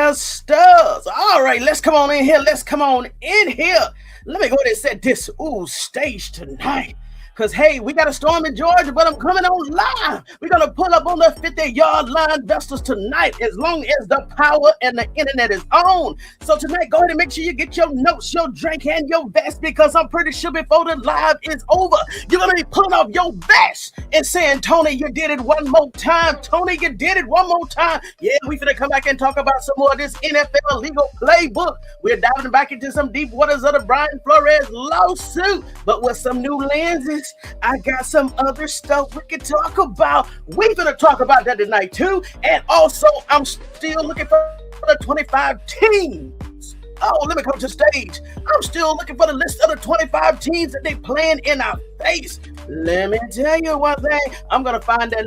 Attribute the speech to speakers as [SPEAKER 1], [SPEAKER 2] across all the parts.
[SPEAKER 1] investors. All right, let's come on in here. Let's come on in here. Let me go ahead and set this stage tonight. Because, hey, we got a storm in Georgia, but I'm coming on live. We're going to pull up on the 50-yard line investors tonight as long as the power and the internet is on. So tonight, go ahead and make sure you get your notes, your drink, and your vest, because I'm pretty sure before the live is over, you're going to be pulling off your vest and saying, Tony, you did it one more time. Tony, you did it one more time. Yeah, we finna come back and talk about some more of this NFL legal playbook. We're diving back into some deep waters of the Brian Flores lawsuit, but with some new lenses. I got some other stuff we can talk about. We're going to talk about that tonight too. And also, I'm still looking for the 25 teams. Oh, let me come to the stage. I'm still looking for the list of the 25 teams that they playing in our face. Let me tell you one thing. I'm going to find that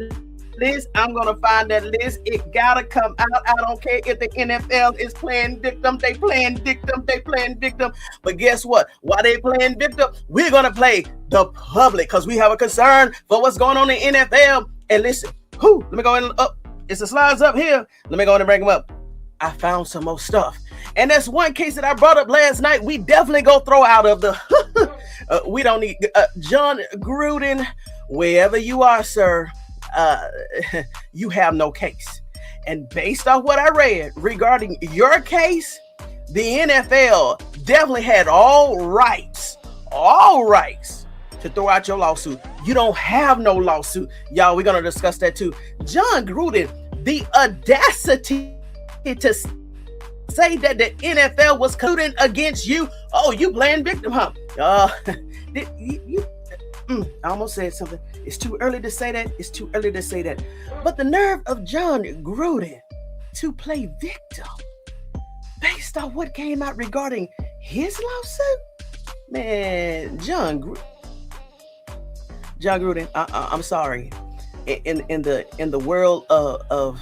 [SPEAKER 1] list. I'm going to find that list. It got to come out. I don't care if the NFL is playing victim. They playing victim. They playing victim. But guess what? While they playing victim, we're going to play the public because we have a concern for what's going on in the NFL. And listen, let me go in up. It's the slides up here. Let me go in and bring them up. I found some more stuff. And that's one case that I brought up last night. We definitely go throw out of the, we don't need, John Gruden, wherever you are, sir. You have no case. And based off what I read regarding your case, the NFL definitely had all rights to throw out your lawsuit. You don't have no lawsuit. Y'all, we're going to discuss that too. John Gruden, the audacity to say that the NFL was colluding against you. Oh, you playing victim, huh? I almost said something. It's too early to say that. It's too early to say that. But the nerve of John Gruden to play victim based on what came out regarding his lawsuit? Man, John Gruden, I'm sorry. In the world of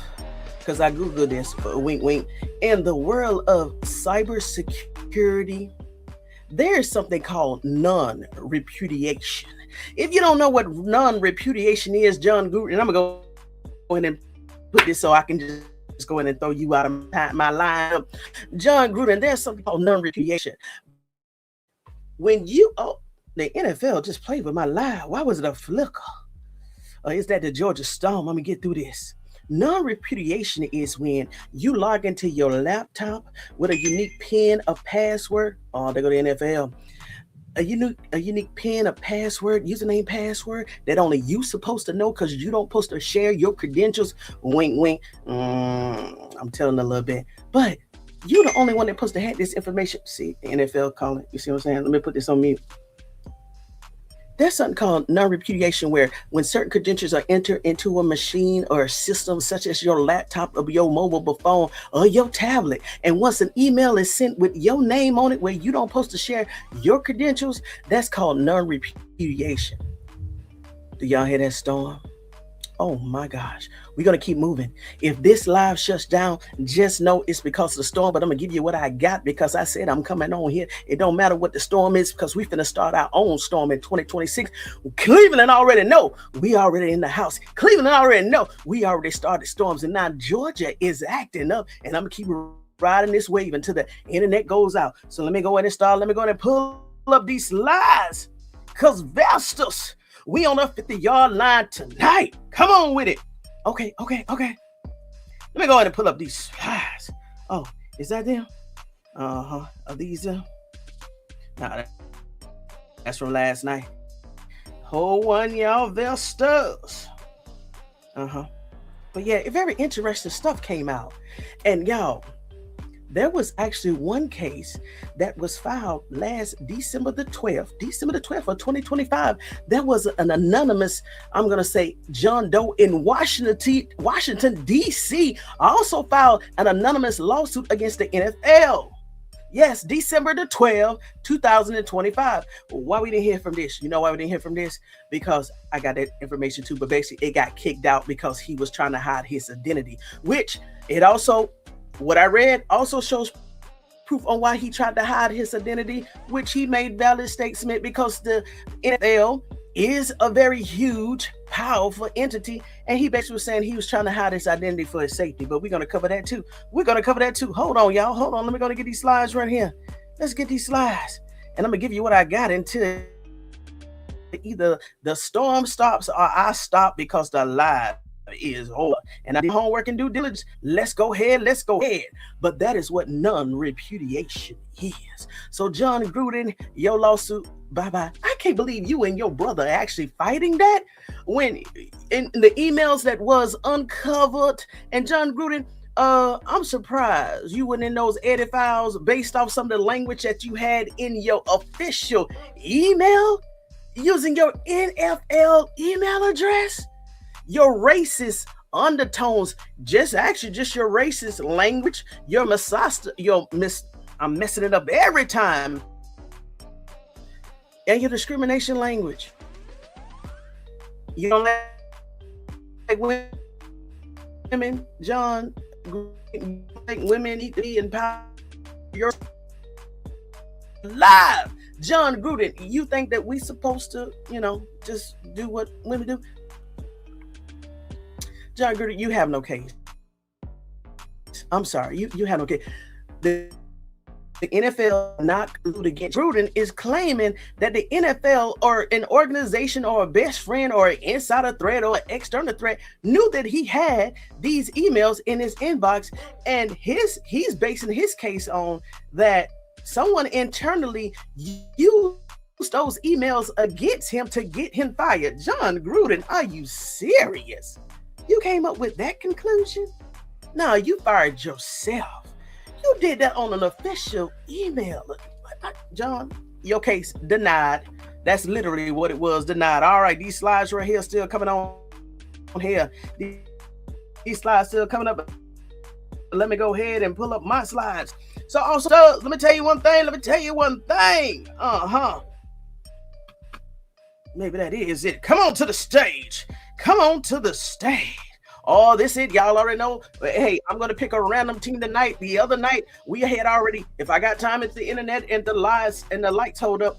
[SPEAKER 1] because I Googled this, wink, wink. In the world of cybersecurity, there's something called non-repudiation. If you don't know what non-repudiation is, John Gruden, and I'm going to go ahead and put this so I can just go ahead and throw you out of my lineup. John Gruden, there's something called non-repudiation. When the NFL just played with my lie. Why was it a flicker? Is that the Georgia Storm? Let me get through this. Non-repudiation is when you log into your laptop with a unique PIN, a password. Oh, they go to the NFL. A unique PIN, a password, username, password that only you supposed to know because you don't supposed to share your credentials. Wink, wink. I'm telling a little bit, but you're the only one that's supposed to have this information. See, the NFL calling. You see what I'm saying? Let me put this on mute. There's something called non-repudiation where when certain credentials are entered into a machine or a system such as your laptop or your mobile phone or your tablet, and once an email is sent with your name on it where you don't supposed to share your credentials, that's called non-repudiation. Do y'all hear that storm? Oh my gosh, we're going to keep moving. If this live shuts down, just know it's because of the storm, but I'm going to give you what I got because I said I'm coming on here. It don't matter what the storm is because we're going to start our own storm in 2026. Cleveland already know we already in the house. Cleveland already know we already started storms, and now Georgia is acting up, and I'm going to keep riding this wave until the internet goes out. So let me go ahead and start. Let me go ahead and pull up these slides because Vestas, we on a 50-yard line tonight. Come on with it. Okay. Let me go ahead and pull up these slides. Oh, is that them? Are these them? Nah, that's from last night. Hold on, y'all, Vestas. But yeah, very interesting stuff came out. And y'all, there was actually one case that was filed last December the 12th of 2025. There was an anonymous, I'm going to say, John Doe in Washington, D.C. also filed an anonymous lawsuit against the NFL. Yes, December the 12th, 2025. Why we didn't hear from this? You know why we didn't hear from this? Because I got that information too, but basically it got kicked out because he was trying to hide his identity, which it also, what I read also shows proof on why he tried to hide his identity, which he made valid statement because the NFL is a very huge, powerful entity, And he basically was saying he was trying to hide his identity for his safety, but we're going to cover that too. We're going to cover that too. Hold on, y'all. Hold on. Let me go to get these slides right here. Let's get these slides. And I'm going to give you what I got until either the storm stops or I stop because the live is over. And I did homework and due diligence. Let's go ahead. But that is what non-repudiation is. So John Gruden, your lawsuit, bye-bye. I can't believe you and your brother are actually fighting that when in the emails that was uncovered. And John Gruden, I'm surprised you went in those edit files based off some of the language that you had in your official email using your NFL email address. Your racist undertones, just your racist language, your I'm messing it up every time. And your discrimination language. You don't like women, John, like women need to be empowered. You're live. John Gruden, you think that we supposed to, just do what women do? John Gruden, you have no case. I'm sorry, you have no case. The NFL not against Gruden is claiming that the NFL or an organization or a best friend or an insider threat or an external threat knew that he had these emails in his inbox, and he's basing his case on that someone internally used those emails against him to get him fired. John Gruden, are you serious? You came up with that conclusion? No, you fired yourself. You did that on an official email. John, your case denied. That's literally what it was, denied. All right, these slides right here still coming on here. These slides still coming up. Let me go ahead and pull up my slides. So also, let me tell you one thing. Maybe that is it. Come on to the stage. Oh, this it. Y'all already know. Hey, I'm going to pick a random team tonight. The other night, we had already, if I got time at the internet and the lights hold up,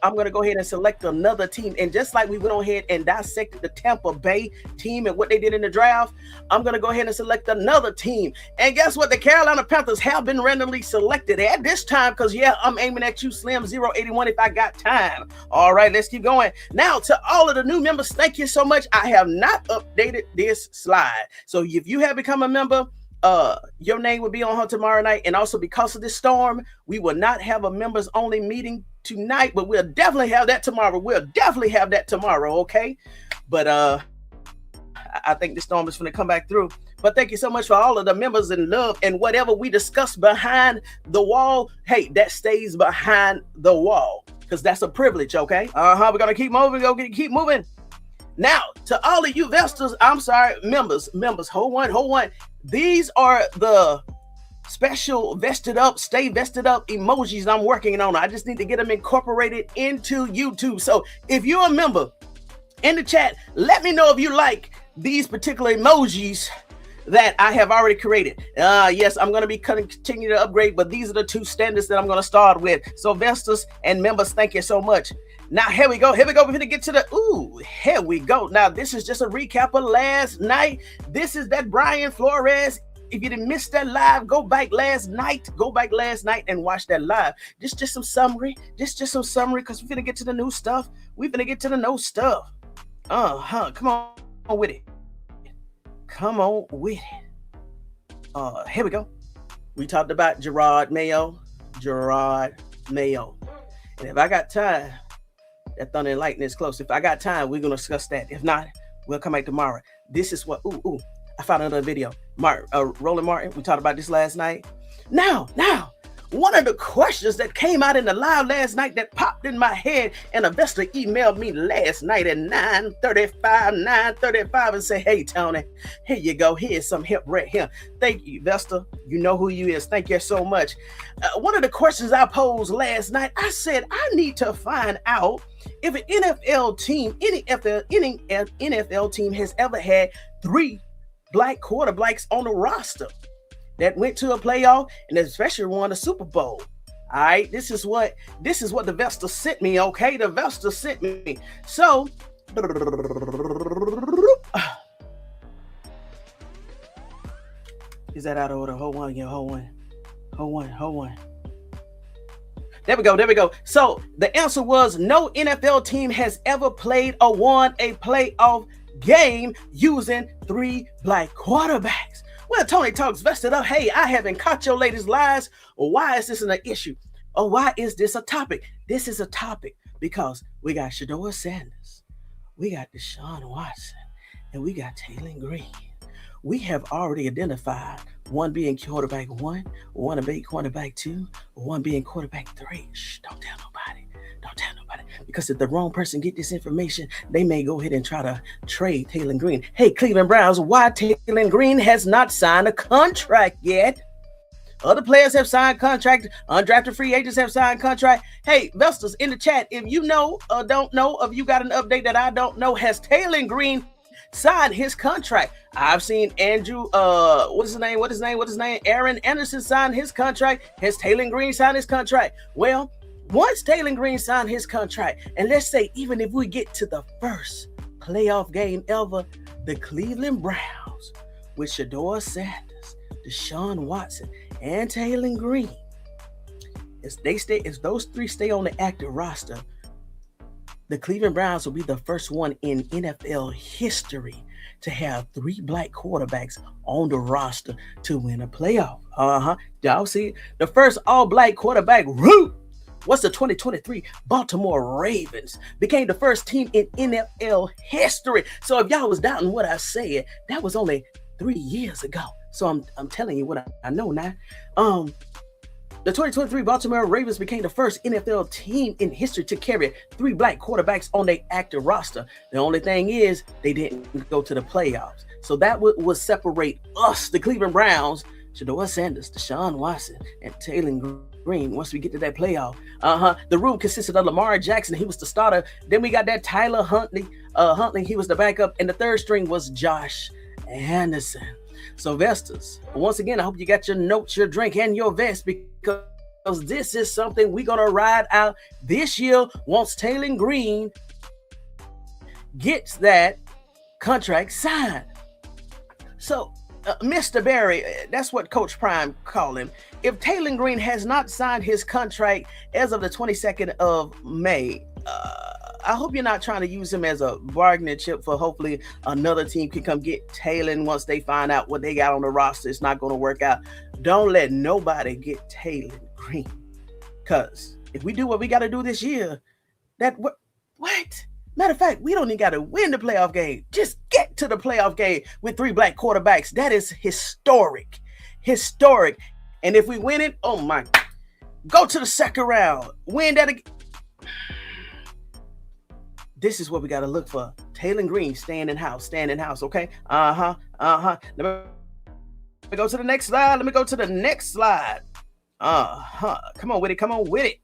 [SPEAKER 1] I'm going to go ahead and select another team. And just like we went on ahead and dissected the Tampa Bay team and what they did in the draft, I'm going to go ahead and select another team. And guess what? The Carolina Panthers have been randomly selected at this time because, I'm aiming at you, Slim 081, if I got time. All right, let's keep going. Now, to all of the new members, thank you so much. I have not updated this slide. So if you have become a member, your name will be on here tomorrow night. And also because of this storm, we will not have a members only meeting tonight, but we'll definitely have that tomorrow. Okay. But I think the storm is going to come back through. But thank you so much for all of the members in love, and whatever we discuss behind the wall, hey, that stays behind the wall because that's a privilege. Okay. We're going to keep moving. Now, to all of you members, hold on. These are the special stay vested up emojis I'm working on. I just need to get them incorporated into YouTube. So if you're a member, in the chat, let me know if you like these particular emojis that I have already created. Yes, I'm going to be continue to upgrade, but these are the two standards that I'm going to start with. So investors and members, thank you so much. Now, here we go. We're going to get to here we go. Now, this is just a recap of last night. This is that Brian Flores. If you didn't miss that live, go back last night and watch that live. Just some summary. Just some summary, because we're going to get to the new stuff. Come on with it. Here we go. We talked about Gerard Mayo. And if I got time, that Thunder and Lightning is close. If I got time, we're going to discuss that. If not, we'll come back tomorrow. This is what, I found another video. Roland Martin, we talked about this last night. Now, one of the questions that came out in the live last night that popped in my head, an investor emailed me last night at 9:35 and said, hey, Tony, here you go. Here's some help right here. Thank you, investor. You know who you is. Thank you so much. One of the questions I posed last night, I said, I need to find out if an NFL team, any NFL team has ever had 3 black quarterbacks on the roster that went to a playoff and especially won a Super Bowl. All right, this is what the Vesta sent me. Okay, the Vesta sent me. So Is that out of order? Hold on. There we go. So the answer was no NFL team has ever played or won a playoff game using 3 black quarterbacks. Well, Tony Talks vested up. Hey, I haven't caught your latest lies. Or why is this an issue? Or why is this a topic? This is a topic because we got Shedeur Sanders, we got DeShaun Watson, and we got Taylen Green. We have already identified one being quarterback 1, one being quarterback 2, one being quarterback 3. Shh, don't tell nobody. Because if the wrong person get this information, they may go ahead and try to trade Taylen Green. Hey, Cleveland Browns, why Taylen Green has not signed a contract yet? Other players have signed contract. Undrafted free agents have signed contract. Hey, Vestas in the chat, if you know or don't know, if you got an update that I don't know, has Taylen Green signed his contract? I've seen Andrew, what is his name? Aaron Anderson signed his contract. Has Taylen Green signed his contract? Well, once Taylen Green signed his contract, and let's say even if we get to the first playoff game ever, the Cleveland Browns with Shedeur Sanders, DeShaun Watson, and Taylen Green, if those 3 stay on the active roster, the Cleveland Browns will be the first one in NFL history to have 3 black quarterbacks on the roster to win a playoff. Y'all see, the first all-black quarterback was the 2023 Baltimore Ravens. Became the first team in NFL history. So if y'all was doubting what I said, that was only 3 years ago. So I'm telling you what I know now. The 2023 Baltimore Ravens became the first NFL team in history to carry 3 black quarterbacks on their active roster. The only thing is they didn't go to the playoffs. So that would separate us, the Cleveland Browns, Shedeur Sanders, DeShaun Watson, and Taylen Green once we get to that playoff. The room consisted of Lamar Jackson. He was the starter. Then we got that Tyler Huntley. He was the backup. And the third string was Josh Anderson. So Vestas, once again, I hope you got your notes, your drink, and your vest, because this is something we're going to ride out this year once Taylen Green gets that contract signed. So, Mr. Barry, that's what Coach Prime called him. If Taylen Green has not signed his contract as of the 22nd of May, I hope you're not trying to use him as a bargaining chip for hopefully another team can come get Taylen once they find out what they got on the roster. It's not going to work out. Don't let nobody get Taylen Green. Because if we do what we got to do this year, what? Matter of fact, we don't even got to win the playoff game. Just get to the playoff game with 3 black quarterbacks. That is historic. And if we win it, oh my, go to the second round. Win that again. This is what we got to look for. Taylen Green, staying in house, okay? Let me go to the next slide. Come on with it.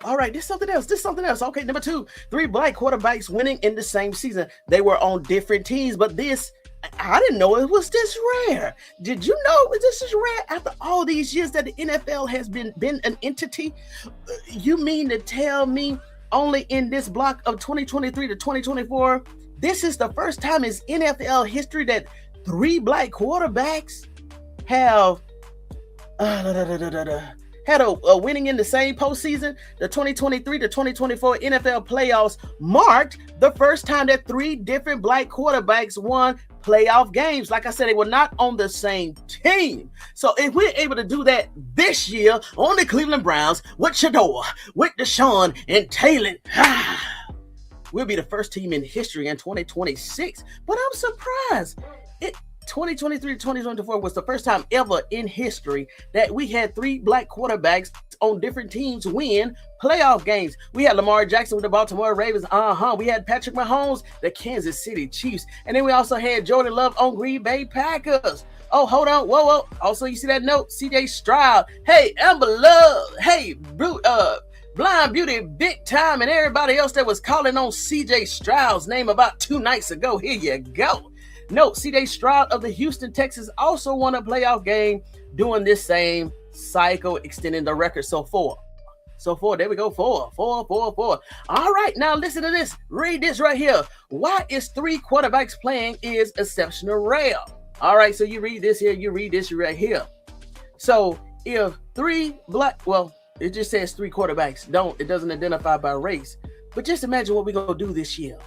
[SPEAKER 1] All right, this is something else. Okay, number 2, 3 black quarterbacks winning in the same season. They were on different teams, but this, I didn't know it was this rare. Did you know this is rare after all these years that the NFL has been an entity? You mean to tell me only in this block of 2023 to 2024, this is the first time in NFL history that 3 black quarterbacks have had a winning in the same postseason? The 2023 to 2024 NFL playoffs marked the first time that 3 different black quarterbacks won playoff games. Like I said, they were not on the same team. So if we're able to do that this year on the Cleveland Browns with Shedeur, with DeShaun, and Taylen, we'll be the first team in history in 2026. But I'm surprised. 2023 to 2024 was the first time ever in history that we had 3 black quarterbacks on different teams win playoff games. We had Lamar Jackson with the Baltimore Ravens. We had Patrick Mahomes, the Kansas City Chiefs. And then we also had Jordan Love on Green Bay Packers. Oh, hold on. Whoa. Also, you see that note? CJ Stroud. Hey, Amber Love. Hey, Blind Beauty Big Time, and everybody else that was calling on CJ Stroud's name about 2 nights ago. Here you go. No, C.J. Stroud of the Houston Texans also won a playoff game doing this same cycle, extending the record. So 4. There we go. 4. All right, now listen to this. Read this right here. Why is 3 quarterbacks playing is exceptional rare? All right, so you read this here, you read this right here. So if it just says three quarterbacks. It doesn't identify by race. But just imagine what we're going to do this year.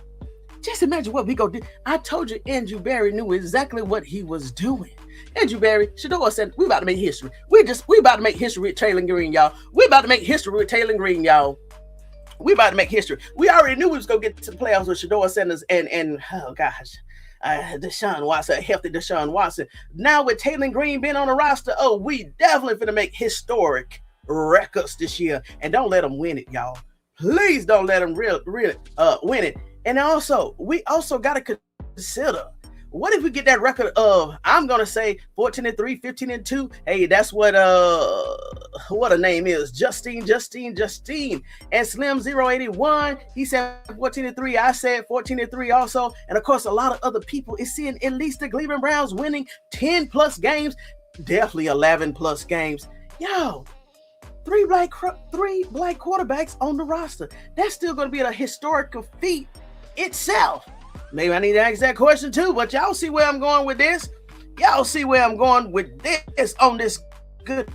[SPEAKER 1] Just imagine what we going to do. I told you Andrew Berry knew exactly what he was doing. Andrew Berry, Shedeur said, we about to make history. We about to make history with Taylen Green, y'all. We about to make history with Taylen Green, y'all. We about to make history. We already knew we was going to get to the playoffs with Shedeur Sanders and oh gosh, DeShaun Watson, a healthy DeShaun Watson. Now with Taylen Green being on the roster, we definitely finna make historic records this year. And don't let them win it, y'all. Please don't let them really win it. And also, we also got to consider, what if we get that record of, I'm going to say 14-3, 15-2. Hey, that's what a name is. Justine. And Slim 081, he said 14-3. I said 14-3 also. And of course, a lot of other people is seeing at least the Cleveland Browns winning 10 plus games, definitely 11 plus games. Yo, three black quarterbacks on the roster. That's still going to be a historical feat itself. Maybe I need to ask that question too, but y'all see where I'm going with this? Y'all see where I'm going with this on this Good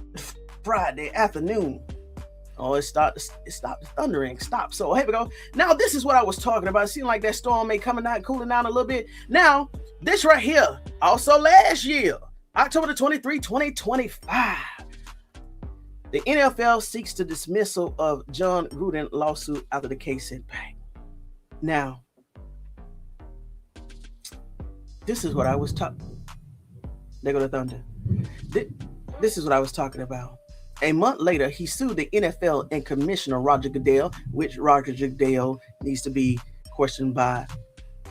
[SPEAKER 1] Friday afternoon. Oh, it stopped thundering. Stop. So here we go. Now, this is what I was talking about. It seemed like that storm may coming out, cooling down a little bit. Now, this right here, also last year, October 23, 2025, the NFL seeks the dismissal of John Gruden lawsuit after the case sent back. Now, this is what I was talking. There go the thunder. This is what I was talking about. A month later, he sued the NFL and Commissioner Roger Goodell, which Roger Goodell needs to be questioned by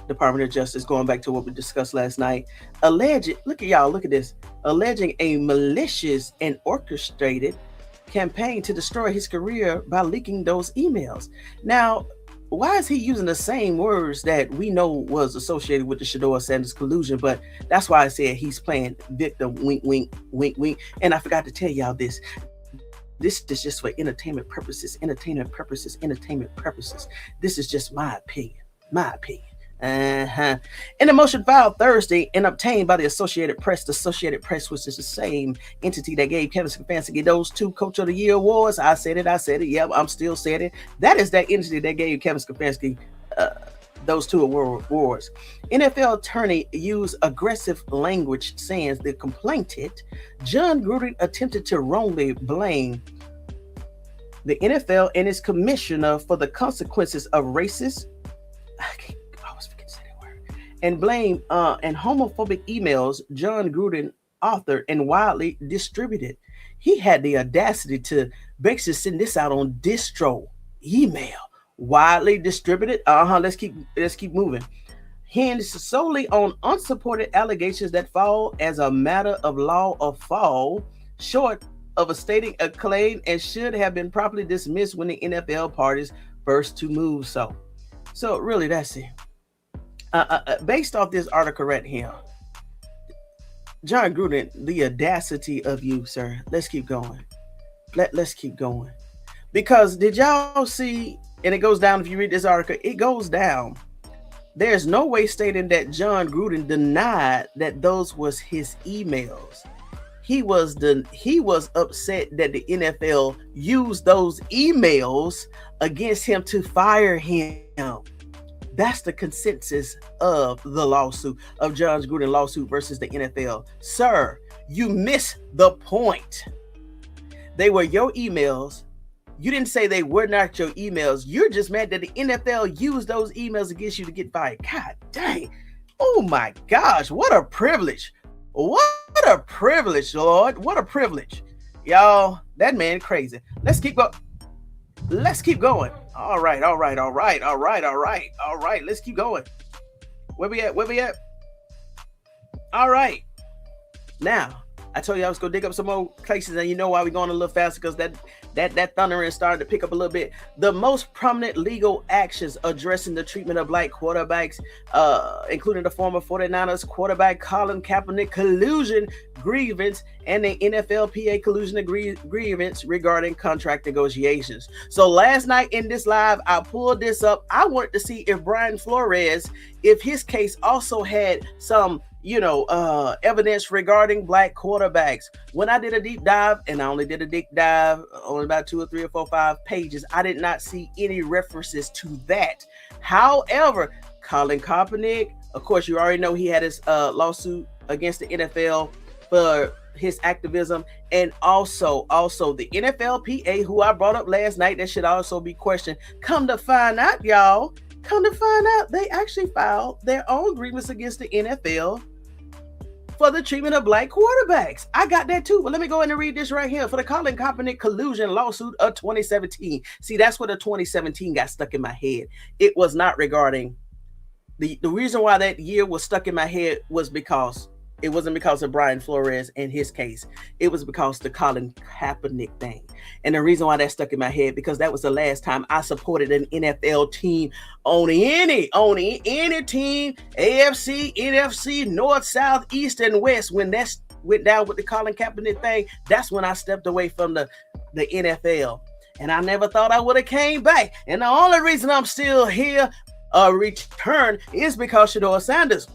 [SPEAKER 1] Department of Justice, going back to what we discussed last night. Look at this. Alleging a malicious and orchestrated campaign to destroy his career by leaking those emails. Now, why is he using the same words that we know was associated with the Shedeur Sanders collusion? But that's why I said he's playing victim, wink, wink, wink, wink. And I forgot to tell y'all this. This is just for entertainment purposes. This is just my opinion. In a motion filed Thursday and obtained by the Associated Press, which is the same entity that gave Kevin Stefanski those 2 Coach of the Year awards. I said it. Yep, I'm still saying it. That is that entity that gave Kevin Stefanski those 2 awards. NFL attorney used aggressive language, saying the complainant, John Gruden, attempted to wrongly blame the NFL and its commissioner for the consequences of racist, and blame and homophobic emails John Gruden authored and widely distributed. He had the audacity to basically send this out on distro email, widely distributed. Let's keep moving. Hinged solely on unsupported allegations that fall as a matter of law or fall short of a stating a claim and should have been properly dismissed when the NFL parties first to move. So really, that's it. Based off this article right here, John Gruden, the audacity of you, sir. Let's keep going. Let's keep going. Because did y'all see, and it goes down, if you read this article, it goes down. There's no way stating that John Gruden denied that those was his emails. He was upset that the NFL used those emails against him to fire him. That's the consensus of the lawsuit, of John Gruden lawsuit versus the NFL. Sir, you missed the point. They were your emails. You didn't say they were not your emails. You're just mad that the NFL used those emails against you to get fired. God dang. Oh my gosh, what a privilege. What a privilege, Lord. What a privilege. Y'all, that man crazy. Let's keep going. All right. Let's keep going. Where we at? All right. Now, I told you I was going to dig up some more places, and you know why we're going a little faster, because that thundering started to pick up a little bit. The most prominent legal actions addressing the treatment of black quarterbacks, including the former 49ers quarterback Colin Kaepernick collusion grievance and the NFLPA collusion grievance regarding contract negotiations. So last night in this live, I pulled this up. I wanted to see if Brian Flores, if his case also had some evidence regarding black quarterbacks. When I did a deep dive, and I only did a deep dive on about 2 or 3 or 4 or 5 pages, I did not see any references to that. However, Colin Kaepernick, of course, you already know he had his lawsuit against the NFL for his activism, and also the NFLPA, who I brought up last night, that should also be questioned. Come to find out, they actually filed their own grievance against the NFL for the treatment of black quarterbacks. I got that too, but let me go ahead and read this right here. For the Colin Kaepernick collusion lawsuit of 2017. See, that's where the 2017 got stuck in my head. It was not regarding the reason why that year was stuck in my head was because it wasn't because of Brian Flores and his case. It was because the Colin Kaepernick thing. And the reason why that stuck in my head, because that was the last time I supported an NFL team on any team, AFC, NFC, North, South, East, and West. When that went down with the Colin Kaepernick thing, that's when I stepped away from the NFL. And I never thought I would have came back. And the only reason I'm still here, return, is because Shedeur Sanders.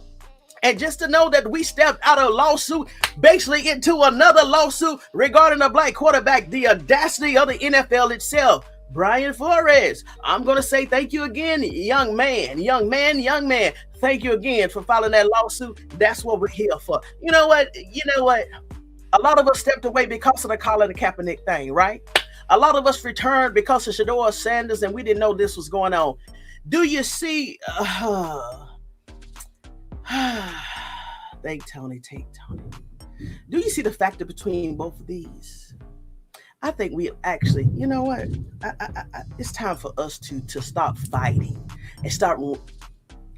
[SPEAKER 1] And just to know that we stepped out of a lawsuit, basically into another lawsuit regarding a black quarterback, the audacity of the NFL itself. Brian Flores, I'm going to say thank you again, young man. Thank you again for filing that lawsuit. That's what we're here for. You know what? A lot of us stepped away because of the Colin Kaepernick thing, right? A lot of us returned because of Shedeur Sanders, and we didn't know this was going on. Do you see... Take Tony. Do you see the factor between both of these? I think we actually, you know what? It's time for us to stop fighting and start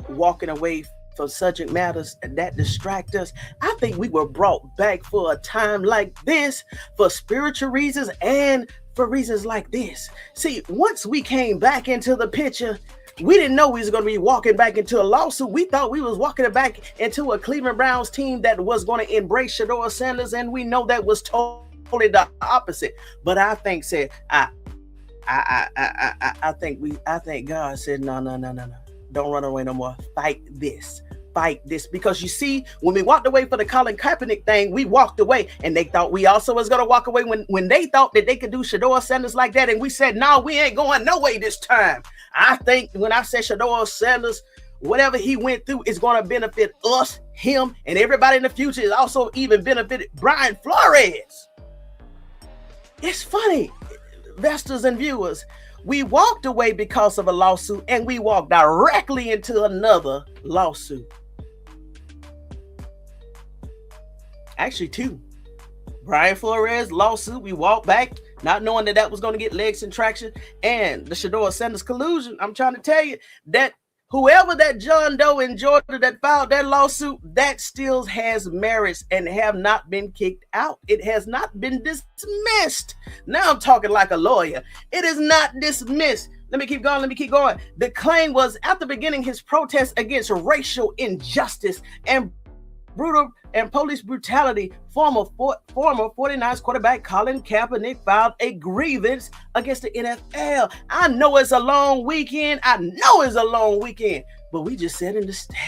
[SPEAKER 1] walking away from subject matters that distract us. I think we were brought back for a time like this for spiritual reasons and for reasons like this. See, once we came back into the picture, we didn't know we was going to be walking back into a lawsuit. We thought we was walking back into a Cleveland Browns team that was going to embrace Shedeur Sanders, and we know that was totally the opposite. But I think God said, no. Don't run away no more. Fight this. Because you see, when we walked away for the Colin Kaepernick thing, we walked away, and they thought we also was going to walk away when they thought that they could do Shedeur Sanders like that, and we said, no, we ain't going no way this time. I think when I said Shedeur Sanders, whatever he went through is going to benefit us, him, and everybody in the future. Is also even benefited Brian Flores. It's funny, investors and viewers. We walked away because of a lawsuit, and we walked directly into another lawsuit. Actually, 2. Brian Flores lawsuit, we walked back not knowing that was going to get legs and traction, and the Shedeur Sanders collusion. I'm trying to tell you that whoever that John Doe in Georgia that filed that lawsuit, that still has merits and have not been kicked out. It has not been dismissed. Now I'm talking like a lawyer. It is not dismissed. Let me keep going. The claim was at the beginning his protest against racial injustice and brutal and police brutality. Former 49ers quarterback Colin Kaepernick filed a grievance against the NFL. I know it's a long weekend, but we just setting the stage.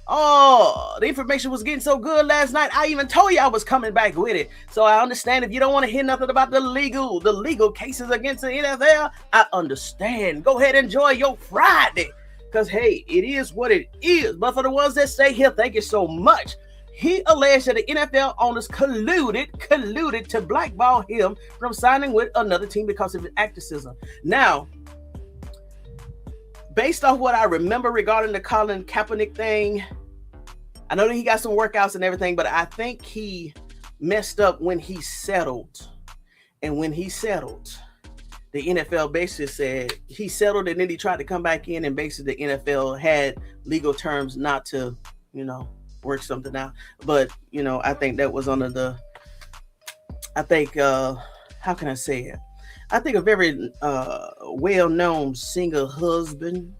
[SPEAKER 1] Oh, the information was getting so good last night. I even told you I was coming back with it. So I understand if you don't want to hear nothing about the legal cases against the NFL. I understand. Go ahead and enjoy your Friday. Because, hey, it is what it is. But for the ones that stay here, thank you so much. He alleged that the NFL owners colluded to blackball him from signing with another team because of his activism. Now, based off what I remember regarding the Colin Kaepernick thing, I know that he got some workouts and everything, but I think he messed up when he settled. And when he settled, the NFL basically said he settled, and then he tried to come back in, and basically the NFL had legal terms not to, work something out. But, I think that was under the, how can I say it? I think a very well-known singer husband.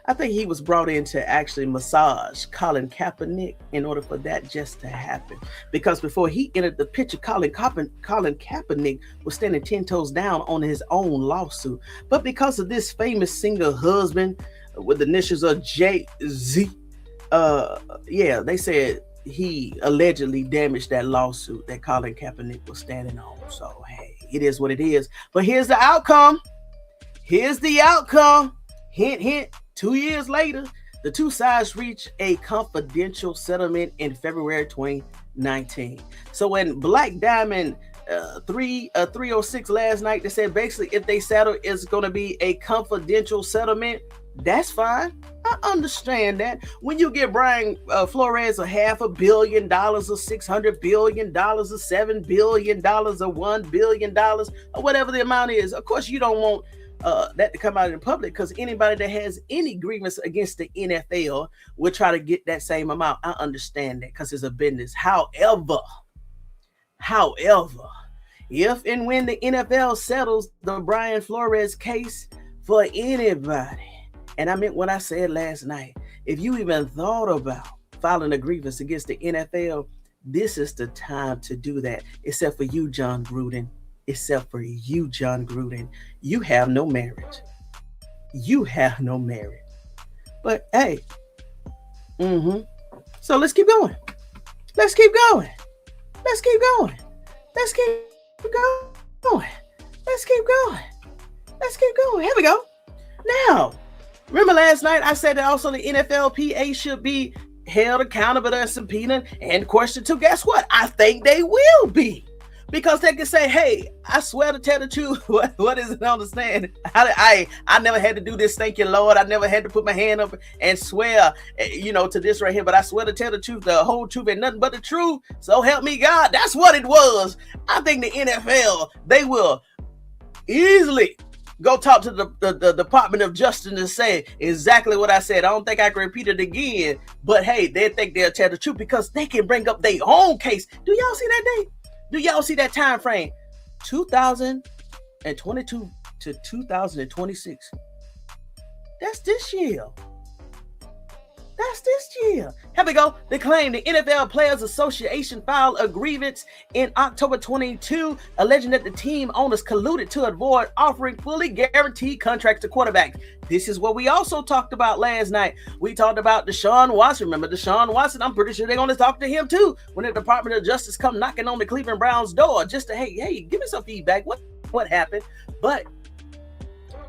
[SPEAKER 1] I think he was brought in to actually massage Colin Kaepernick in order for that just to happen. Because before he entered the picture, Colin Kaepernick was standing 10 toes down on his own lawsuit. But because of this famous singer husband, with the initials of JZ. Yeah, they said he allegedly damaged that lawsuit that Colin Kaepernick was standing on. So hey, it is what it is. But here's the outcome. Here's the outcome. Hint, hint. 2 years later, the two sides reached a confidential settlement in February 2019. So when Black Diamond 306 last night, they said basically if they settle, it's going to be a confidential settlement. That's fine. I understand that. When you get Brian Flores $500 million, or $600 billion, or $7 billion, or $1 billion, or whatever the amount is, of course you don't want that to come out in public, because anybody that has any grievance against the NFL will try to get that same amount. I understand that because it's a business. However, if and when the NFL settles the Brian Flores case for anybody, and I meant what I said last night, if you even thought about filing a grievance against the NFL, this is the time to do that, except for you, John Gruden. Except for you, John Gruden. You have no merit. You have no merit. But hey, so let's keep going. Let's keep going. Let's keep going. Let's keep going. Let's keep going. Let's keep going. Here we go. Now, remember last night I said that also the NFLPA should be held accountable and subpoenaed and questioned too. Guess what? I think they will be. Because they can say, hey, I swear to tell the truth. What is it on the stand? I never had to do this, thank you, Lord. I never had to put my hand up and swear, to this right here. But I swear to tell the truth, the whole truth, and nothing but the truth. So help me God. That's what it was. I think the NFL, they will easily go talk to the Department of Justice and say exactly what I said. I don't think I can repeat it again. But hey, they think they'll tell the truth because they can bring up their own case. Do y'all see that date? Do y'all see that time frame? 2022 to 2026. That's this year. That's this year. Here we go. They claim the NFL Players Association filed a grievance in October 22, alleging that the team owners colluded to avoid offering fully guaranteed contracts to quarterbacks. This is what we also talked about last night. We talked about DeShaun Watson. Remember DeShaun Watson? I'm pretty sure they're going to talk to him too when the Department of Justice come knocking on the Cleveland Browns door just to, hey, give me some feedback. What happened? But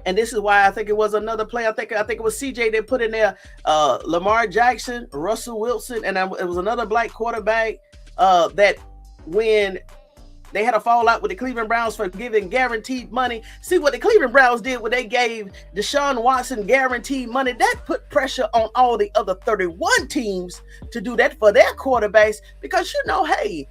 [SPEAKER 1] and this is why I think it was another play. I think it was CJ that put in there Lamar Jackson, Russell Wilson, and it was another black quarterback that when they had a fallout with the Cleveland Browns for giving guaranteed money. See what the Cleveland Browns did when they gave DeShaun Watson guaranteed money. That put pressure on all the other 31 teams to do that for their quarterbacks because, hey,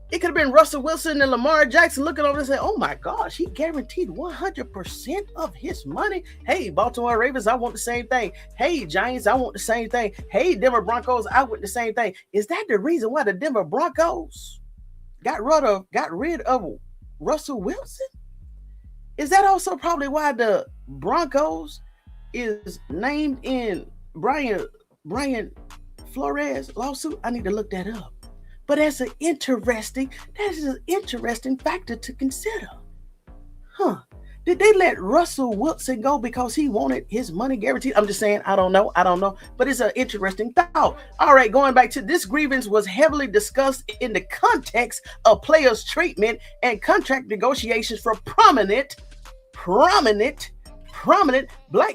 [SPEAKER 1] it could have been Russell Wilson and Lamar Jackson looking over and saying, oh my gosh, he guaranteed 100% of his money. Hey, Baltimore Ravens, I want the same thing. Hey, Giants, I want the same thing. Hey, Denver Broncos, I want the same thing. Is that the reason why the Denver Broncos got rid of Russell Wilson? Is that also probably why the Broncos is named in Brian Flores lawsuit? I need to look that up. But that is an interesting factor to consider. Did they let Russell Wilson go because he wanted his money guaranteed? I'm just saying, I don't know. But it's an interesting thought. All right, going back to this grievance was heavily discussed in the context of players' treatment and contract negotiations for prominent black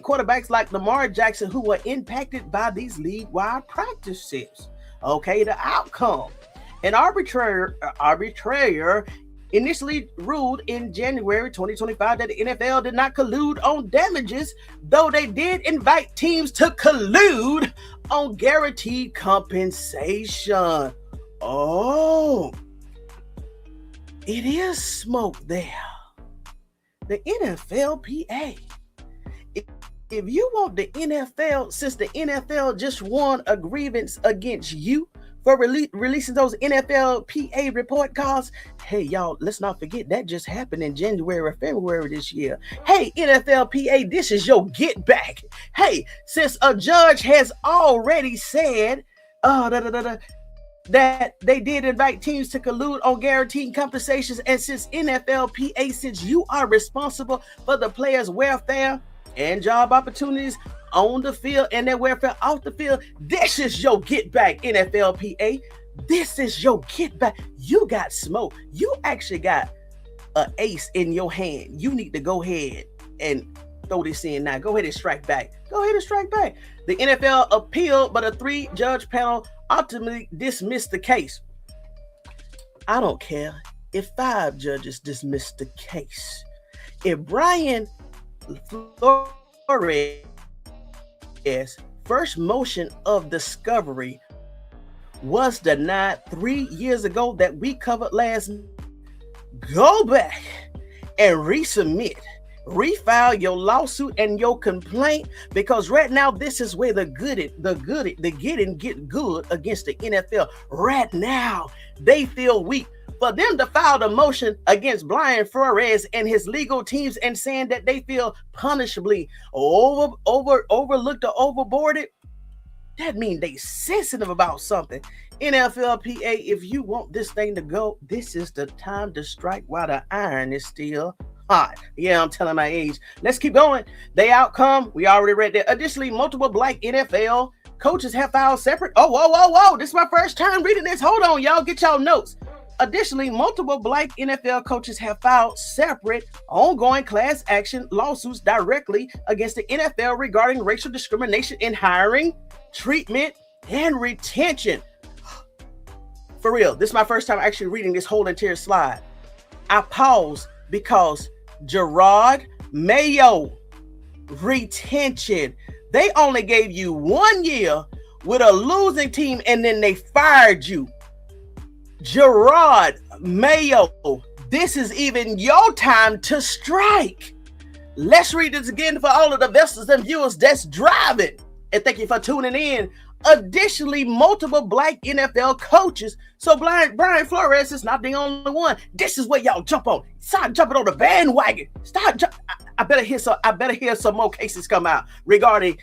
[SPEAKER 1] quarterbacks like Lamar Jackson who were impacted by these league-wide practices. Okay, the outcome. An arbitrator initially ruled in January 2025 that the NFL did not collude on damages, though they did invite teams to collude on guaranteed compensation. Oh, it is smoke there. The NFLPA. If you want the NFL, since the NFL just won a grievance against you for releasing those NFLPA report cards. Hey, y'all, let's not forget that just happened in January or February this year. Hey, NFLPA, this is your get back. Hey, since a judge has already said that they did invite teams to collude on guaranteed compensations, and since NFLPA, since you are responsible for the players' welfare and job opportunities, on the field and their welfare off the field. This is your get back, NFLPA. This is your get back. You got smoke. You actually got an ace in your hand. You need to go ahead and throw this in now. Go ahead and strike back. Go ahead and strike back. The NFL appealed, but a 3-judge panel ultimately dismissed the case. I don't care if 5 judges dismissed the case. If Brian Flores' first motion of discovery was denied 3 years ago that we covered last, go back and resubmit. Refile your lawsuit and your complaint, because right now this is where the getting get good against the NFL. Right now they feel weak. For them to file the motion against Brian Flores and his legal teams and saying that they feel punishable, overlooked or overboarded, that means they sensitive about something. NFLPA, if you want this thing to go, this is the time to strike while the iron is still hot. Yeah, I'm telling my age. Let's keep going. The outcome, we already read that. Additionally, multiple Black NFL coaches have filed separate. Whoa. This is my first time reading this. Hold on, y'all. Get y'all notes. Additionally, multiple Black NFL coaches have filed separate ongoing class action lawsuits directly against the NFL regarding racial discrimination in hiring, treatment, and retention. For real, this is my first time actually reading this whole entire slide. I paused because Gerard Mayo retention. They only gave you 1 year with a losing team and then they fired you. Gerard Mayo, this is even your time to strike. Let's read this again for all of the investors and viewers that's driving. And thank you for tuning in. Additionally, multiple Black NFL coaches. So Brian Flores is not the only one. This is where y'all jump on. Start jumping on the bandwagon. I better hear some more cases come out regarding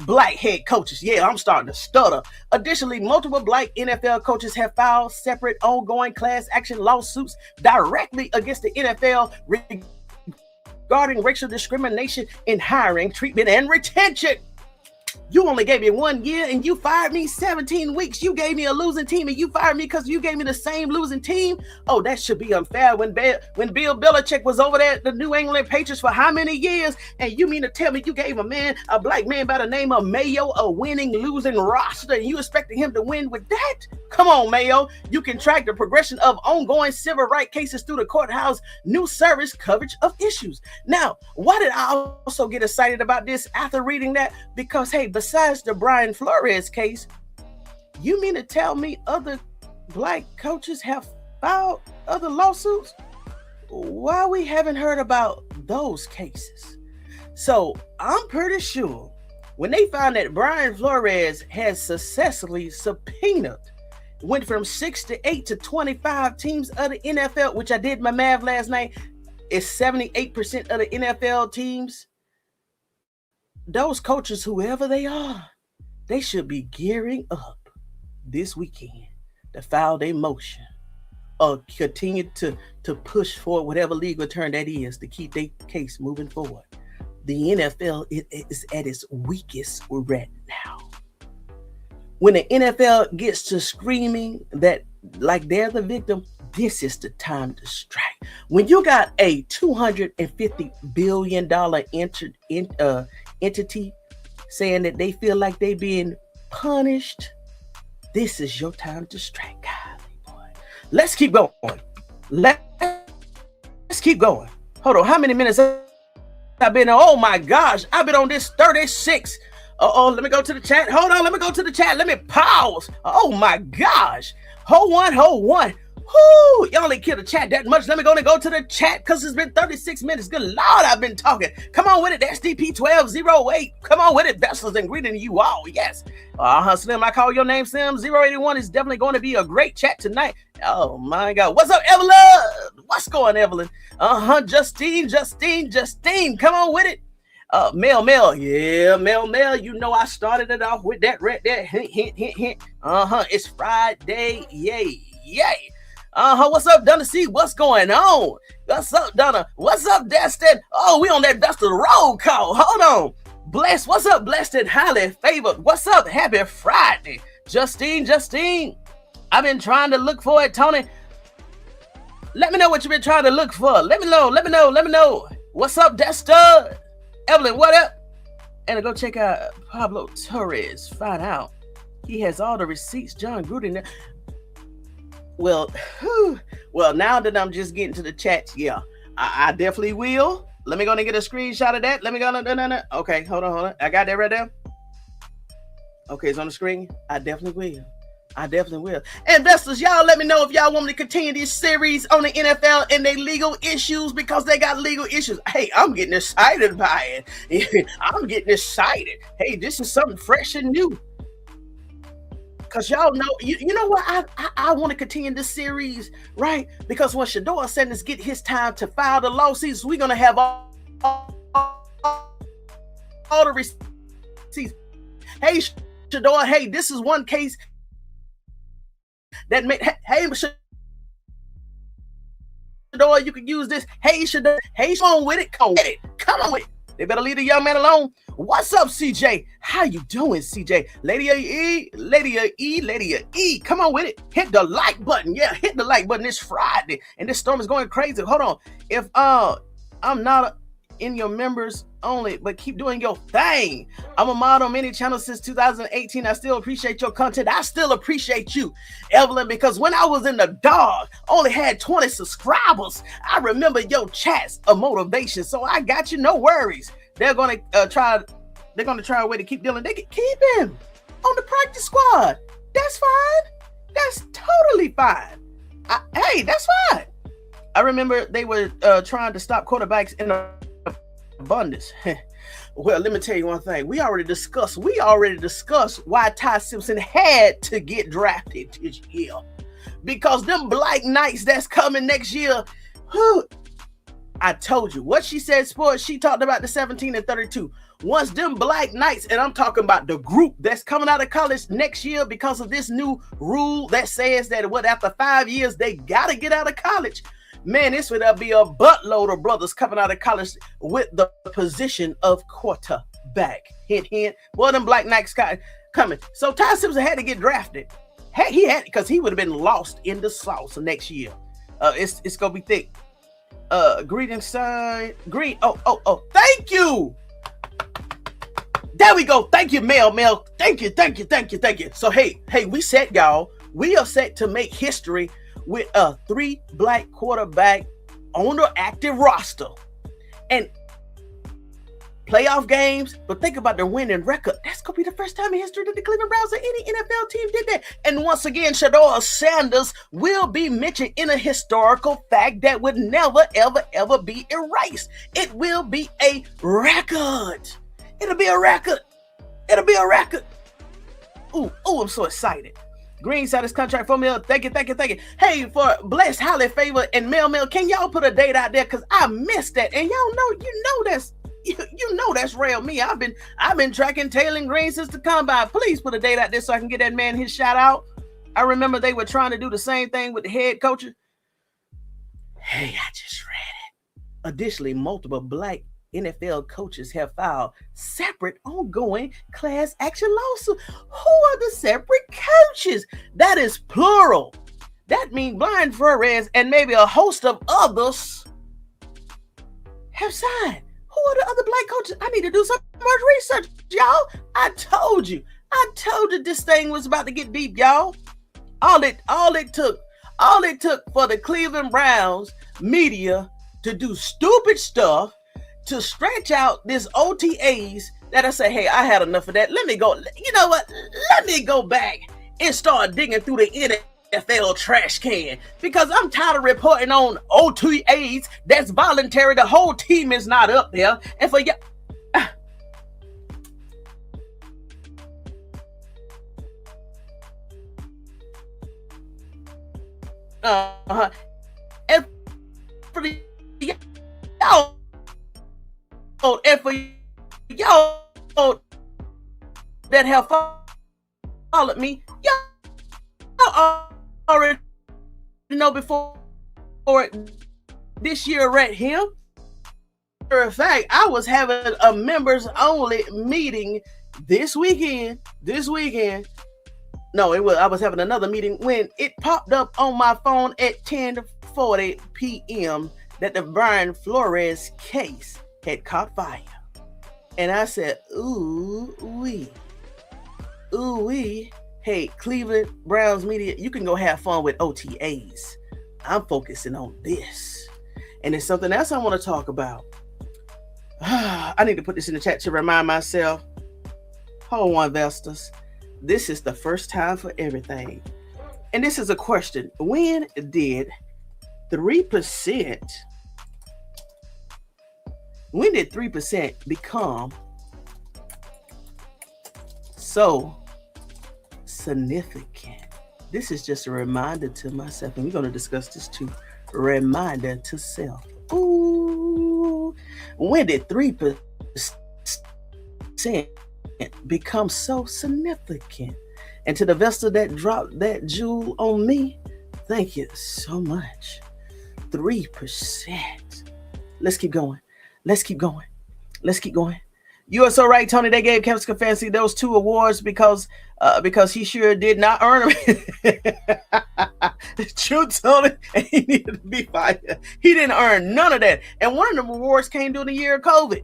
[SPEAKER 1] Black head coaches. Yeah, I'm starting to stutter. Additionally, multiple Black NFL coaches have filed separate ongoing class action lawsuits directly against the NFL regarding racial discrimination in hiring, treatment, and retention. You only gave me 1 year and you fired me 17 weeks. You gave me a losing team and you fired me because you gave me the same losing team. Oh, that should be unfair. When Bill Belichick was over there at the New England Patriots for how many years? And you mean to tell me you gave a Black man by the name of Mayo a losing roster and you expected him to win with that? Come on, Mayo. You can track the progression of ongoing civil rights cases through the courthouse new service coverage of issues. Now, why did I also get excited about this after reading that? Because, hey, besides the Brian Flores case, you mean to tell me other Black coaches have filed other lawsuits? Why we haven't heard about those cases? So I'm pretty sure when they found that Brian Flores has successfully subpoenaed, went from 6 to 8 to 25 teams of the NFL, which I did my math last night, is 78% of the NFL teams. Those coaches, whoever they are, they should be gearing up this weekend to file their motion or continue to push for whatever legal term that is to keep their case moving forward. The NFL is at its weakest right now. When the NFL gets to screaming that like they're the victim, this is the time to strike. When you got a $250 billion entity saying that they feel like they being punished, this is your time to strike. Golly, boy. Let's keep going. Let's keep going. Hold on. How many minutes I've been on? Oh my gosh. I've been on this 36. Let me go to the chat. Hold on. Let me go to the chat. Let me pause. Oh my gosh. Hold one. Whoo, y'all ain't kill the chat that much. Let me go to the chat because it's been 36 minutes. Good Lord, I've been talking. Come on with it, SDP1208. Come on with it, Vessels, and greeting you all. Yes. Slim, I call your name Slim. 081 is definitely going to be a great chat tonight. Oh my God. What's up, Evelyn? What's going, Evelyn? Justine. Come on with it. Mel. Yeah, Mel. You know I started it off with that right there. Hint. It's Friday. Yay. What's up, Donna C? What's going on? What's up, Donna? What's up, Destin? Oh, we on that Dustin roll call. Hold on. Blessed, what's up? Blessed and highly favored. What's up? Happy Friday. Justine. I've been trying to look for it, Tony. Let me know what you've been trying to look for. Let me know. What's up, Desta? Evelyn, what up? And go check out Pablo Torres. Find out. He has all the receipts. John Gruden. Well, now that I'm just getting to the chats, yeah, I definitely will. Let me go and get a screenshot of that. Let me go. No. Okay, hold on. I got that right there. Okay, it's on the screen. I definitely will. Investors, y'all let me know if y'all want me to continue this series on the NFL and their legal issues, because they got legal issues. Hey, I'm getting excited by it. I'm getting excited. Hey, this is something fresh and new. Because y'all know, you know what? I want to continue this series, right? Because when Shedeur Sanders get his time to file the lawsuits, we're going to have all the receipts. Hey, Shedeur, hey, this is one case that made, hey, Shedeur, you can use this. Hey, Shedeur, hey, come on with it. Come on with it. They better leave the young man alone. What's up, CJ? How you doing, CJ? Lady of E. Come on with it. Hit the like button. Yeah, hit the like button. It's Friday, and this storm is going crazy. Hold on. If I'm not in your members only, but keep doing your thing. I'm a mod on many channels since 2018. I still appreciate your content. I still appreciate you, Evelyn, because when I was in the dark, only had 20 subscribers. I remember your chats of motivation, so I got you. No worries. They're gonna try a way to keep dealing. They can keep him on the practice squad. That's fine. That's totally fine. Hey, that's fine. I remember they were trying to stop quarterbacks in abundance. Well, let me tell you one thing. We already discussed why Ty Simpson had to get drafted this year. Because them Black Knights that's coming next year, I told you what she said, sports. She talked about the 17 and 32. Once them Black Knights, and I'm talking about the group that's coming out of college next year because of this new rule that says that after 5 years, they got to get out of college. Man, this would be a buttload of brothers coming out of college with the position of quarterback. Hint, hint. Well, them Black Knights coming. So Ty Simpson had to get drafted. Hey, he had, because he would have been lost in the sauce next year. It's gonna be thick. Greetings, son. Green. Oh. Thank you. There we go. Thank you, Mel. Thank you. So hey, we set, y'all. We are set to make history with a 3 black quarterback on the active roster and playoff games. But think about the winning record. That's gonna be the first time in history that the Cleveland Browns or any NFL team did that. And once again, Shedeur Sanders will be mentioned in a historical fact that would never, ever be erased. It will be a record. It'll be a record. Ooh, I'm so excited. Green signed his contract $4 million. Thank you. Hey, for Blessed, highly favored, and Mel, can y'all put a date out there? Because I missed that. And y'all know, you know that's real me. I've been tracking Taylen Green since the combine. Please put a date out there so I can get that man his shout out. I remember they were trying to do the same thing with the head coach. Hey, I just read it. Additionally, multiple black NFL coaches have filed separate ongoing class action lawsuits. Who are the separate coaches? That is plural. That means Brian Flores and maybe a host of others have signed. Who are the other black coaches? I need to do some more research, y'all. I told you this thing was about to get deep, y'all. All it took for the Cleveland Browns media to do stupid stuff, to stretch out this OTAs, that I say, hey, I had enough of that. Let me go. You know what? Let me go back and start digging through the NFL trash can, because I'm tired of reporting on OTAs that's voluntary. The whole team is not up there. And for y'all, and for y'all, and for y'all that have followed me, y'all already know before this year right here, of fact, I was having a members only meeting this weekend. No, I was having another meeting when it popped up on my phone at 10:40 p.m. that the Brian Flores case had caught fire. And I said, ooh wee. Hey, Cleveland Browns media, you can go have fun with OTAs. I'm focusing on this. And there's something else I want to talk about. I need to put this in the chat to remind myself. Hold on, investors. This is the first time for everything. And this is a question. When did 3% become so significant? This is just a reminder to myself, and we're going to discuss this too. Reminder to self. Ooh, when did 3% become so significant? And to the investor that dropped that jewel on me, thank you so much. 3%. Let's keep going. You are so right, Tony. They gave Kevin Stefanski those 2 awards because he sure did not earn them. True, Tony. And he needed to be fired. He didn't earn none of that. And one of the awards came during the year of COVID.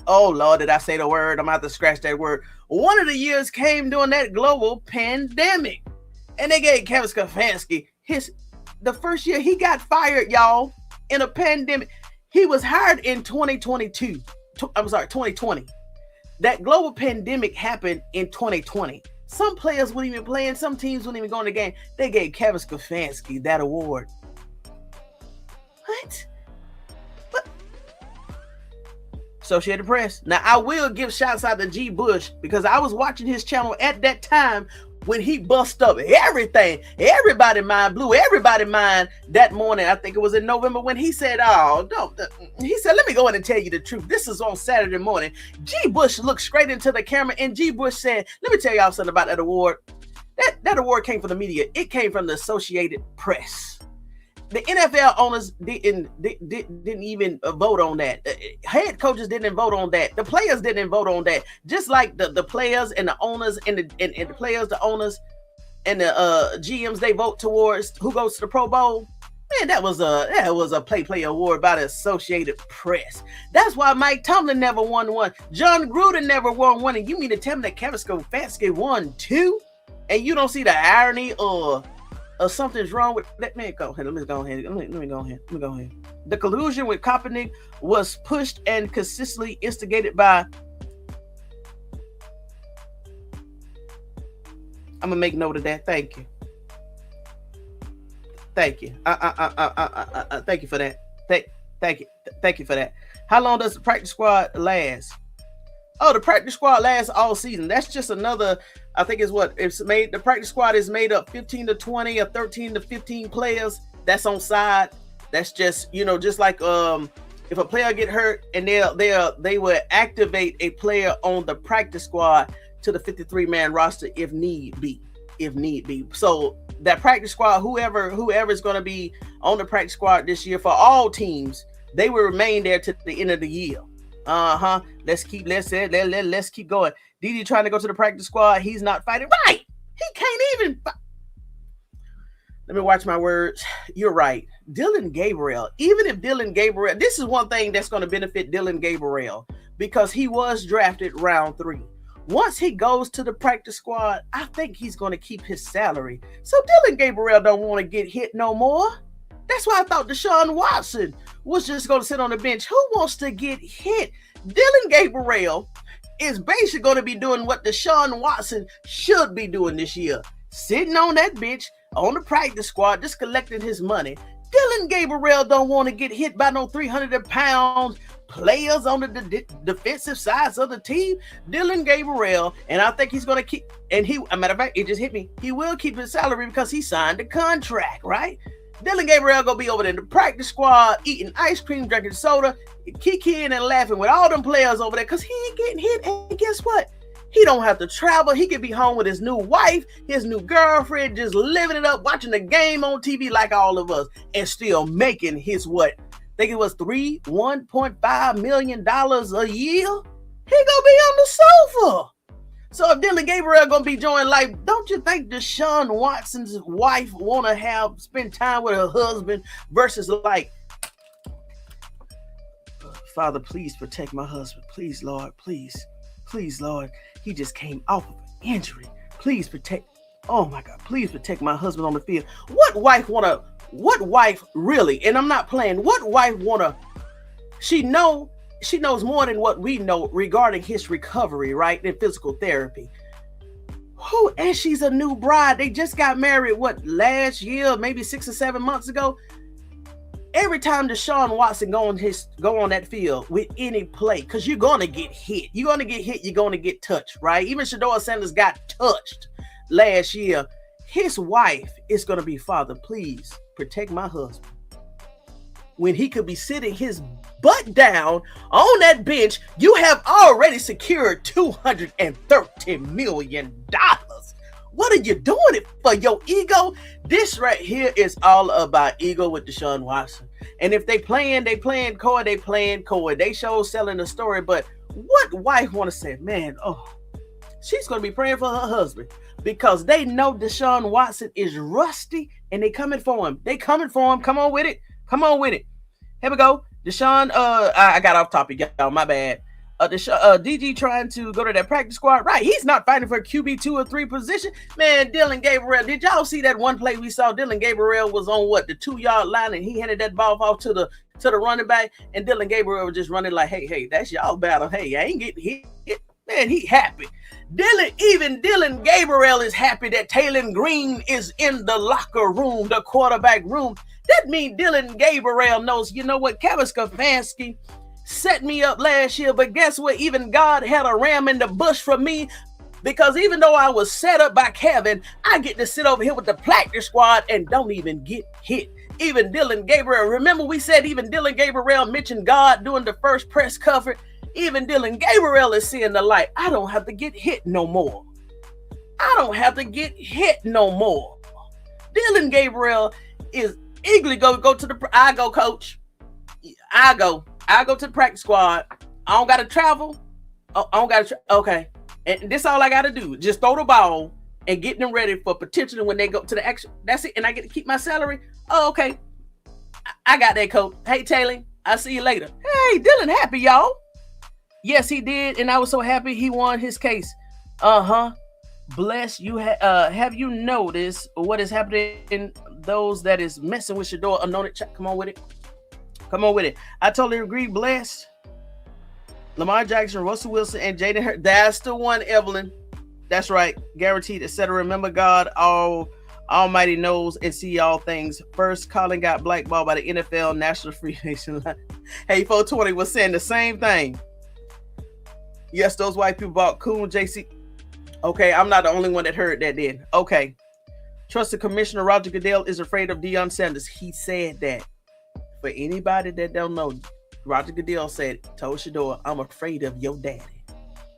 [SPEAKER 1] Oh, Lord, did I say the word? I'm about to scratch that word. One of the years came during that global pandemic. And they gave Kevin Stefanski the first year he got fired, y'all, in a pandemic. He was hired in 2020. That global pandemic happened in 2020. Some players weren't even playing. Some teams wouldn't even go in the game. They gave Kevin Stefanski that award. What? Associated Press. Now, I will give shouts out to G. Bush because I was watching his channel at that time when he bust up everything. Everybody mind blew everybody mind that morning. I think it was in November when he said, he said, let me go in and tell you the truth. This is on Saturday morning. G. Bush looked straight into the camera and G. Bush said, let me tell y'all something about that award. That award came from the media. It came from the Associated Press. The NFL owners didn't even vote on that. Head coaches didn't vote on that. The players didn't vote on that. Just like the players and the owners and the players, the owners and the GMs, they vote towards who goes to the Pro Bowl. Man, that was a play award by the Associated Press. That's why Mike Tomlin never won one. John Gruden never won one. And you mean to tell me that Kevin Stefanski won 2? And you don't see the irony or something's wrong with that? Man, go ahead. Let me go ahead. The collusion with Kaepernick was pushed and consistently instigated by. I'm gonna make note of that. Thank you. Thank you for that. Thank you for that. How long does the practice squad last? Oh, the practice squad lasts all season. That's just another, I think the practice squad is made up 15 to 20 or 13 to 15 players. That's on side. That's just, just like if a player get hurt and they will activate a player on the practice squad to the 53-man roster if need be. So that practice squad, whoever is going to be on the practice squad this year for all teams, they will remain there to the end of the year. Let's keep going. DD trying to go to the practice squad. He's not fighting. Right. He can't even. Let me watch my words. You're right. Dillon Gabriel. Even if Dillon Gabriel, this is one thing that's going to benefit Dillon Gabriel because he was drafted round 3. Once he goes to the practice squad, I think he's going to keep his salary. So Dillon Gabriel don't want to get hit no more. That's why I thought DeShaun Watson was just going to sit on the bench. Who wants to get hit? Dillon Gabriel is basically going to be doing what DeShaun Watson should be doing this year. Sitting on that bench on the practice squad, just collecting his money. Dillon Gabriel don't want to get hit by no 300-pound players on the defensive sides of the team. Dillon Gabriel, and I think he's going to keep, and a matter of fact, it just hit me. He will keep his salary because he signed a contract, right? Dillon Gabriel gonna be over there in the practice squad, eating ice cream, drinking soda, kicking and laughing with all them players over there because he ain't getting hit. And guess what? He don't have to travel. He can be home with his new wife, his new girlfriend, just living it up, watching the game on TV like all of us, and still making his what? think it was $1.5 million a year. He gonna be on the sofa. So if Dillon Gabriel gonna be joining life, don't you think DeShaun Watson's wife wanna spend time with her husband versus like, Father, please protect my husband. Please, Lord, please, Lord. He just came off of an injury. Please protect. Oh my God, please protect my husband on the field. What wife really, and I'm not playing, what wife she knows more than what we know regarding his recovery, right? In physical therapy. And she's a new bride. They just got married, last year, maybe 6 or 7 months ago. Every time DeShaun Watson go on that field with any play, because you're gonna get hit. You're gonna get touched, right? Even Shedeur Sanders got touched last year. His wife is gonna be, Father, please protect my husband. When he could be sitting his butt down on that bench, you have already secured $230 million. What are you doing it for? Your ego? This right here is all about ego with DeShaun Watson. And if they playing coy, They show selling the story. But what wife want to say, man, she's going to be praying for her husband because they know DeShaun Watson is rusty and they coming for him. Come on with it. Here we go. DeShaun, I got off topic, y'all. My bad. DG trying to go to that practice squad. Right. He's not fighting for a QB 2 or 3 position. Man, Dillon Gabriel. Did y'all see that one play we saw? Dillon Gabriel was on the 2-yard line and he handed that ball off to the running back. And Dillon Gabriel was just running like, hey, that's y'all battle. Hey, I ain't getting hit. Man, he happy. Even Dillon Gabriel is happy that Taylen Green is in the locker room, the quarterback room. That means Dillon Gabriel knows, you know what, Kevin Stefanski set me up last year, but guess what? Even God had a ram in the bush for me, because even though I was set up by Kevin, I get to sit over here with the practice squad and don't even get hit. Even Dillon Gabriel, remember we said even Dillon Gabriel mentioned God during the first press coverage. Even Dillon Gabriel is seeing the light. I don't have to get hit no more. Dillon Gabriel is eagerly go to the. I go, coach. I go to the practice squad. I don't got to travel. Okay. And this all I got to do. Just throw the ball and get them ready for potentially when they go to the action. That's it. And I get to keep my salary. Oh, okay. I got that, coach. Hey, Taylen, I'll see you later. Hey, Dillon happy, y'all. Yes, he did. And I was so happy he won his case. Bless you. Have you noticed what is happening? Those that is messing with Shedeur, anointed. Come on with it. I totally agree. Bless. Lamar Jackson, Russell Wilson, and Jaden Hurts. That's the one, Evelyn. That's right. Guaranteed, etc. Remember, God Almighty knows and see all things. First, Colin got blackballed by the NFL National Free Nation. Hey, 420 was saying the same thing. Yes, those white people bought Coon JC. Okay, I'm not the only one that heard that then. Okay. Trusted Commissioner Roger Goodell is afraid of DeShaun Sanders. He said that. For anybody that don't know, Roger Goodell told Shedeur, I'm afraid of your daddy.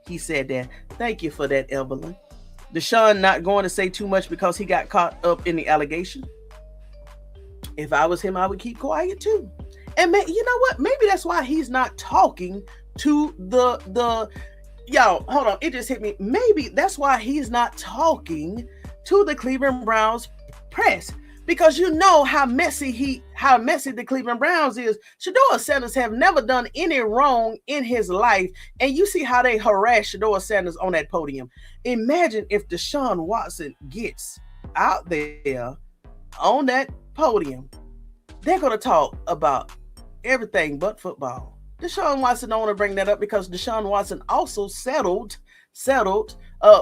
[SPEAKER 1] He said that. Thank you for that, Evelyn. DeShaun not going to say too much because he got caught up in the allegation. If I was him, I would keep quiet too. And you know what? Maybe that's why he's not talking to the y'all. Hold on, it just hit me. Maybe that's why he's not talking to the Cleveland Browns press, because you know how messy the Cleveland Browns is. Shedeur Sanders have never done any wrong in his life, and you see how they harass Shedeur Sanders on that podium. Imagine if DeShaun Watson gets out there on that podium. They're going to talk about everything but football. DeShaun Watson don't want to bring that up because DeShaun Watson also settled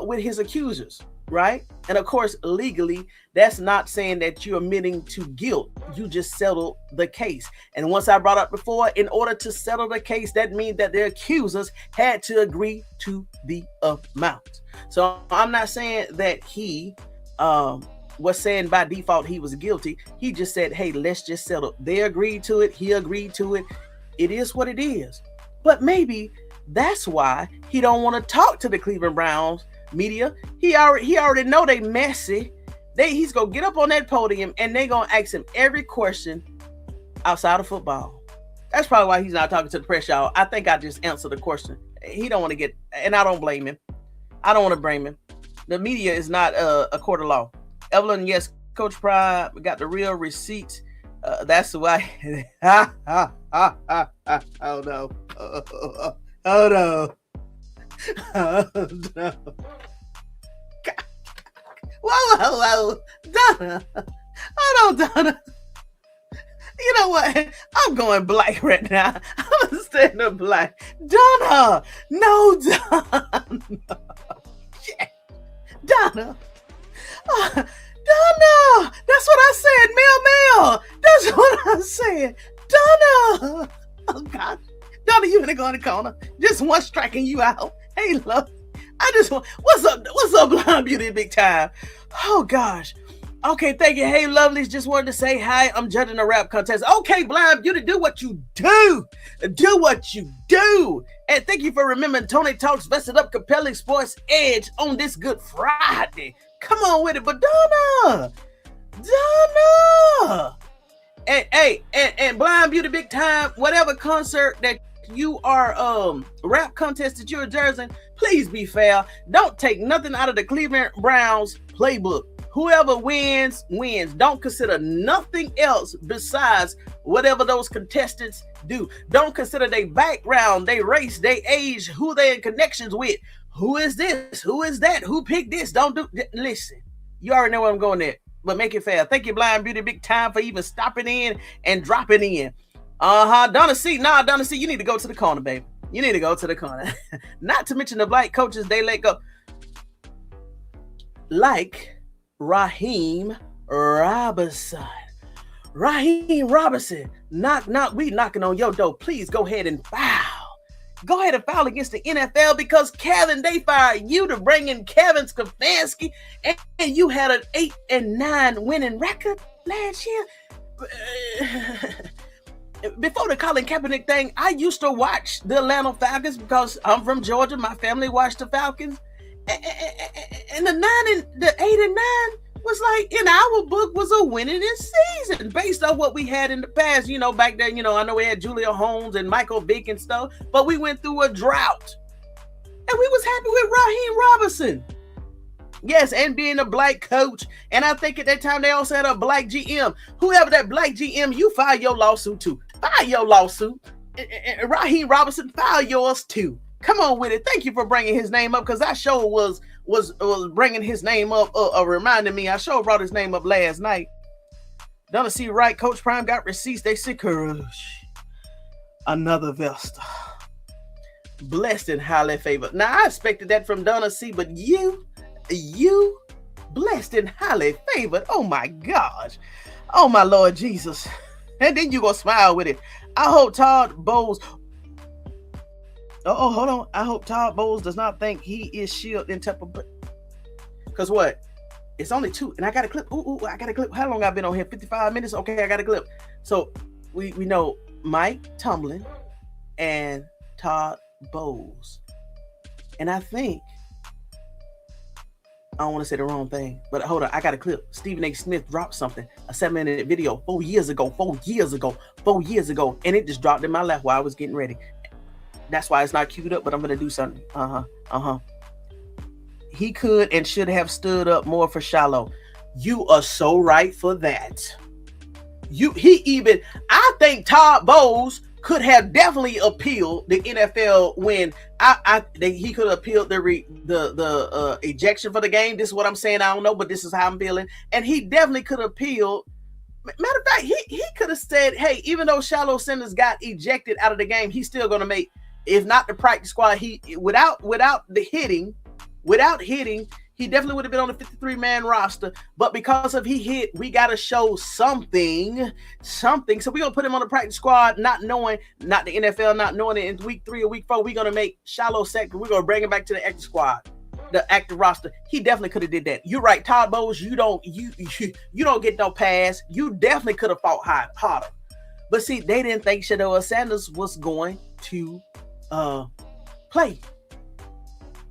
[SPEAKER 1] with his accusers, right? And of course, legally, that's not saying that you're admitting to guilt. You just settled the case. And once I brought up before, in order to settle the case, that means that the accusers had to agree to the amount. So I'm not saying that he was saying by default he was guilty. He just said, hey, let's just settle. They agreed to it. He agreed to it. It is what it is. But maybe that's why he don't want to talk to the Cleveland Browns media. He already know they messy. He's gonna get up on that podium and they gonna ask him every question outside of football. That's probably why he's not talking to the press, y'all. I think I just answered the question. He don't want to get, and I don't blame him. I don't want to blame him. The media is not a court of law. Evelyn, yes, Coach Prime got the real receipts. That's why. Oh no. Oh no. Oh no. Whoa. Donna. Hold on, Donna. You know what? I'm going black right now. I'm gonna stand up black. Donna! No, Donna! Yeah. Donna! Donna! That's what I said, Mel. That's what I said. Donna! Oh, God. Donna, you gonna go in the corner. Just one striking you out. Hey, love. I just want... What's up, Blind Beauty Big Time? Oh, gosh. Okay, thank you. Hey, lovelies, just wanted to say hi. I'm judging a rap contest. Okay, Blind Beauty, do what you do. Do what you do. And thank you for remembering Tony Talks Vested Up Compelling Sports Edge on this Good Friday. Come on with it. But Donna. And Blind Beauty Big Time, whatever concert that you are rap contest that you're judging, please be fair. Don't take nothing out of the Cleveland Browns playbook. Whoever wins. Don't consider nothing else besides whatever those contestants do. Don't consider their background, their race, their age, who they're in connections with. Who is this? Who is that? Who picked this? Don't do... Listen, you already know where I'm going there, but make it fair. Thank you, Blind Beauty Big Time, for even stopping in and dropping in. Donna C. Donna C, you need to go to the corner, baby. You need to go to the corner. Not to mention the black coaches they let go. Like... Raheem Robinson. We knocking on your door. Please go ahead and foul. Go ahead and foul against the NFL, because Kevin, they fired you to bring in Kevin Stefanski, and you had an 8-9 winning record last year. Before the Colin Kaepernick thing, I used to watch the Atlanta Falcons because I'm from Georgia. My family watched the Falcons. And the 8-9 was like, in our book, was a winning season based on what we had in the past. You know, back then, I know we had Julia Holmes and Michael Vick and stuff, but we went through a drought. And we was happy with Raheem Robinson. Yes, and being a black coach. And I think at that time they also had a black GM. Whoever that black GM, you file your lawsuit too. File your lawsuit. And Raheem Robinson, file yours too. Come on with it. Thank you for bringing his name up, because I sure was bringing his name up, reminding me. I sure brought his name up last night. Donna C. Right, Coach Prime got receipts. They secure another Vesta. Blessed and highly favored. Now, I expected that from Donna C., but you blessed and highly favored. Oh my gosh. Oh my Lord Jesus. And then you gonna smile with it. I hope Todd Bowles... Oh, hold on. I hope Todd Bowles does not think he is shielded in Tampa Bay. Because what? It's only 2. And I got a clip. I got a clip. How long I've been on here? 55 minutes? Okay, I got a clip. So we know Mike Tomlin and Todd Bowles. And I think, I don't want to say the wrong thing, but hold on. I got a clip. Stephen A. Smith dropped something, a 7-minute video 4 years ago. And it just dropped in my lap while I was getting ready. That's why it's not queued up, but I'm going to do something. He could and should have stood up more for Shiloh. You are so right for that. I think Todd Bowles could have definitely appealed the NFL when he could have appealed the ejection for the game. This is what I'm saying. I don't know, but this is how I'm feeling. And he definitely could have appealed. Matter of fact, he could have said, hey, even though Shedeur Sanders got ejected out of the game, he's still going to make, if not the practice squad, without hitting, he definitely would have been on the 53-man roster. But because of he hit, we got to show something. So we're going to put him on the practice squad, not the NFL, not knowing it in week 3 or week 4, we're going to make Shiloh second. We're going to bring him back to the active squad, the active roster. He definitely could have did that. You're right, Todd Bowles, you don't get no pass. You definitely could have fought harder. But see, they didn't think Shedeur Sanders was going to play.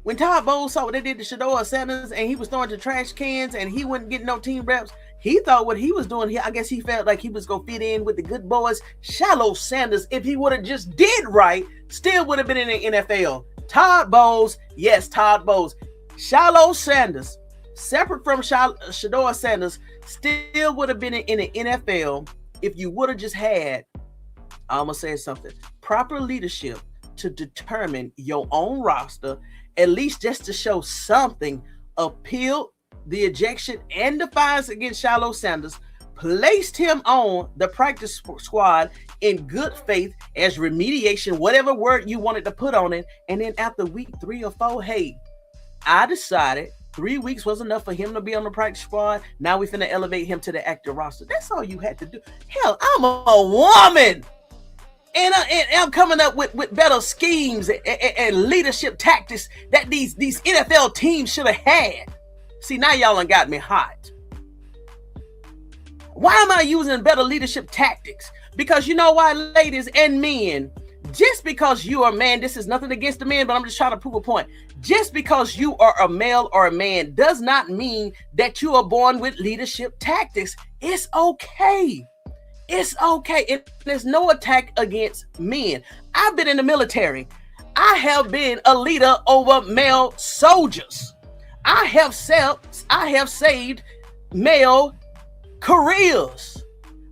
[SPEAKER 1] When Todd Bowles saw what they did to Shedeur Sanders and he was throwing to trash cans and he wasn't getting no team reps, He thought what he was doing, I guess he felt like he was going to fit in with the good boys. Shedeur Sanders, if he would have just did right, still would have been in the NFL. Todd Bowles, yes, Todd Bowles. Shedeur Sanders, separate from Shedeur Sanders, still would have been in the NFL if you would have just had, I'm going to say something, proper leadership to determine your own roster, at least just to show something, appeal the ejection and the fines against Shedeur Sanders, placed him on the practice squad in good faith as remediation, whatever word you wanted to put on it. And then after week 3 or 4, hey, I decided 3 weeks was enough for him to be on the practice squad. Now we finna elevate him to the active roster. That's all you had to do. Hell, I'm a woman. And I'm coming up with better schemes and leadership tactics that these NFL teams should have had. See, now y'all done got me hot. Why am I using better leadership tactics? Because you know why, ladies and men, just because you are a man, this is nothing against the men, but I'm just trying to prove a point. Just because you are a male or a man does not mean that you are born with leadership tactics. It's okay. It's okay. There's no attack against men. I've been in the military. I have been a leader over male soldiers. I have saved male careers.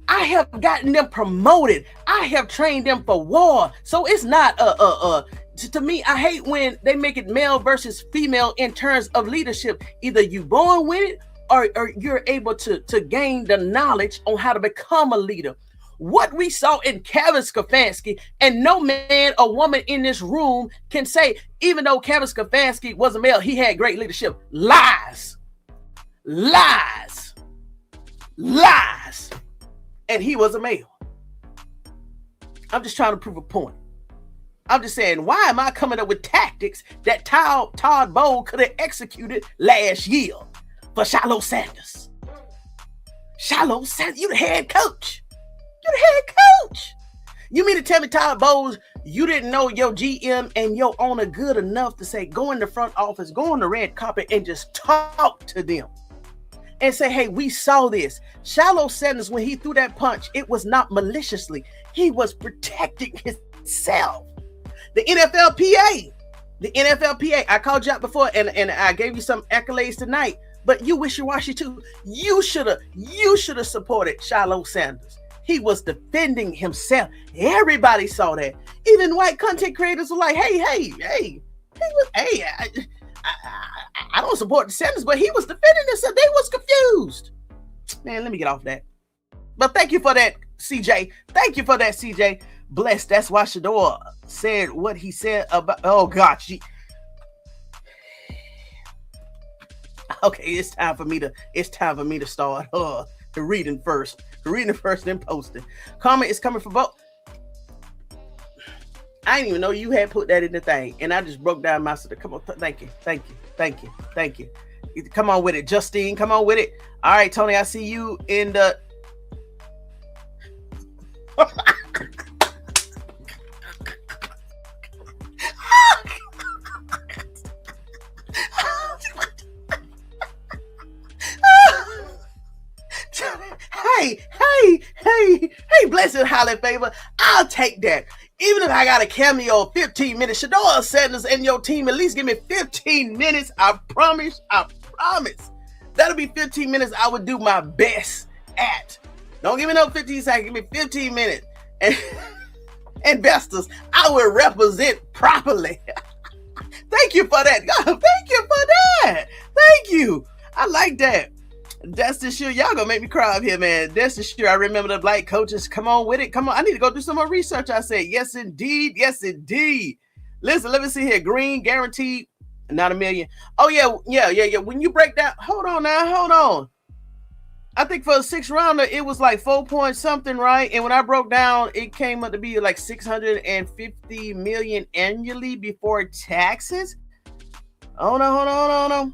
[SPEAKER 1] I have gotten them promoted. I have trained them for war. So it's not to me, I hate when they make it male versus female in terms of leadership. Either you born with it or you're able to gain the knowledge on how to become a leader. What we saw in Kevin Stefanski, and no man or woman in this room can say, even though Kevin Stefanski was a male, he had great leadership. Lies. And he was a male. I'm just trying to prove a point. I'm just saying, why am I coming up with tactics that Todd Bowles could have executed last year for Shedeur Sanders? Shedeur Sanders, you the head coach. You're the head coach. You mean to tell me, Todd Bowles, you didn't know your GM and your owner good enough to say, go in the front office, go on the red carpet and just talk to them and say, hey, we saw this. Shedeur Sanders, when he threw that punch, it was not maliciously. He was protecting himself. The NFLPA, I called you out before and I gave you some accolades tonight, but you wishy-washy too. You should have supported Shedeur Sanders. He was defending himself. Everybody saw that. Even white content creators were like, hey, I don't support the Sanders, but he was defending himself. They was confused. Man, let me get off that. But thank you for that, CJ. Thank you for that, CJ. Blessed. That's why Shedeur said what he said about, oh God. Okay, it's time for me to start the reading first. Reading first, then posting. Comment is coming from both. I didn't even know you had put that in the thing, and I just broke down my. Come on, thank you. Come on with it, Justine. Come on with it. All right, Tony, I see you in the. Hey, blessed highly favor. I'll take that. Even if I got a cameo of 15 minutes, Shedeur Sanders and your team, at least give me 15 minutes. I promise. That'll be 15 minutes I would do my best at. Don't give me no 15 seconds. Give me 15 minutes. And investors, I will represent properly. Thank you for that. God, thank you for that. Thank you. I like that. That's the shit. Y'all gonna make me cry up here, man. That's the shit. I remember the black coaches. Come on with it. Come on. I need to go do some more research. I said, yes, indeed. Yes, indeed. Listen, let me see here. Green, guaranteed, not a million. Oh, yeah. When you break down, hold on. I think for a 6th rounder, it was like 4 point something, right? And when I broke down, it came up to be like 650 million annually before taxes. Hold on.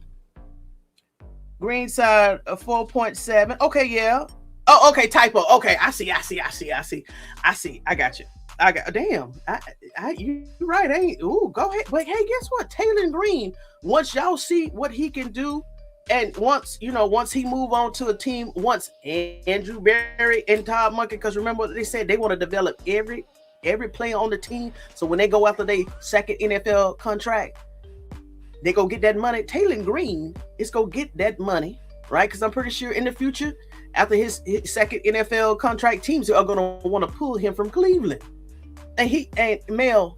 [SPEAKER 1] Green side of 4.7. Okay, yeah. Oh, okay, typo. Okay, I see. I got you. Damn. You're right. Ain't. Ooh, go ahead. Wait, hey, guess what? Taylen Green. Once y'all see what he can do And once he move on to a team, once Andrew Berry and Todd Monken, because remember what they said, they want to develop every player on the team. So when they go after their second NFL contract, they go get that money. Taylen Green is go get that money, right? Because I'm pretty sure in the future, after his second NFL contract, teams are going to want to pull him from Cleveland. And Mel,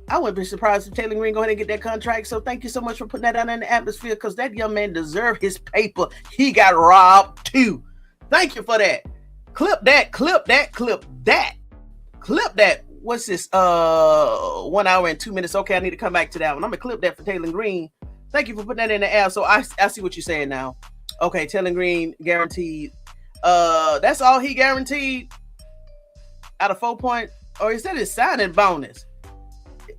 [SPEAKER 1] I wouldn't be surprised if Taylen Green go ahead and get that contract. So thank you so much for putting that out in the atmosphere, because that young man deserved his paper. He got robbed too. Thank you for that. Clip that. What's this? 1 hour and 2 minutes. Okay, I need to come back to that one. I'm gonna clip that for Taylen Green. Thank you for putting that in the air. So I see what you're saying now. Okay, Taylen Green guaranteed. That's all he guaranteed out of 4 point, or is that his signing bonus?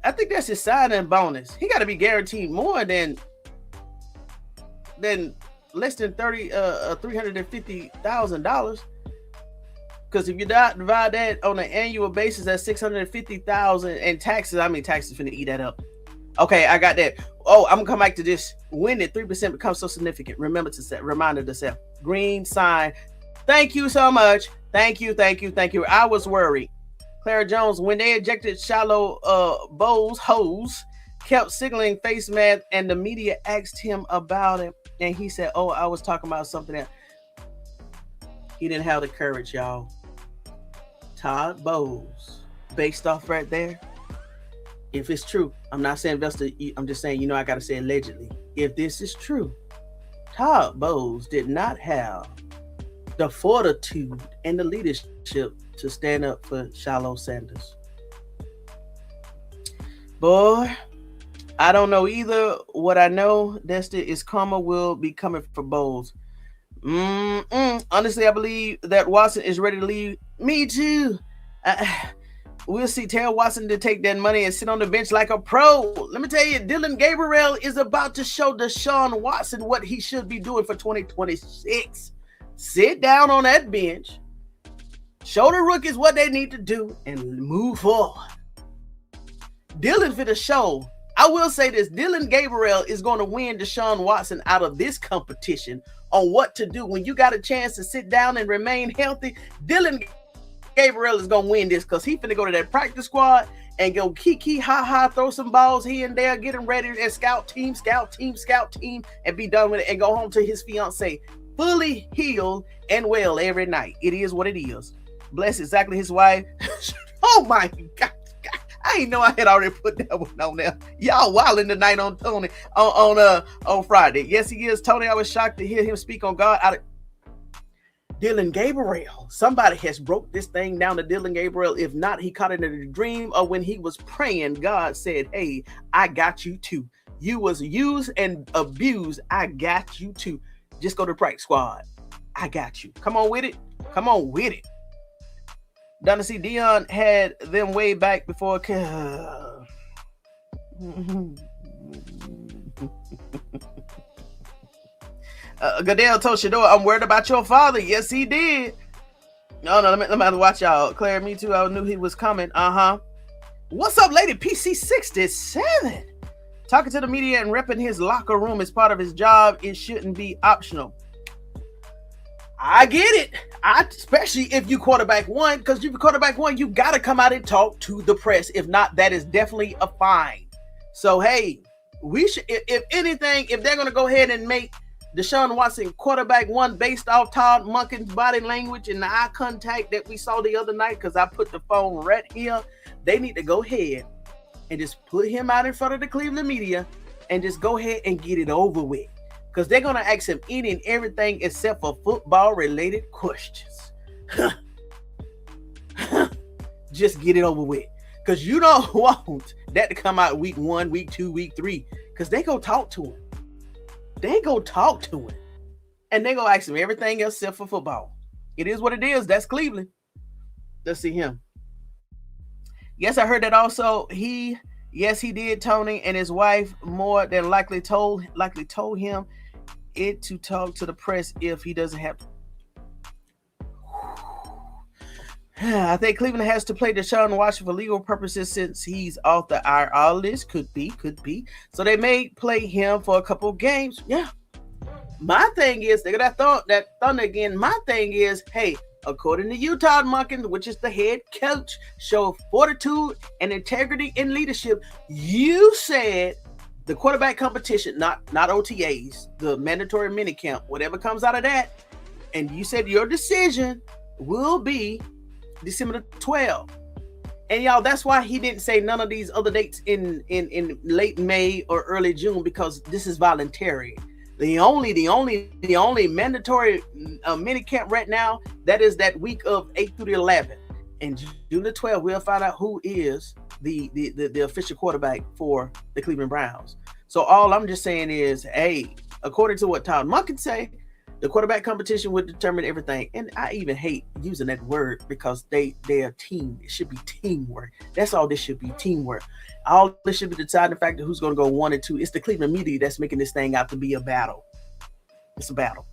[SPEAKER 1] I think that's his signing bonus. He got to be guaranteed more than less than $350,000. Because if you divide that on an annual basis, that's $650,000, and taxes. I mean, taxes finna eat that up. Okay, I got that. Oh, I'm gonna come back to this. When did 3% become so significant? Reminder to self. Green sign. Thank you so much. Thank you. I was worried. Clara Jones, when they ejected Shallow Bowles, Hose kept signaling face mask, and the media asked him about it, and he said, "Oh, I was talking about something else." He didn't have the courage, y'all. Todd Bowles, based off right there. If it's true, I'm not saying investor. I'm just saying, I got to say allegedly. If this is true, Todd Bowles did not have the fortitude and the leadership to stand up for Shedeur Sanders. Boy, I don't know either. What I know, Dusty, is karma will be coming for Bowles. Honestly, I believe that Watson is ready to leave. Me too. We'll see Taylen Watson to take that money and sit on the bench like a pro. Let me tell you, Dillon Gabriel is about to show DeShaun Watson what he should be doing for 2026. Sit down on that bench, show the rookies what they need to do, and move forward. Dillon for the show. I will say this, Dillon Gabriel is going to win DeShaun Watson out of this competition on what to do. When you got a chance to sit down and remain healthy, Dillon Gabriel is going to win this, because he's finna go to that practice squad and go kiki, ha, throw some balls here and there, get him ready and scout team, and be done with it and go home to his fiance fully healed and well every night. It is what it is. Bless exactly his wife. Oh my God. I ain't know I had already put that one on there. Y'all wilding tonight on Tony on Friday. Yes, he is. Tony, I was shocked to hear him speak on God. Dillon Gabriel. Somebody has broke this thing down to Dillon Gabriel. If not, he caught it in a dream, or when he was praying, God said, "Hey, I got you too. You was used and abused. I got you too. Just go to the practice squad. I got you. Come on with it. Donna C. Dion had them way back before. Goodell told Shedeur, "I'm worried about your father." Yes, he did. No, let me watch y'all. Claire, me too. I knew he was coming. What's up, lady? PC67. Talking to the media and repping his locker room as part of his job. It shouldn't be optional. I get it. Especially if you quarterback one, because if you quarterback one, you got to come out and talk to the press. If not, that is definitely a fine. So, hey, we should, if anything, if they're going to go ahead and make DeShaun Watson quarterback one based off Todd Monken's body language and the eye contact that we saw the other night, because I put the phone right here, they need to go ahead and just put him out in front of the Cleveland media and just go ahead and get it over with. Because they're going to ask him any and everything except for football-related questions. Just get it over with. Because you don't want that to come out week 1, week 2, week 3. Because they go talk to him. And they go ask him everything else except for football. It is what it is. That's Cleveland. Let's see him. Yes, I heard that also. Yes, he did, Tony, and his wife more than likely told him it to talk to the press if he doesn't have to. I think Cleveland has to play DeShaun Watson for legal purposes since he's off the IR list. Could be. So they may play him for a couple of games. Yeah, My thing is, they got that thunder again. My thing is, hey, according to you, Todd Monken, which is the head coach, show fortitude and integrity in leadership. You said the quarterback competition, not OTAs, the mandatory minicamp, whatever comes out of that, and you said your decision will be December 12th. And y'all, that's why he didn't say none of these other dates in late May or early June, because this is voluntary. The only mandatory mini camp right now, that is that week of 8th through the 11th. And June the 12th, we'll find out who is the official quarterback for the Cleveland Browns. So all I'm just saying is, hey, according to what Todd Monken say, the quarterback competition would determine everything. And I even hate using that word, because they're a team. It should be teamwork. That's all this should be, teamwork. All this should be deciding the fact that who's going to go 1 and 2. It's the Cleveland media that's making this thing out to be a battle. It's a battle.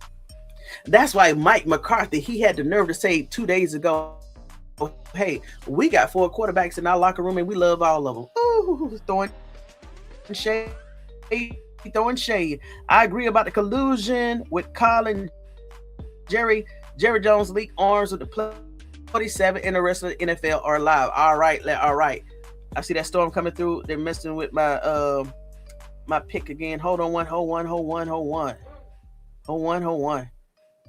[SPEAKER 1] That's why Mike McCarthy, he had the nerve to say 2 days ago, hey, we got 4 quarterbacks in our locker room and we love all of them. Ooh, throwing shade. I agree about the collusion with Colin Jerry Jones leaked arms with the 47 and the rest of the NFL are live. All right. I see that storm coming through. They're messing with my my pick again. Hold on.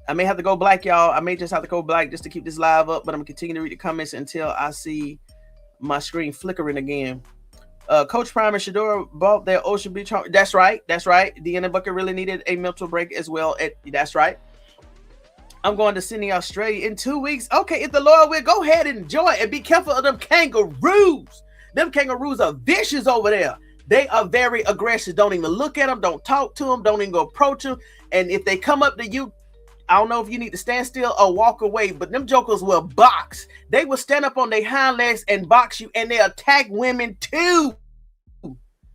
[SPEAKER 1] I may have to go black, y'all. I may just have to go black just to keep this live up, but I'm gonna continue to read the comments until I see my screen flickering again. Coach Prime and Shedeur bought their Ocean Beach home. That's right. Deanna Booker really needed a mental break as well. That's right. I'm going to Sydney, Australia in 2 weeks. Okay, if the Lord will, go ahead and enjoy and be careful of them kangaroos. Them kangaroos are vicious over there. They are very aggressive. Don't even look at them. Don't talk to them. Don't even go approach them. And if they come up to you, I don't know if you need to stand still or walk away, but them jokers will box. They will stand up on their hind legs and box you, and they attack women too,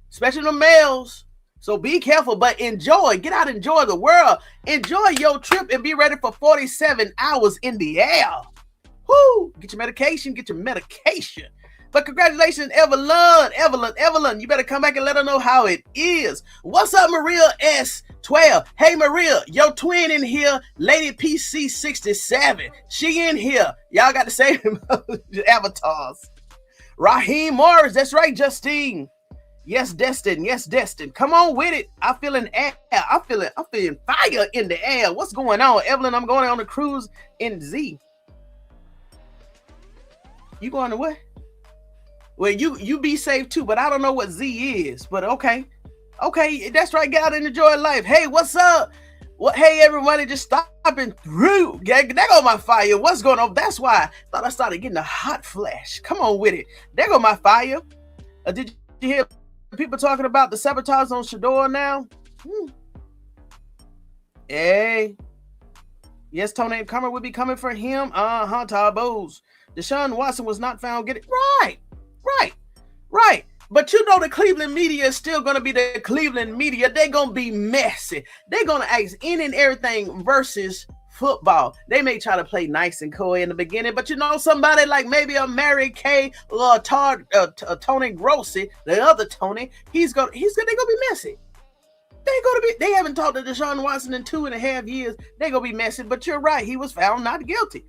[SPEAKER 1] especially the males. So be careful, but enjoy. Get out, enjoy the world. Enjoy your trip and be ready for 47 hours in the air. Woo! Get your medication. But congratulations, Evelyn. You better come back and let her know how it is. What's up, Maria S12? Hey, Maria, your twin in here, Lady PC67. She in here. Y'all got the same avatars. Raheem Morris, that's right, Justine. Yes, Destin. Come on with it. I'm feeling air. I'm feeling fire in the air. What's going on, Evelyn? I'm going on a cruise in Z. You going to what? Well, you be safe too, but I don't know what Z is. But okay, that's right. Get out and enjoy life. Hey, what's up? Hey, everybody, just stopping through. There go my fire. What's going on? That's why I thought I started getting a hot flash. Come on with it. There go my fire. Did you hear people talking about the sabotage on Shedeur now? Hey. Yes, Tony Comer would be coming for him. Tabos. DeShaun Watson was not found getting right. But you know the Cleveland media is still going to be the Cleveland media. They're going to be messy. They're going to ask any and everything versus football. They may try to play nice and coy in the beginning, but you know somebody like maybe a Mary Kay or Tony Grossi, the other Tony, they're going to be messy. They haven't talked to DeShaun Watson in 2.5 years. They're going to be messy, but you're right. He was found not guilty.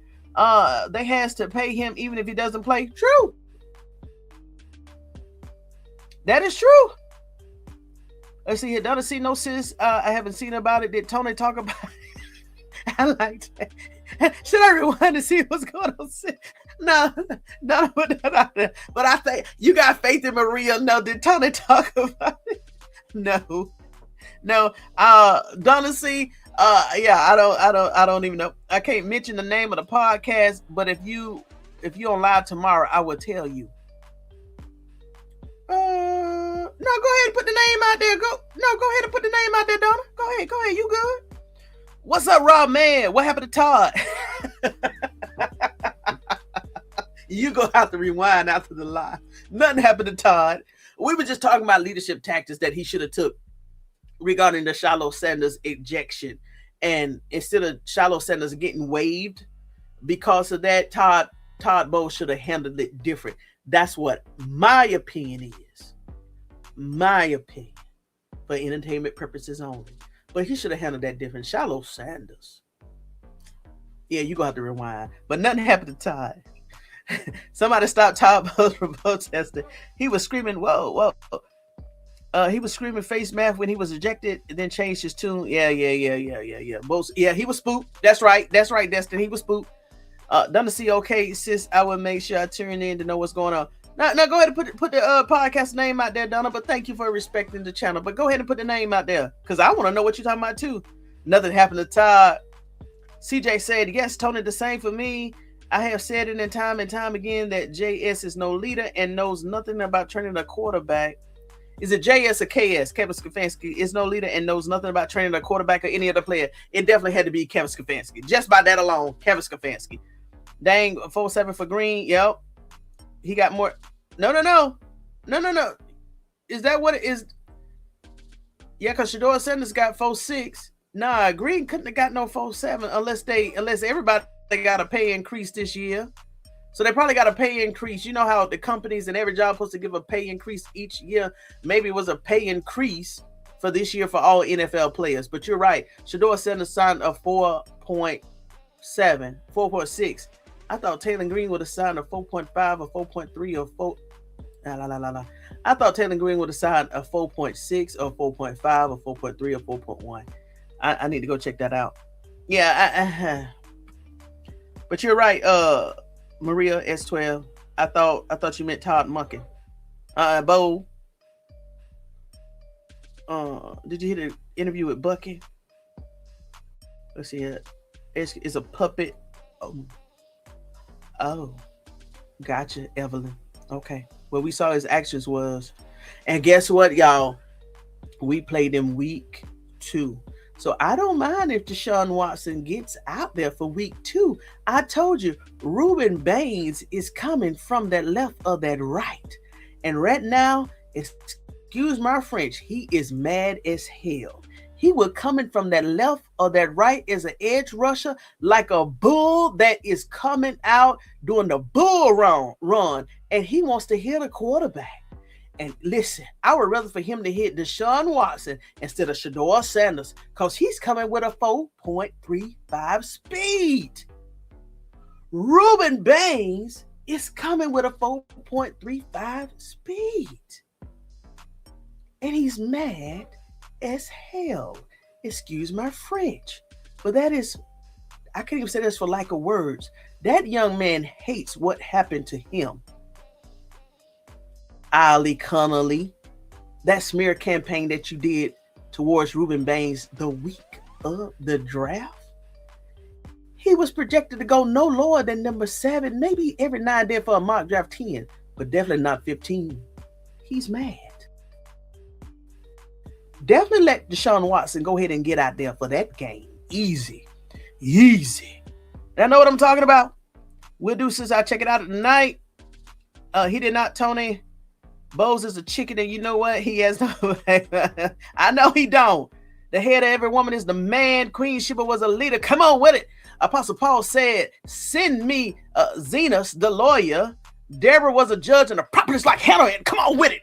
[SPEAKER 1] They has to pay him even if he doesn't play. True. That is true. Let's see here. Don't see no sis. I haven't seen about it. Did Tony talk about it? I like that. Should I rewind to see what's going on? No, but I think you got faith in Maria. No, did Tony talk about it? No. Donna C. Yeah, I don't even know. I can't mention the name of the podcast, but if you on live tomorrow, I will tell you. No, go ahead and put the name out there. Go ahead and put the name out there, Donna. Go ahead. You good? What's up, Rob Man? What happened to Todd? You gonna have to rewind after the live. Nothing happened to Todd. We were just talking about leadership tactics that he should have took regarding the Shedeur Sanders ejection. And instead of Shedeur Sanders getting waived because of that, Todd Bowles should have handled it different. That's what my opinion is. My opinion, for entertainment purposes only. But he should have handled that different. Shedeur Sanders. Yeah, you gonna have to rewind. But nothing happened to Todd. Somebody stopped Todd Bowles from protesting. He was screaming, whoa, whoa. He was screaming face mask when he was ejected, and then changed his tune. Yeah. Bowles, yeah, he was spooked. That's right, Destin. He was spooked. Done to see okay, sis. I will make sure I tune in to know what's going on. Now go ahead and put the podcast name out there, Donna. But thank you for respecting the channel. But go ahead and put the name out there, because I want to know what you're talking about too. Nothing happened to Todd. CJ said, yes, Tony, the same for me. I have said it and time again that JS is no leader and knows nothing about training a quarterback. Is it JS or KS? Kevin Stefanski is no leader and knows nothing about training a quarterback or any other player. It definitely had to be Kevin Stefanski. Just by that alone, Kevin Stefanski. Dang, 4-7 for Green. Yep. He got more. No. Is that what it is? Yeah, because Shedeur Sanders got 4-6. Nah, Green couldn't have got no 4-7 unless everybody got a pay increase this year. So they probably got a pay increase. You know how the companies and every job supposed to give a pay increase each year. Maybe it was a pay increase for this year for all NFL players. But you're right. Shedeur Sanders signed a 4.6. I thought Taylen Green would have signed a 4.5 or 4.3 or 4. I thought Taylen Green would have signed a 4.6 or 4.5 or 4.3 or 4.1. I need to go check that out. Yeah, but you're right, Maria S12. I thought you meant Todd Monken. Bo. Did you hear the interview with Bucky? Let's see it. It's a puppet. Oh, gotcha, Evelyn. Okay. What we saw his actions was, and guess what, y'all? We played him week 2. So I don't mind if DeShaun Watson gets out there for week 2. I told you, Ruben Baines is coming from that left or that right. And right now, excuse my French, he is mad as hell. He was coming from that left or that right as an edge rusher, like a bull that is coming out doing the bull run. And he wants to hit a quarterback. And listen, I would rather for him to hit DeShaun Watson instead of Shedeur Sanders, because he's coming with a 4.35 speed. Ruben Baines is coming with a 4.35 speed. And he's mad as hell. Excuse my French. But that is, I can't even say this for lack of words. That young man hates what happened to him. Ali Connolly, that smear campaign that you did towards Ruben Baines the week of the draft, he was projected to go no lower than number 7, maybe every now and then for a mock draft 10, but definitely not 15. He's mad. Definitely let DeShaun Watson go ahead and get out there for that game. Easy. I know what I'm talking about. We'll do since I check it out tonight. He did not, Tony. Bowles is a chicken, and you know what? He has no. I know he don't. The head of every woman is the man. Queen Sheba was a leader. Come on with it. Apostle Paul said, "Send me Zenas, the lawyer. Deborah was a judge, and a prophetess like Hannah. And come on with it.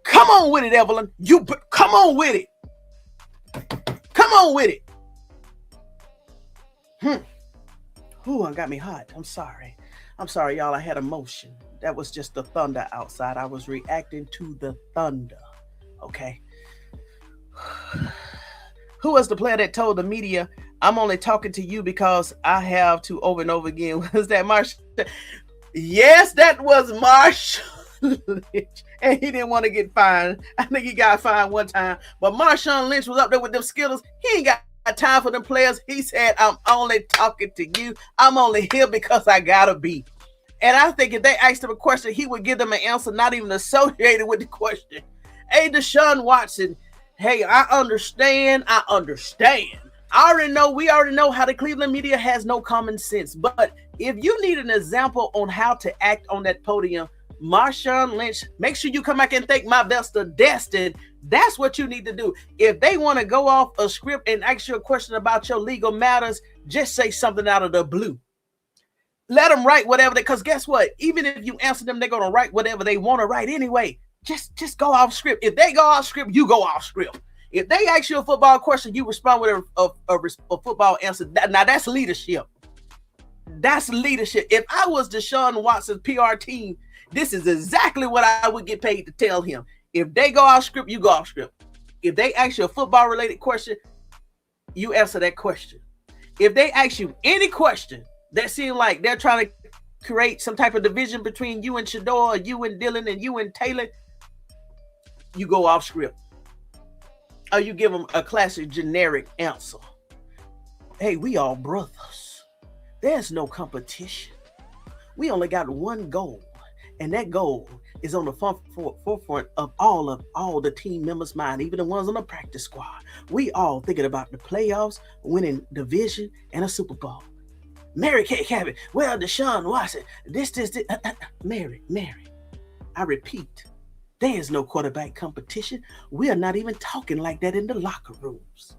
[SPEAKER 1] Come on with it, Evelyn. Come on with it. Come on with it." Ooh, it got me hot. I'm sorry, y'all. I had emotion. That was just the thunder outside. I was reacting to the thunder. Okay. Who was the player that told the media, "I'm only talking to you because I have to," over and over again? Was that Marshall? Yes, that was Marshall Lynch. And he didn't want to get fined. I think he got fined one time. But Marshawn Lynch was up there with them Skittles. He ain't got time for them players. He said, "I'm only talking to you. I'm only here because I gotta be." And I think if they asked him a question, he would give them an answer not even associated with the question. Hey, DeShaun Watson, hey, I understand. We already know how the Cleveland media has no common sense. But if you need an example on how to act on that podium, Marshawn Lynch, make sure you come back and thank my Vesta Destin. That's what you need to do. If they want to go off a script and ask you a question about your legal matters, just say something out of the blue. Let them write whatever because guess what? Even if you answer them, they're going to write whatever they want to write anyway. Just go off script. If they go off script, you go off script. If they ask you a football question, you respond with a football answer. Now that's leadership. That's leadership. If I was DeShaun Watson's PR team, this is exactly what I would get paid to tell him. If they go off script, you go off script. If they ask you a football related question, you answer that question. If they ask you any question that seems like they're trying to create some type of division between you and Shedeur, or you and Dylan, and you and Taylen, you go off script. Or you give them a classic generic answer. Hey, we all brothers. There's no competition. We only got one goal, and that goal is on the forefront of all the team members' mind, even the ones on the practice squad. We all thinking about the playoffs, winning division, and a Super Bowl. Mary Kay Cabot, well, DeShaun Watson, this. Mary, I repeat, there is no quarterback competition. We are not even talking like that in the locker rooms.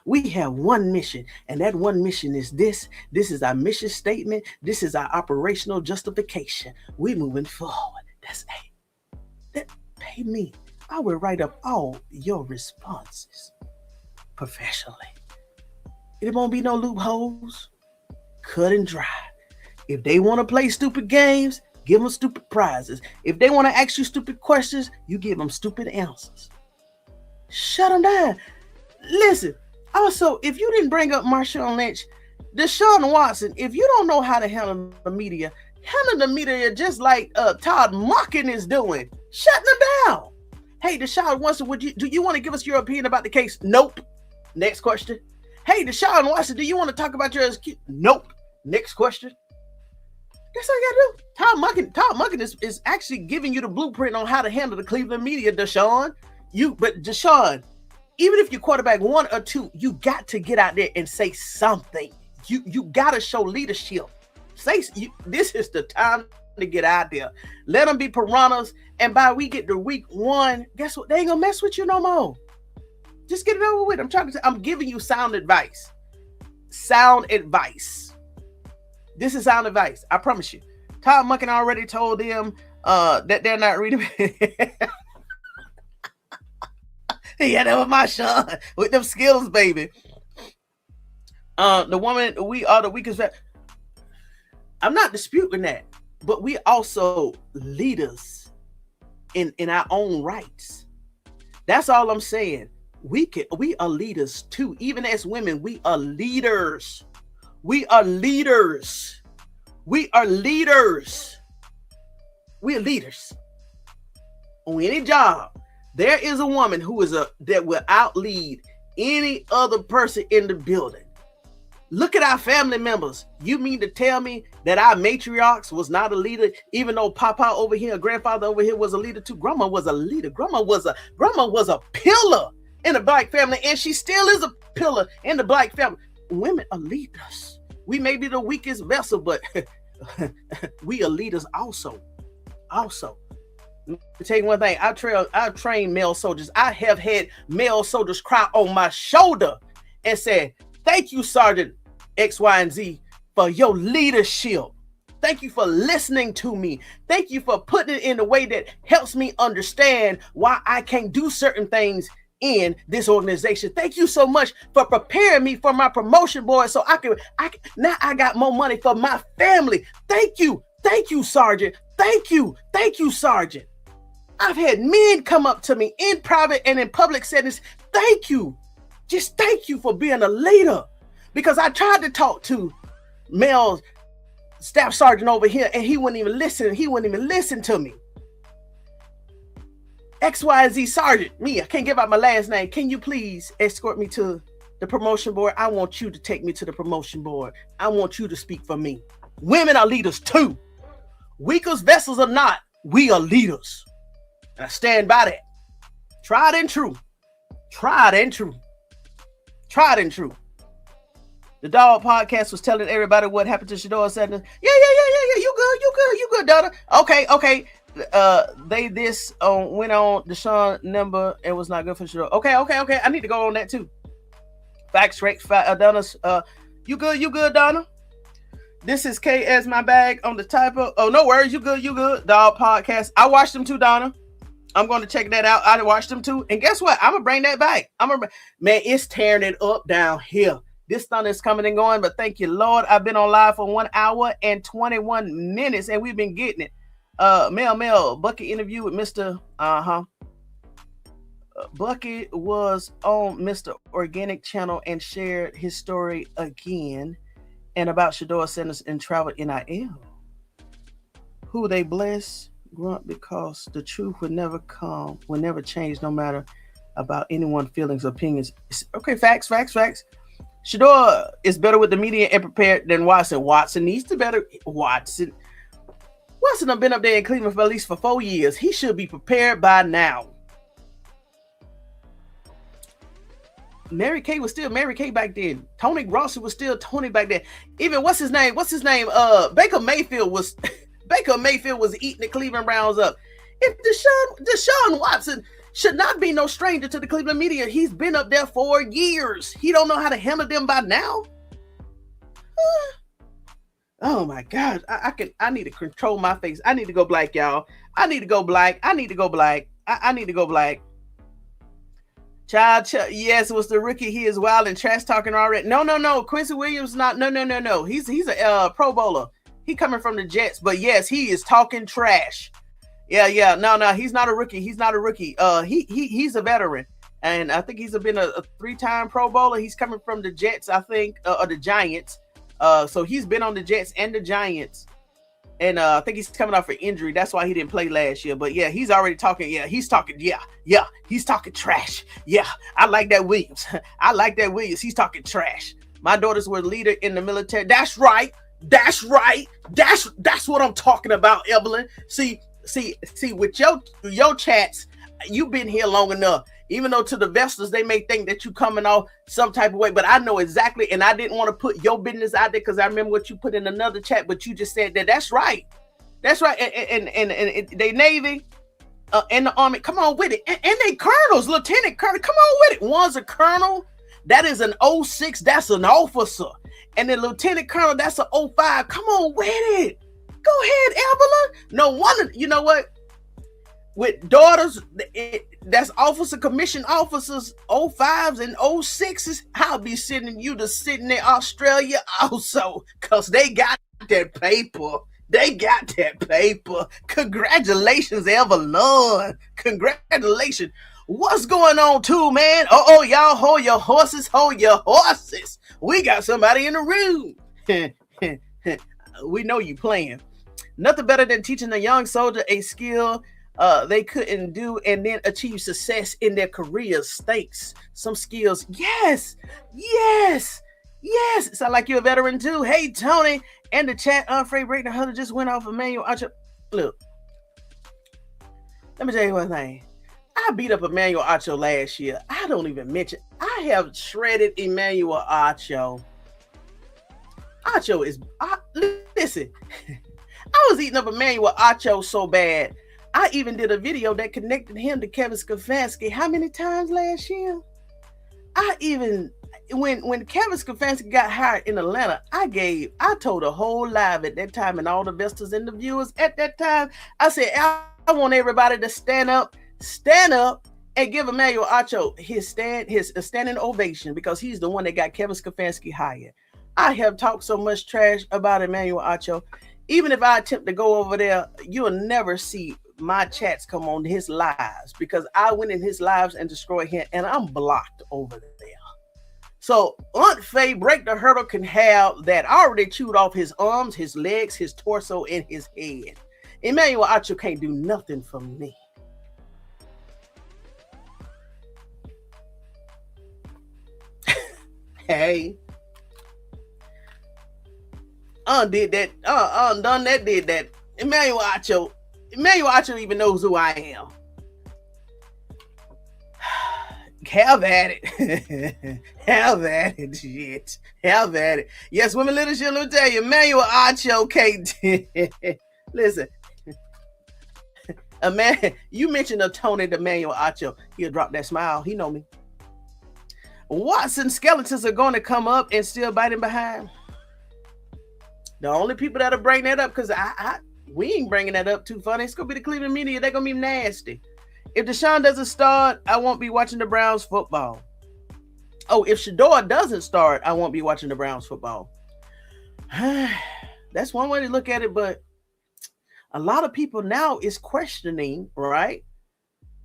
[SPEAKER 1] We have one mission, and that one mission is this. This is our mission statement. This is our operational justification. We moving forward. That's A. That pay me. I will write up all your responses professionally. It won't be no loopholes. Cut and dry. If they want to play stupid games, give them stupid prizes. If they want to ask you stupid questions, you give them stupid answers. Shut them down. Listen, also, if you didn't bring up Marshawn Lynch, DeShaun Watson, if you don't know how to handle the media just like Todd Monken is doing. Shut them down. Hey, DeShaun Watson, do you want to give us your opinion about the case? Nope. Next question. Hey, DeShaun Watson, do you want to talk about your execution? Nope. Next question. That's all you gotta do. Todd Monken is actually giving you the blueprint on how to handle the Cleveland media, DeShaun. But DeShaun, even if you're quarterback 1 or 2, you got to get out there and say something. You got to show leadership. This is the time to get out there. Let them be piranhas, and by we get to week 1, guess what? They ain't gonna mess with you no more. Just get it over with. I'm giving you sound advice. Sound advice. This is sound advice. I promise you. Todd Monken already told them that they're not reading. Yeah, that was my son with them skills, baby. The woman, we are the weakest. I'm not disputing that, but we also leaders in our own rights. That's all I'm saying. We are leaders too. Even as women, we are leaders. We are leaders. We are leaders. We are leaders. On any job, there is a woman that will outlead any other person in the building. Look at our family members. You mean to tell me that our matriarchs was not a leader, even though Papa over here, grandfather over here was a leader too? Grandma was a leader. Grandma was a pillar in the Black family, and she still is a pillar in the Black family. Women are leaders. We may be the weakest vessel, but we are leaders also. To tell you one thing, I train male soldiers. I have had male soldiers cry on my shoulder and say, thank you, Sergeant X, Y, and Z, for your leadership. Thank you for listening to me. Thank you for putting it in a way that helps me understand why I can't do certain things in this organization. Thank you so much for preparing me for my promotion board so now I got more money for my family. Thank you, Sergeant. Thank you, Sergeant. I've had men come up to me in private and in public settings. Thank you. Just thank you for being a leader. Because I tried to talk to male staff sergeant over here and he wouldn't even listen. He wouldn't even listen to me. XYZ Sergeant, me, I can't give out my last name. Can you please escort me to the promotion board? I want you to take me to the promotion board. I want you to speak for me. Women are leaders too. Weak as vessels or not, we are leaders. And I stand by that. Tried and true. The Dog Podcast was telling everybody what happened to Shedeur Sanders. Yeah. You good, Donna. Okay. They went on DeShaun number and was not good for Shedeur. Okay. I need to go on that too. Facts, Donna's. You good, Donna? This is K as my bag on the typo. Oh, no worries. You good. Dog Podcast. I watched them too, Donna. I'm going to check that out. I watched them too. And guess what? I'm going to bring that back. Man, it's tearing it up down here. This thunder is coming and going, but thank you, Lord. I've been on live for 1 hour and 21 minutes, and we've been getting it. Mel, Bucky interview with Mr. Bucky was on Mr. Organic channel and shared his story again and about Shedeur Sanders and travel NIL. Who they bless, grunt, because the truth would never change, no matter about anyone's feelings, opinions. Okay, facts. Shedeur is better with the media and prepared than Watson. Watson needs to better. Watson have been up there in Cleveland for at least 4 years. He should be prepared by now. Mary Kay was still Mary Kay back then. Tony Rossi was still Tony back then. Even what's his name? Baker Mayfield was eating the Cleveland Browns up. If DeShaun Watson should not be no stranger to the Cleveland media. He's been up there for years. He don't know how to handle them by now. Oh my God. I need to control my face. I need to go black, y'all. I need to go black. I need to go black. Child, yes, it was the rookie. He is wild and trash talking already. No. Quincy Williams not. No. He's a Pro Bowler. He coming from the Jets, but yes, he is talking trash. Yeah. No. He's not a rookie. He's a veteran, and I think he's been a 3-time Pro Bowler. He's coming from the Jets, I think, or the Giants. So he's been on the Jets and the Giants. And I think he's coming off an injury. That's why he didn't play last year. But yeah, he's already talking. Yeah, he's talking. Yeah. He's talking trash. Yeah, I like that Williams. He's talking trash. My daughters were a leader in the military. That's right. That's what I'm talking about, Evelyn. See, with your chats, you've been here long enough. Even though to the investors, they may think that you coming off some type of way, but I know exactly, and I didn't want to put your business out there because I remember what you put in another chat, but you just said that. That's right. And they Navy and the Army, come on with it. And they colonels, lieutenant colonel, come on with it. One's a colonel, that is an 06, that's an officer. And then lieutenant colonel, that's an 05. Come on with it. Go ahead, Evelyn. No wonder, you know what? With daughters, that's officer, commission officers, 05s and 06s. I'll be sending you to Sydney, Australia also, because they got that paper. Congratulations, Evelyn. Congratulations. What's going on too, man? Y'all hold your horses. We got somebody in the room. We know you playing. Nothing better than teaching a young soldier a skill they couldn't do and then achieve success in their careers. Thanks. Some skills. Yes. Sound like you're a veteran too. Hey, Tony. And the chat, unafraid break the 100 just went off Emmanuel Acho. Look, let me tell you one thing. I beat up Emmanuel Acho last year. I don't even mention. I have shredded Emmanuel Acho. Listen. I was eating up Emmanuel Acho so bad. I even did a video that connected him to Kevin Stefanski. How many times last year? When Kevin Stefanski got hired in Atlanta, I told a whole live at that time, and all the investors and the viewers at that time, I said, I want everybody to stand up and give Emmanuel Acho his standing ovation, because he's the one that got Kevin Stefanski hired. I have talked so much trash about Emmanuel Acho. Even if I attempt to go over there, you'll never see my chats come on his lives, because I went in his lives and destroyed him, and I'm blocked over there. So Aunt Faye Break the Hurdle can have that. I already chewed off his arms, his legs, his torso, and his head. Emmanuel Acho can't do nothing for me. Hey. Did that. Done that, did that. Emmanuel Acho even knows who I am. Have at it. Have at it, shit. Have at it. Yes, women leadership, let me tell you, Emmanuel Acho can't. Listen. You mentioned a Tony to Emmanuel Acho. He'll drop that smile. He know me. Watson skeletons are going to come up and still biting behind. The only people that'll bring that up, because we ain't bringing that up too funny. It's going to be the Cleveland media. They're going to be nasty. If DeShaun doesn't start, I won't be watching the Browns football. Oh, if Shedeur doesn't start, I won't be watching the Browns football. That's one way to look at it, but a lot of people now is questioning, right?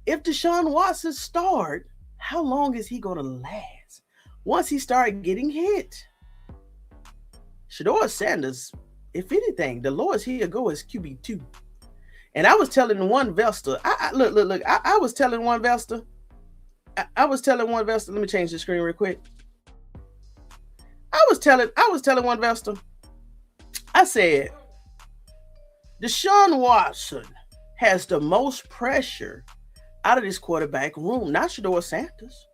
[SPEAKER 1] If DeShaun Watson start, how long is he going to last? Once he started getting hit, Shedeur Sanders, if anything, the lowest he'll go is QB2. And I was telling one Vesta, look, I was telling one Vesta, let me change the screen real quick. I was telling one Vesta, I said, DeShaun Watson has the most pressure out of this quarterback room, not Shedeur Sanders.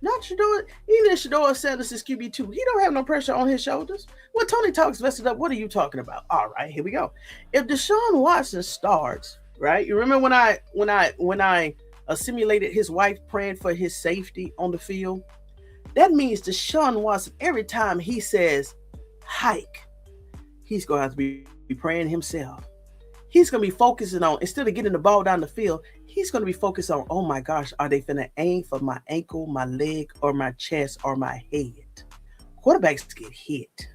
[SPEAKER 1] Not Shedeur. Even if Shedeur Sanders is QB2, he don't have no pressure on his shoulders. When Tony talks vested up, what are you talking about? All right, here we go. If DeShaun Watson starts, right? You remember when I simulated his wife praying for his safety on the field? That means DeShaun Watson, every time he says hike, he's going to have to be praying himself. He's going to be focusing on, instead of getting the ball down the field, he's going to be focused on, oh my gosh, are they finna aim for my ankle, my leg, or my chest, or my head? Quarterbacks get hit.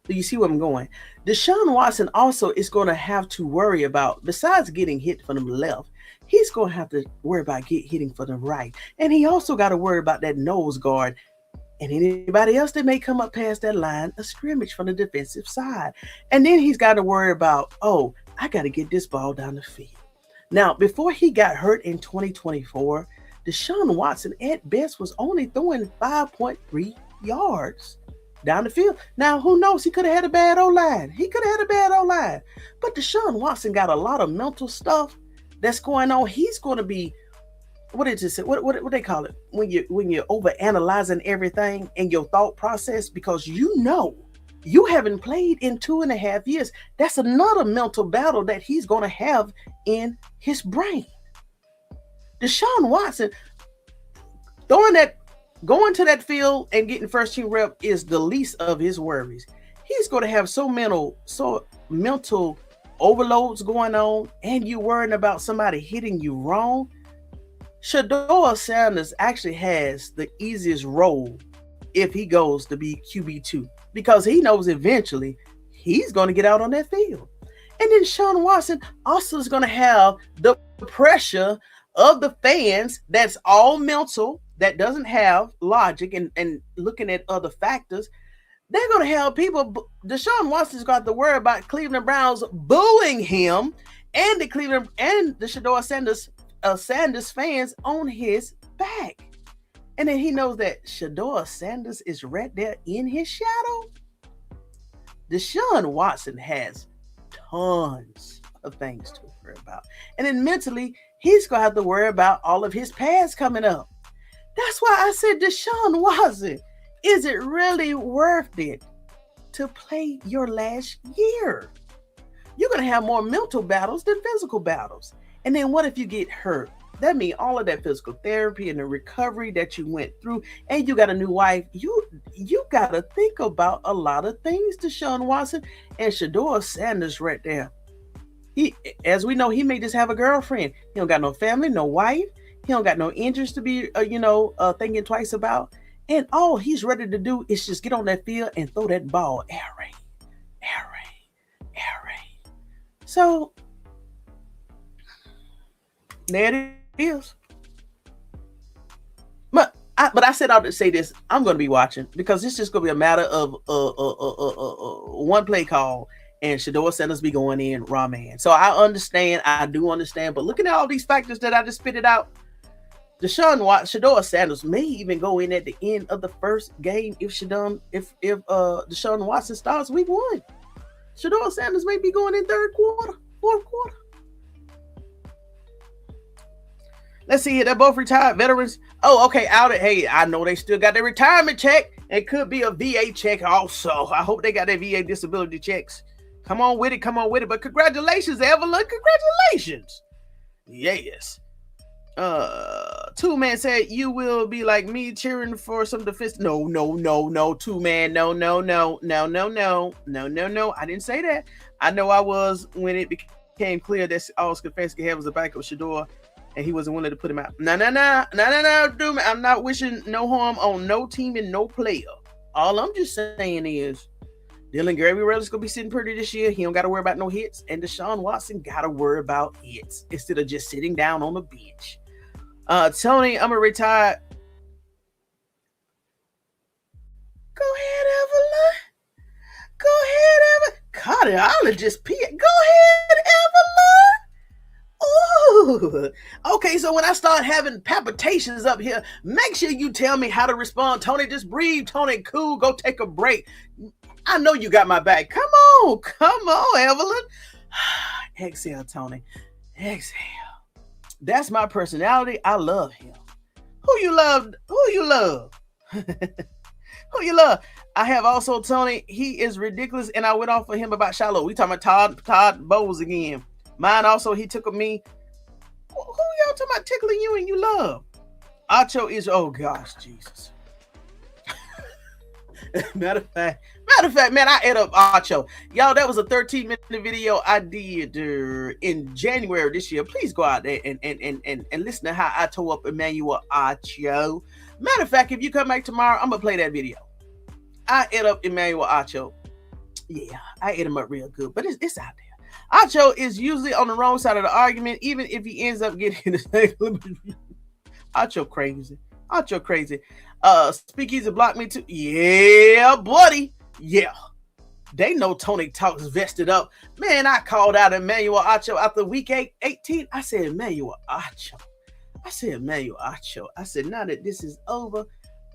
[SPEAKER 1] Do you see where I'm going? DeShaun Watson also is going to have to worry about, besides getting hit from the left, he's going to have to worry about hitting from the right. And he also got to worry about that nose guard and anybody else that may come up past that line of scrimmage from the defensive side. And then he's got to worry about, oh, I got to get this ball down the field. Now, before he got hurt in 2024, DeShaun Watson at best was only throwing 5.3 yards down the field. Now, who knows? He could have had a bad O-line. But DeShaun Watson got a lot of mental stuff that's going on. He's going to be, what they call it? When you're overanalyzing everything in your thought process, because you know you haven't played in 2.5 years. That's another mental battle that he's going to have in his brain. DeShaun Watson, going to that field and getting first team rep is the least of his worries. He's going to have so mental overloads going on, and you worrying about somebody hitting you wrong. Shedeur Sanders actually has the easiest role if he goes to be QB2, because he knows eventually he's going to get out on that field. And then DeShaun Watson also is going to have the pressure of the fans that's all mental, that doesn't have logic and looking at other factors. They're going to have people, DeShaun Watson's got to worry about Cleveland Browns booing him and the Shedeur Sanders fans on his back. And then he knows that Shedeur Sanders is right there in his shadow. DeShaun Watson has tons of things to worry about. And then mentally, he's going to have to worry about all of his pads coming up. That's why I said, DeShaun Watson, is it really worth it to play your last year? You're going to have more mental battles than physical battles. And then what if you get hurt? That means all of that physical therapy and the recovery that you went through, and you got a new wife. You got to think about a lot of things, DeShaun Watson. And Shedeur Sanders right there. He, as we know, he may just have a girlfriend. He don't got no family, no wife. He don't got no injuries to be, thinking twice about. And all he's ready to do is just get on that field and throw that ball. Air raid. So, there it is. But I said I would say this. I'm going to be watching, because it's just going to be a matter of one play call and Shedeur Sanders be going in raw man. So I do understand. But looking at all these factors that I just spitted out, Shedeur Sanders may even go in at the end of the first game if DeShaun Watson starts week 1. Shedeur Sanders may be going in third quarter, fourth quarter. Let's see here. They're both retired veterans. Oh, okay. Hey, I know they still got their retirement check. It could be a VA check also. I hope they got their VA disability checks. Come on with it. But congratulations, Evelyn. Congratulations. Yes. Two Man said, you will be like me cheering for some defense. No, Two Man. No. I didn't say that. I know I was when it came clear that all Stefanski had was a backup Shedeur, and he wasn't willing to put him out. No, dude, I'm not wishing no harm on no team and no player. All I'm just saying is Dylan Gabriel's gonna be sitting pretty this year. He don't got to worry about no hits, and DeShaun Watson got to worry about hits instead of just sitting down on the bench. Tony, I'm gonna retire. Go ahead, Evelyn. Go ahead, Evelyn. Cardiologist P. Go ahead, Evelyn. Ooh. Okay, so when I start having palpitations up here, make sure you tell me how to respond. Tony, just breathe. Tony, cool. Go take a break. I know you got my back. Come on, Evelyn. Exhale, Tony. Exhale. That's my personality. I love him. Who you love? Who you love? Who you love? I have also, Tony, he is ridiculous, and I went off for him about Shiloh. We talking about Todd Bowles again. Mine also, he took me. Who y'all talking about tickling you and you love? Acho is, oh gosh, Jesus. Matter of fact, man, I ate up Acho. Y'all, that was a 13-minute video I did in January this year. Please go out there and listen to how I tore up Emmanuel Acho. Matter of fact, if you come back tomorrow, I'm going to play that video. I ate up Emmanuel Acho. Yeah, I ate him up real good, but it's out there. Acho is usually on the wrong side of the argument, even if he ends up getting the Acho crazy. Acho crazy. Speakeasy blocked me too. Yeah, buddy. Yeah. They know Tony talks vested up. Man, I called out Emmanuel Acho after week 18. I said, Emmanuel Acho. I said, now that this is over,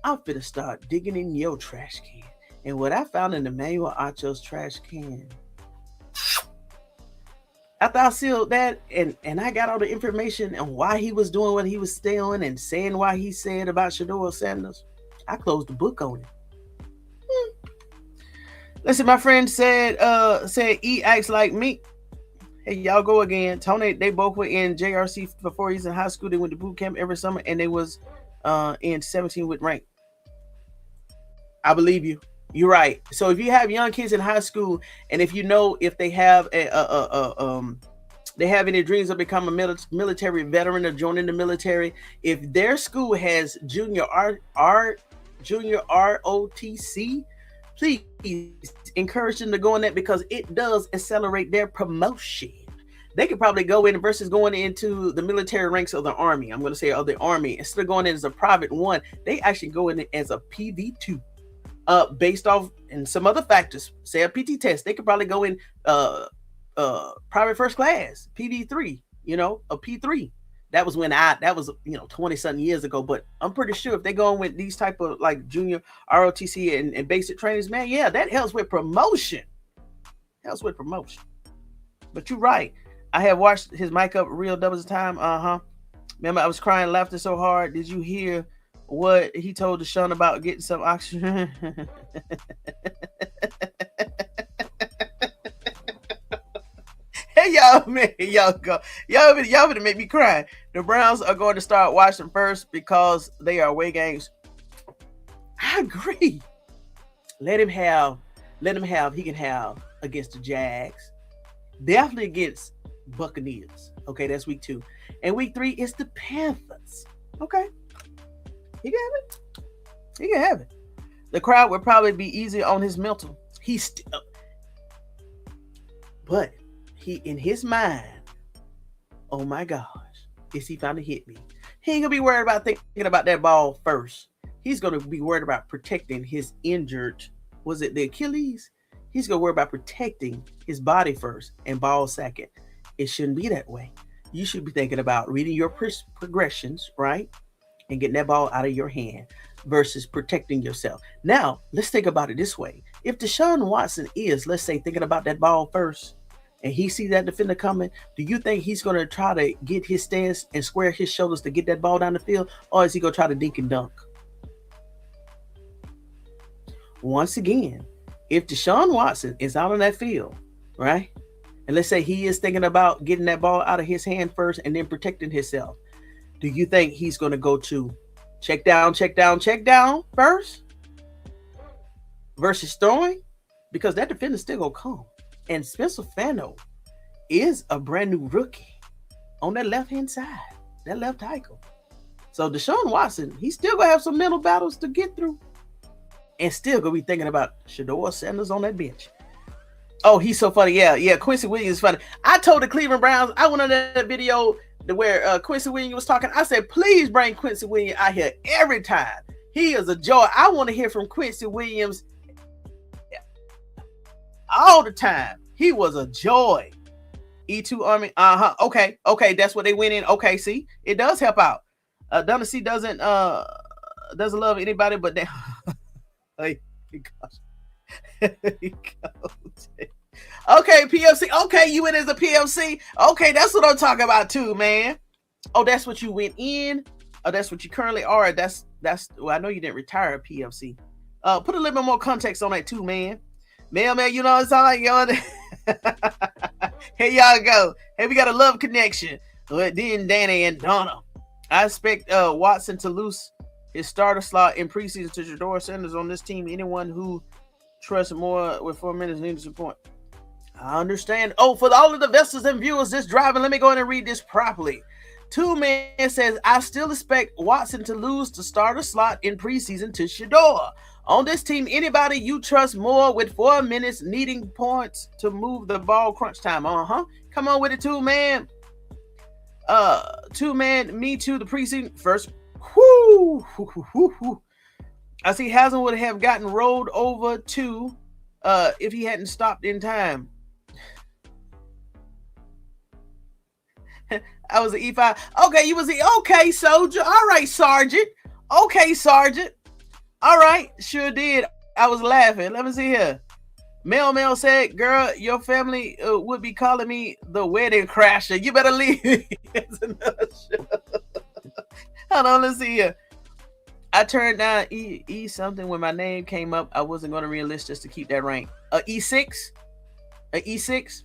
[SPEAKER 1] I'm finna start digging in your trash can. And what I found in Emmanuel Acho's trash can, after I sealed that and I got all the information on why he was doing what he was doing and saying why he said about Shedeur Sanders, I closed the book on it. Listen, my friend said he acts like me. Hey, y'all go again. Tony, they both were in JRC for 4 years in high school. They went to boot camp every summer, and they was in 17 with rank. I believe you. You're right. So if you have young kids in high school, and if you know if they have they have any dreams of becoming a military veteran or joining the military, if their school has junior ROTC, please encourage them to go in that, because it does accelerate their promotion. They could probably go in versus going into the military ranks of the Army. I'm going to say of the Army. Instead of going in as a private one, they actually go in as a PV2. Based off and some other factors, say a PT test, they could probably go in private first class, PV3, a P3. That was 20 something years ago. But I'm pretty sure if they go in with these type of like junior ROTC and basic trainings, man, yeah, that helps with promotion. But you're right. I have watched his mic up real doubles of time. Remember, I was crying, laughing so hard. Did you hear what he told DeShaun about getting some oxygen? Hey, y'all, man, y'all gonna make me cry. The Browns are going to start Washington first because they are away games. I agree. Let him have. He can have against the Jags. Definitely against Buccaneers. Okay, that's week 2. And week 3 is the Panthers. Okay. He can have it. The crowd would probably be easy on his mental. But he, in his mind, oh my gosh, is he finally hit me? He ain't gonna be worried about thinking about that ball first. He's gonna be worried about protecting his injured, was it the Achilles? He's gonna worry about protecting his body first and ball second. It shouldn't be that way. You should be thinking about reading your progressions, right? And getting that ball out of your hand versus protecting yourself. Now, let's think about it this way. If DeShaun Watson is, let's say, thinking about that ball first, and he sees that defender coming, do you think he's going to try to get his stance and square his shoulders to get that ball down the field? Or is he going to try to dink and dunk? Once again, if DeShaun Watson is out on that field, right? And let's say he is thinking about getting that ball out of his hand first and then protecting himself. Do you think he's going to go to check down first versus throwing? Because that defender's still going to come. And Spencer Fano is a brand new rookie on that left-hand side, that left tackle. So DeShaun Watson, he's still gonna have some mental battles to get through, and still gonna be thinking about Shedeur Sanders on that bench. Oh, he's so funny. Yeah. Quincy Williams is funny. I told the Cleveland Browns, I went on that video where Quincy Williams was talking. I said, please bring Quincy Williams out here every time. He is a joy. I want to hear from Quincy Williams all the time. He was a joy. E2 Army. Okay. That's what they went in. Okay, see, it does help out. Donna C doesn't love anybody but them. Okay, PFC. Okay, you went as a PFC. Okay, that's what I'm talking about too, man. Oh, that's what you went in. Oh, that's what you currently are. That's. Well, I know you didn't retire at PFC. Put a little bit more context on that too, man. Man, you know it's all like y'all. Here y'all go. Hey, we got a love connection with Dean, Danny, and Donna. I expect Watson to lose his starter slot in preseason to Shedeur Sanders on this team. Anyone who trusts more with 4 minutes needs support. I understand. Oh, for all of the investors and viewers just driving, let me go ahead and read this properly. Two Man says, I still expect Watson to lose the starter slot in preseason to Shedeur. On this team, anybody you trust more with 4 minutes needing points to move the ball crunch time. Come on with it, Two Man. Two Man, me too, the preseason first. I see Haslam would have gotten rolled over too if he hadn't stopped in time. I was an E5. Okay, you was okay, soldier. All right, Sergeant. Okay, Sergeant. All right, sure did. I was laughing. Let me see here. Mel said, girl, your family would be calling me the wedding crasher. You better leave. Hold on, let's see here. I turned down E something when my name came up. I wasn't going to re-enlist just to keep that rank. E6? E6?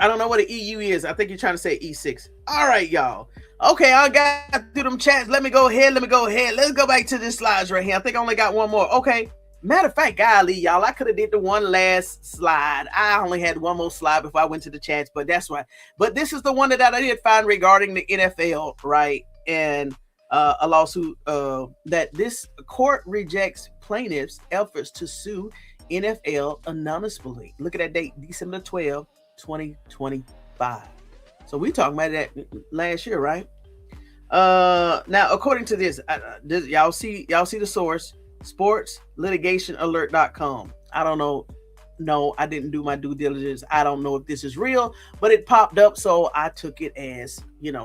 [SPEAKER 1] I don't know what an EU is. I think you're trying to say E6. All right, y'all. Okay, I got through them chats. Let me go ahead. Let's go back to this slides right here. I think I only got one more. Okay. Matter of fact, golly, y'all, I could have did the one last slide. I only had one more slide before I went to the chats, but that's right. But this is the one that I did find regarding the NFL, right? And a lawsuit that this court rejects plaintiffs' efforts to sue NFL anonymously. Look at that date, December 12, 2025. So we talking about that last year, right? Now, according to this, y'all see the source, sportslitigationalert.com. I don't know. No, I didn't do my due diligence. I don't know if this is real, but it popped up, so I took it as,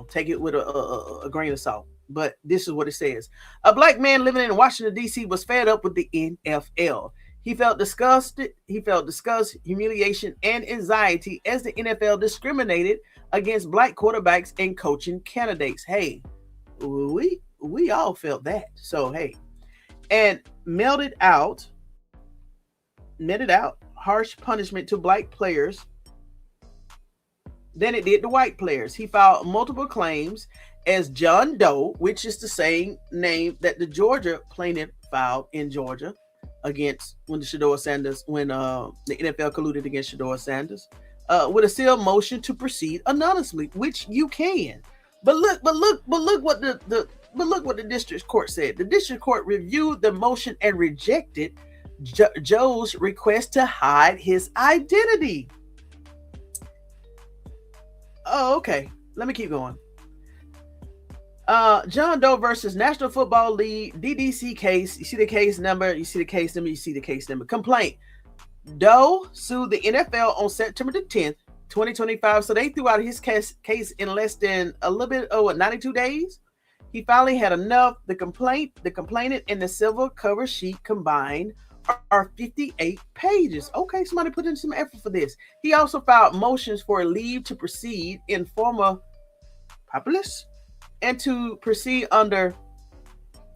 [SPEAKER 1] take it with a grain of salt. But this is what it says. A black man living in Washington, D.C. was fed up with the NFL. He felt disgusted. He felt disgust, humiliation, and anxiety as the NFL discriminated against black quarterbacks and coaching candidates. Hey, we all felt that. So, hey. And meted out harsh punishment to black players than it did to white players. He filed multiple claims as John Doe, which is the same name that the Georgia plaintiff filed in Georgia against when the NFL colluded against Shedeur Sanders, with a sealed motion to proceed anonymously, which you can. But look what the district court said. The district court reviewed the motion and rejected Joe's request to hide his identity. Oh, okay. Let me keep going. John Doe versus National Football League DDC case. You see the case number. Complaint. Doe sued the NFL on September the 10th, 2025. So they threw out his case in less than a little bit over 92 days. He finally had enough. The complainant, and the civil cover sheet combined are 58 pages. Okay, somebody put in some effort for this. He also filed motions for a leave to proceed in forma populis and to proceed under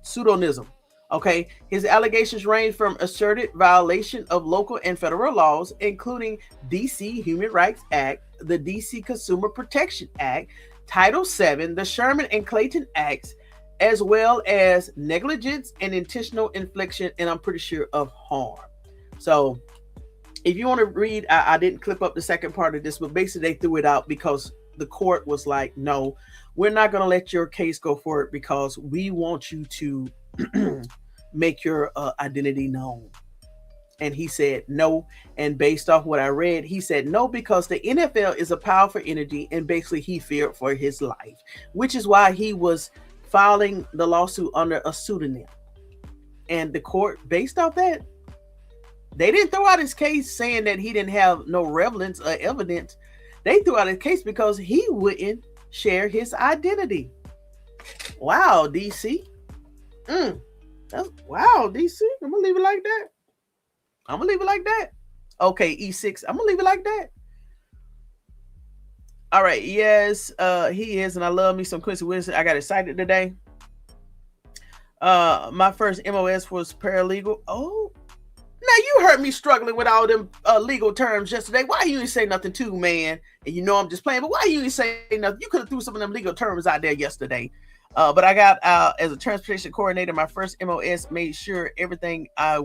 [SPEAKER 1] pseudonym. Okay, his allegations range from asserted violation of local and federal laws, including DC Human Rights Act, the DC Consumer Protection Act, Title VII, the Sherman and Clayton Acts, as well as negligence and intentional infliction, and I'm pretty sure of harm. So if you want to read, I didn't clip up the second part of this, but basically they threw it out because the court was like, no, we're not going to let your case go forward because we want you to make your identity known. And he said no. And based off what I read, he said no because the NFL is a powerful entity, and basically he feared for his life, which is why he was filing the lawsuit under a pseudonym. And the court, based off that, they didn't throw out his case saying that he didn't have no relevance or evidence. They threw out his case because he wouldn't share his identity. Wow, DC. Wow, DC. I'm going to leave it like that. I'm going to leave it like that. Okay, E6. I'm going to leave it like that. All right. Yes, he is. And I love me some Quincy Wilson. I got excited today. My first MOS was paralegal. Oh, now you heard me struggling with all them legal terms yesterday. Why you ain't say nothing too, man? And you know I'm just playing, but why you ain't say nothing? You could have threw some of them legal terms out there yesterday. But I got as a transportation coordinator, my first MOS, made sure everything I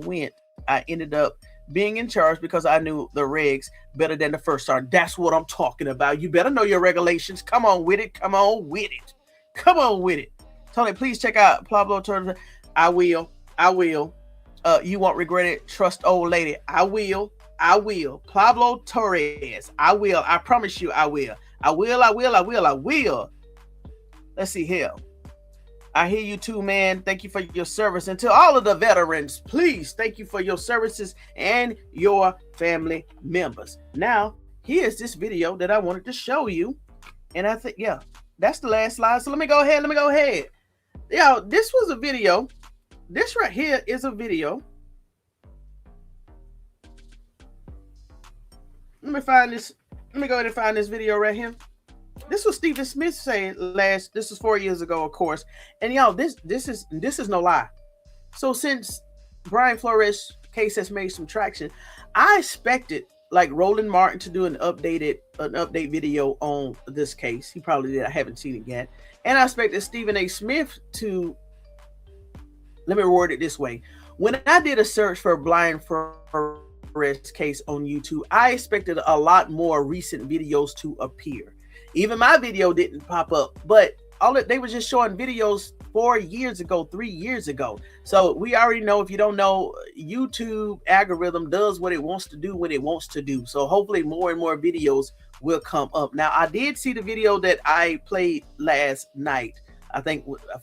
[SPEAKER 1] ended up being in charge because I knew the regs better than the first sergeant. That's what I'm talking about. You better know your regulations. Come on with it. Come on with it. Come on with it. Tony, please check out Pablo Torres. I will. You won't regret it. Trust old lady. I will. Pablo Torres. I will. I promise you I will. I will. Let's see here. I hear you too, man. Thank you for your service. And to all of the veterans, please, thank you for your services and your family members. Now, here's this video that I wanted to show you. And I think, yeah, that's the last slide. So let me go ahead. Yeah, this was a video. This right here is a video. Let me find this. Let me go ahead and find this video right here. This was Stephen Smith saying this was 4 years ago, of course. And y'all, this is no lie. So since Brian Flores case has made some traction, I expected like Roland Martin to do an update video on this case. He probably did. I haven't seen it yet. And I expected Stephen A. Smith to, let me word it this way. When I did a search for Brian Flores case on YouTube, I expected a lot more recent videos to appear. Even my video didn't pop up, but they were just showing videos 4 years ago, 3 years ago. So we already know, if you don't know, YouTube algorithm does what it wants to do when it wants to do. So hopefully more and more videos will come up. Now, I did see the video that I played last night. I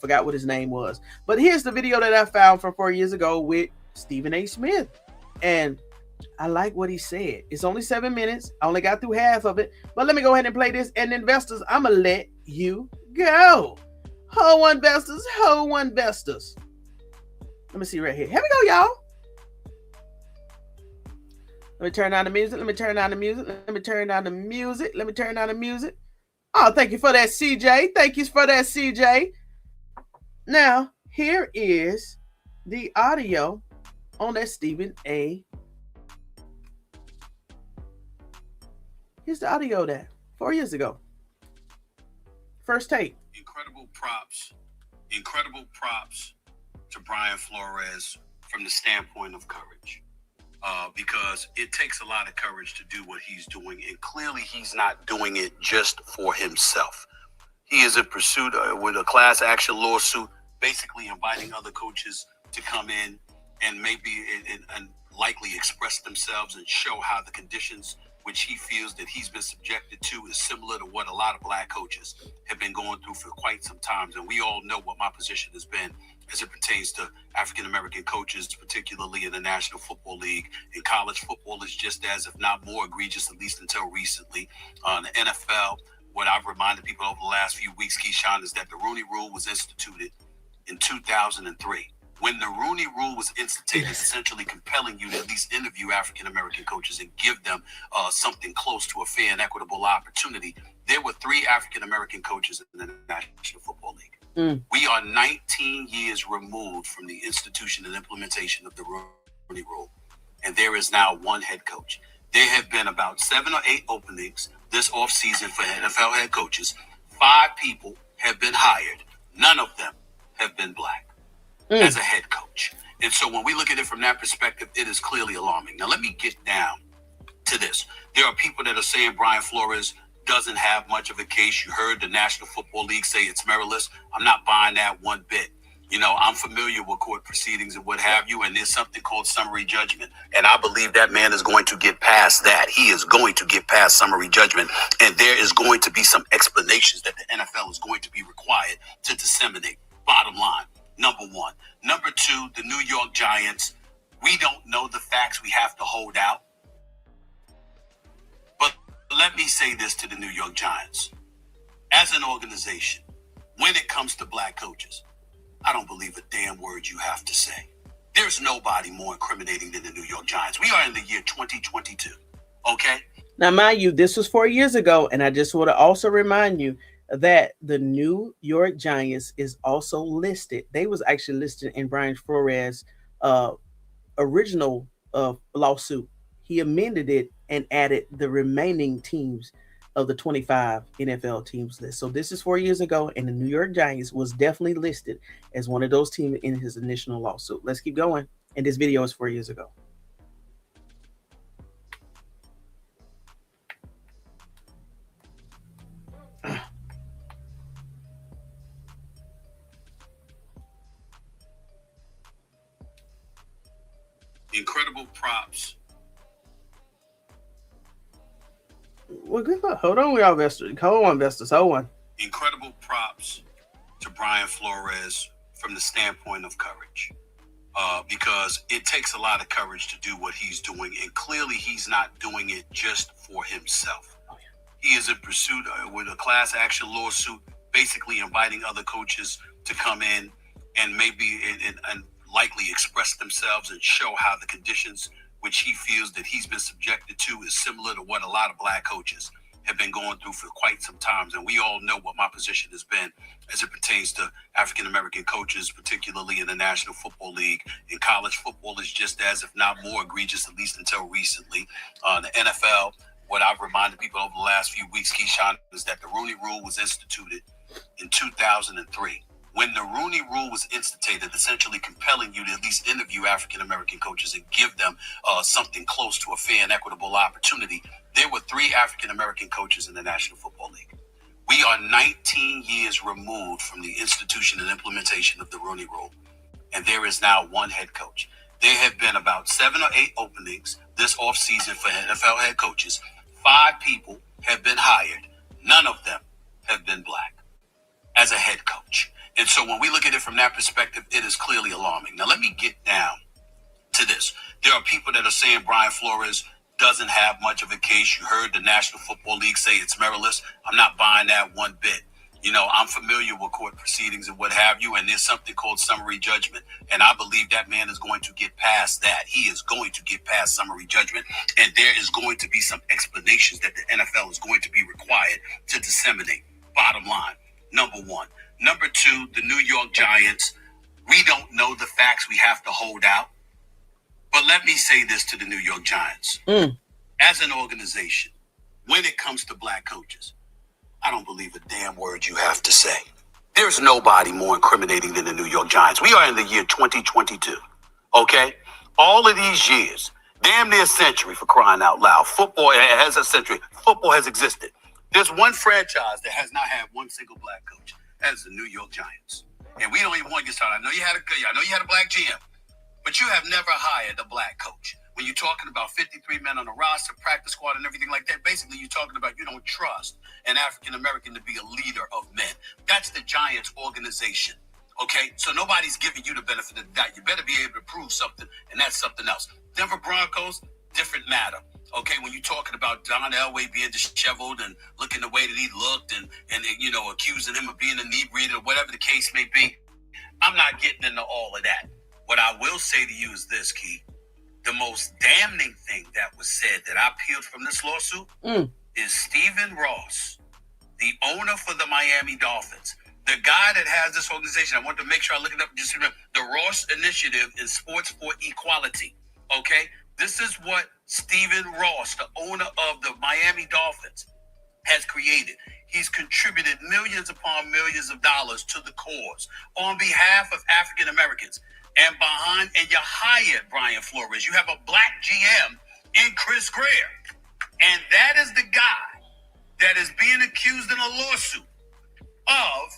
[SPEAKER 1] forgot what his name was. But here's the video that I found from 4 years ago with Stephen A. Smith. And I like what he said. It's only 7 minutes. I only got through half of it. But let me go ahead and play this. And investors, I'm going to let you go. Ho investors. Let me see right here. Here we go, y'all. Let me turn down the music. Oh, thank you for that, CJ. Now, here is the audio on that Stephen A. Here's the audio there 4 years ago. First take.
[SPEAKER 2] Incredible props to Brian Flores from the standpoint of courage. Because it takes a lot of courage to do what he's doing. And clearly he's not doing it just for himself. He is in pursuit with a class action lawsuit, basically inviting other coaches to come in and maybe and likely express themselves and show how the conditions which he feels that he's been subjected to is similar to what a lot of black coaches have been going through for quite some time. And we all know what my position has been as it pertains to African-American coaches, particularly in the National Football League. In college football is just as, if not more egregious, at least until recently. The NFL, what I've reminded people over the last few weeks, Keyshawn, is that the Rooney Rule was instituted in 2003. When the Rooney Rule was instituted, essentially compelling you to at least interview African-American coaches and give them something close to a fair and equitable opportunity, there were 3 African-American coaches in the National Football League. We are 19 years removed from the institution and implementation of the Rooney Rule, and there is now 1 head coach. There have been about 7 or 8 openings this offseason for NFL head coaches. 5 people have been hired. None of them have been black as a head coach. And so when we look at it from that perspective, it is clearly alarming. Now, let me get down There are people that are saying Brian Flores doesn't have much of a case. You heard the National Football League say it's meritless. I'm not buying that one bit. I'm familiar with court proceedings and what have you, and there's something called summary judgment. And I believe that man is going to get past that. He is going to get past summary judgment, and there is going to be some explanations that the NFL is going to be required to disseminate. Bottom line, number one. Number two, the New York Giants, we don't know the facts. We have to hold out. But let me say this to the New York Giants. As an organization, when it comes to black coaches, I don't believe a damn word you have to say. There's nobody more incriminating than the New York Giants. We are in the year 2022, okay?
[SPEAKER 1] Now, mind you, this was 4 years ago, and I just want to also remind you that the New York Giants is also listed. They was actually listed in Brian Flores' original lawsuit. He amended it and added the remaining teams of the 25 NFL teams list. So this is 4 years ago, and the New York Giants was definitely listed as one of those teams in his initial lawsuit. Let's keep going. And this video is 4 years ago.
[SPEAKER 2] Incredible props.
[SPEAKER 1] Well, good luck. Hold on, y'all investors. Hold on, investors. Hold on.
[SPEAKER 2] Incredible props to Brian Flores from the standpoint of courage. Because it takes a lot of courage to do what he's doing, and clearly he's not doing it just for himself. Oh, yeah. He is in pursuit with a class action lawsuit, basically inviting other coaches to come in and maybe and likely express themselves and show how the conditions which he feels that he's been subjected to is similar to what a lot of black coaches have been going through for quite some time. And we all know what my position has been as it pertains to African-American coaches, particularly in the National Football League. In college football is just as, if not more egregious, at least until recently. The NFL, what I've reminded people over the last few weeks, Keyshawn, is that the Rooney Rule was instituted in 2003. When the Rooney Rule was instituted, essentially compelling you to at least interview African-American coaches and give them something close to a fair and equitable opportunity, there were 3 African-American coaches in the National Football League. We are 19 years removed from the institution and implementation of the Rooney Rule, and there is now 1 head coach. There have been about 7 or 8 openings this offseason for NFL head coaches. 5 people have been hired. None of them have been black as a head coach. And so when we look at it from that perspective, it is clearly alarming. Now, let me get down to this. There are people that are saying Brian Flores doesn't have much of a case. You heard the National Football League say it's meritless. I'm not buying that one bit. I'm familiar with court proceedings and what have you, and there's something called summary judgment. And I believe that man is going to get past that. He is going to get past summary judgment. And there is going to be some explanations that the NFL is going to be required to disseminate. Bottom line, number one. Number two, the New York Giants, we don't know the facts. We have to hold out. But let me say this to the New York Giants. As an organization, when it comes to black coaches, I don't believe a damn word you have to say. There's nobody more incriminating than the New York Giants. We are in the year 2022, okay? All of these years, damn near a century, for crying out loud. Football has a century. Football has existed. There's one franchise that has not had one single black coach. As the New York Giants. And we don't even want to get started. I know you had a black GM, but you have never hired a black coach. When you're talking about 53 men on the roster, practice squad, and everything like that, basically you're talking about you don't trust an African-American to be a leader of men. That's the Giants organization. Okay? So nobody's giving you the benefit of the doubt. You better be able to prove something, and that's something else. Denver Broncos, different matter. Okay, when you're talking about John Elway being disheveled and looking the way that he looked and accusing him of being inebriated or whatever the case may be, I'm not getting into all of that. What I will say to you is this, Key. The most damning thing that was said that I peeled from this lawsuit is Stephen Ross, the owner for the Miami Dolphins. The guy that has this organization, I want to make sure I look it up. Just remember, the Ross Initiative in Sports for Equality. Okay? This is what Stephen Ross, the owner of the Miami Dolphins, has created. He's contributed millions upon millions of dollars to the cause on behalf of African Americans. And you hired Brian Flores. You have a black GM in Chris Greer. And that is the guy that is being accused in a lawsuit of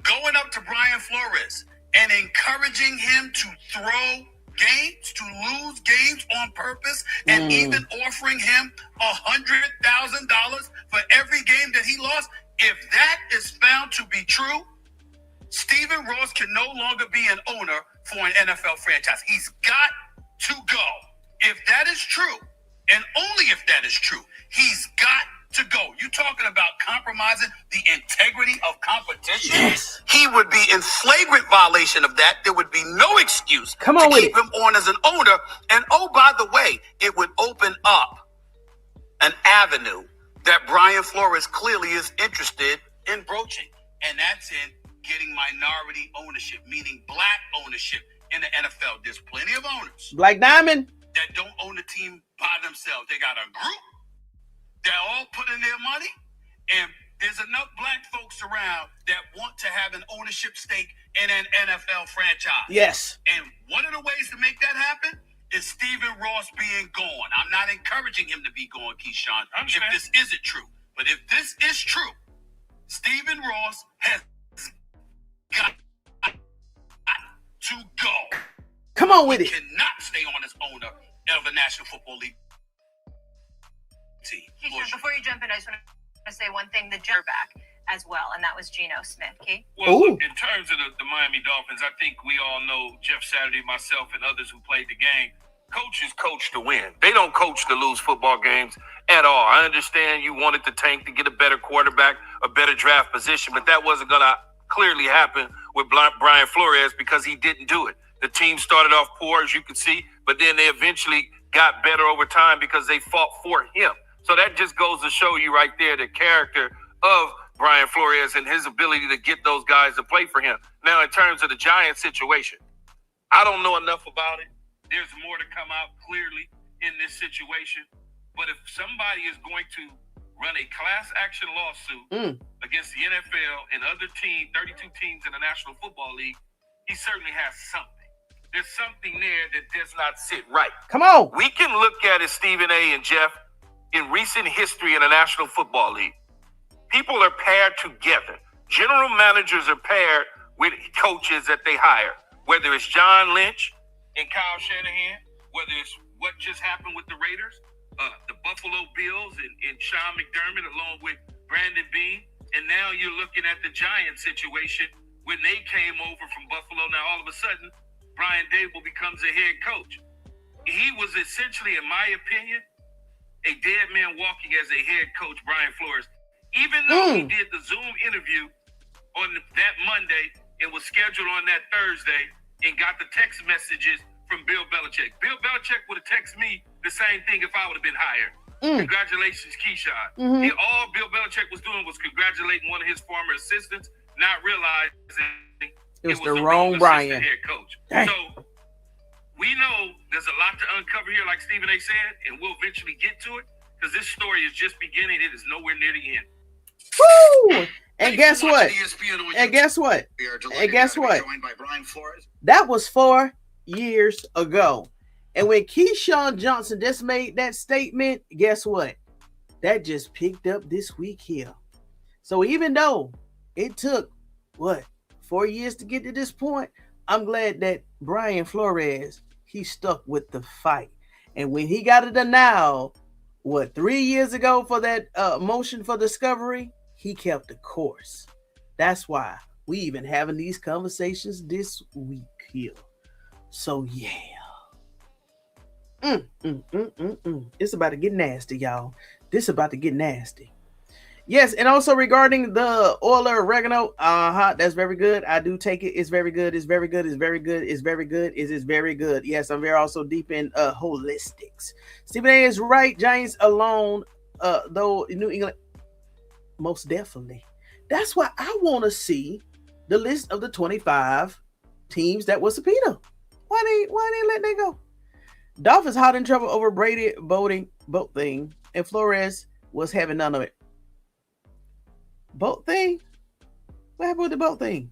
[SPEAKER 2] going up to Brian Flores and encouraging him to throw games, to lose games on purpose, and even offering him $100,000 for every game that he lost. If that is found to be true, Stephen Ross can no longer be an owner for an NFL franchise. He's got to go. If that is true, and only if that is true, he's got to go. You talking about compromising the integrity of competition?
[SPEAKER 1] Yes.
[SPEAKER 2] He would be in flagrant violation of that. There would be no excuse
[SPEAKER 1] Come on
[SPEAKER 2] to
[SPEAKER 1] with
[SPEAKER 2] keep
[SPEAKER 1] it.
[SPEAKER 2] him on as an owner. And oh, by the way, it would open up an avenue that Brian Flores clearly is interested in broaching. And that's in getting minority ownership, meaning black ownership in the NFL. There's plenty of owners
[SPEAKER 1] Black Diamond.
[SPEAKER 2] that don't own the team by themselves. They got a group that all put in their money, and there's enough black folks around that want to have an ownership stake in an NFL franchise.
[SPEAKER 1] Yes.
[SPEAKER 2] And one of the ways to make that happen is Stephen Ross being gone. I'm not encouraging him to be gone, Keyshawn, if this isn't true. But if this is true, Stephen Ross has got to go.
[SPEAKER 1] Come on with it.
[SPEAKER 2] Cannot stay on as owner of the National Football League team.
[SPEAKER 3] Keisha, before you jump in, I just want to say one thing. The jump back as well, and that was Geno Smith. Key?
[SPEAKER 4] Well, look, in terms of the Miami Dolphins, I think we all know Jeff Saturday, myself, and others who played the game. Coaches coach to win. They don't coach to lose football games at all. I understand you wanted the tank to get a better quarterback, a better draft position, but that wasn't going to clearly happen with Brian Flores because he didn't do it. The team started off poor, as you can see, but then they eventually got better over time because they fought for him. So that just goes to show you right there the character of Brian Flores and his ability to get those guys to play for him. Now, in terms of the Giants situation, I don't know enough about it. There's more to come out clearly in this situation. But if somebody is going to run a class action lawsuit against the NFL and other 32 teams in the National Football League, he certainly has something. There's something there that does not sit right.
[SPEAKER 1] Come on.
[SPEAKER 4] We can look at it, Stephen A. and Jeff, in recent history in the National Football League. People are paired together. General managers are paired with coaches that they hire, whether it's John Lynch and Kyle Shanahan, whether it's what just happened with the Raiders, the Buffalo Bills and Sean McDermott along with Brandon Beane, and now you're looking at the Giants situation when they came over from Buffalo. Now all of a sudden, Brian Dable becomes a head coach. He was essentially, in my opinion, a dead man walking as a head coach, Brian Flores. Even though he did the Zoom interview on that Monday and was scheduled on that Thursday and got the text messages from Bill Belichick. Bill Belichick would have texted me the same thing if I would have been hired. Congratulations, Keyshawn. All Bill Belichick was doing was congratulating one of his former assistants, not realizing
[SPEAKER 1] it was the wrong Brian.
[SPEAKER 4] Head coach.
[SPEAKER 1] Dang.
[SPEAKER 4] So we know there's a lot to uncover here, like Stephen A. said, and we'll eventually get to it because this story is just beginning. It is nowhere near the end.
[SPEAKER 1] Woo! And guess what? And guess what? And guess what?
[SPEAKER 2] Joined by Brian Flores.
[SPEAKER 1] That was 4 years ago. And when Keyshawn Johnson just made that statement, guess what? That just picked up this week here. So even though it took, 4 years to get to this point, I'm glad that Brian Flores, he stuck with the fight. And when he got it now, 3 years ago for that motion for discovery, he kept the course. That's why we even having these conversations this week here. So yeah. It's about to get nasty, y'all. This about to get nasty. Yes, and also regarding the Euler oregano, that's very good. I do take it. It's very good. It's very good. It's very good. It's very good. It is very good. Yes, I'm very also deep in holistics. Stephen A is right. Giants alone, though New England, most definitely. That's why I want to see the list of the 25 teams that was subpoenaed. Why they let that go? Dolphins hot in trouble over Brady boat thing, and Flores was having none of it. Boat thing? What happened with the boat thing?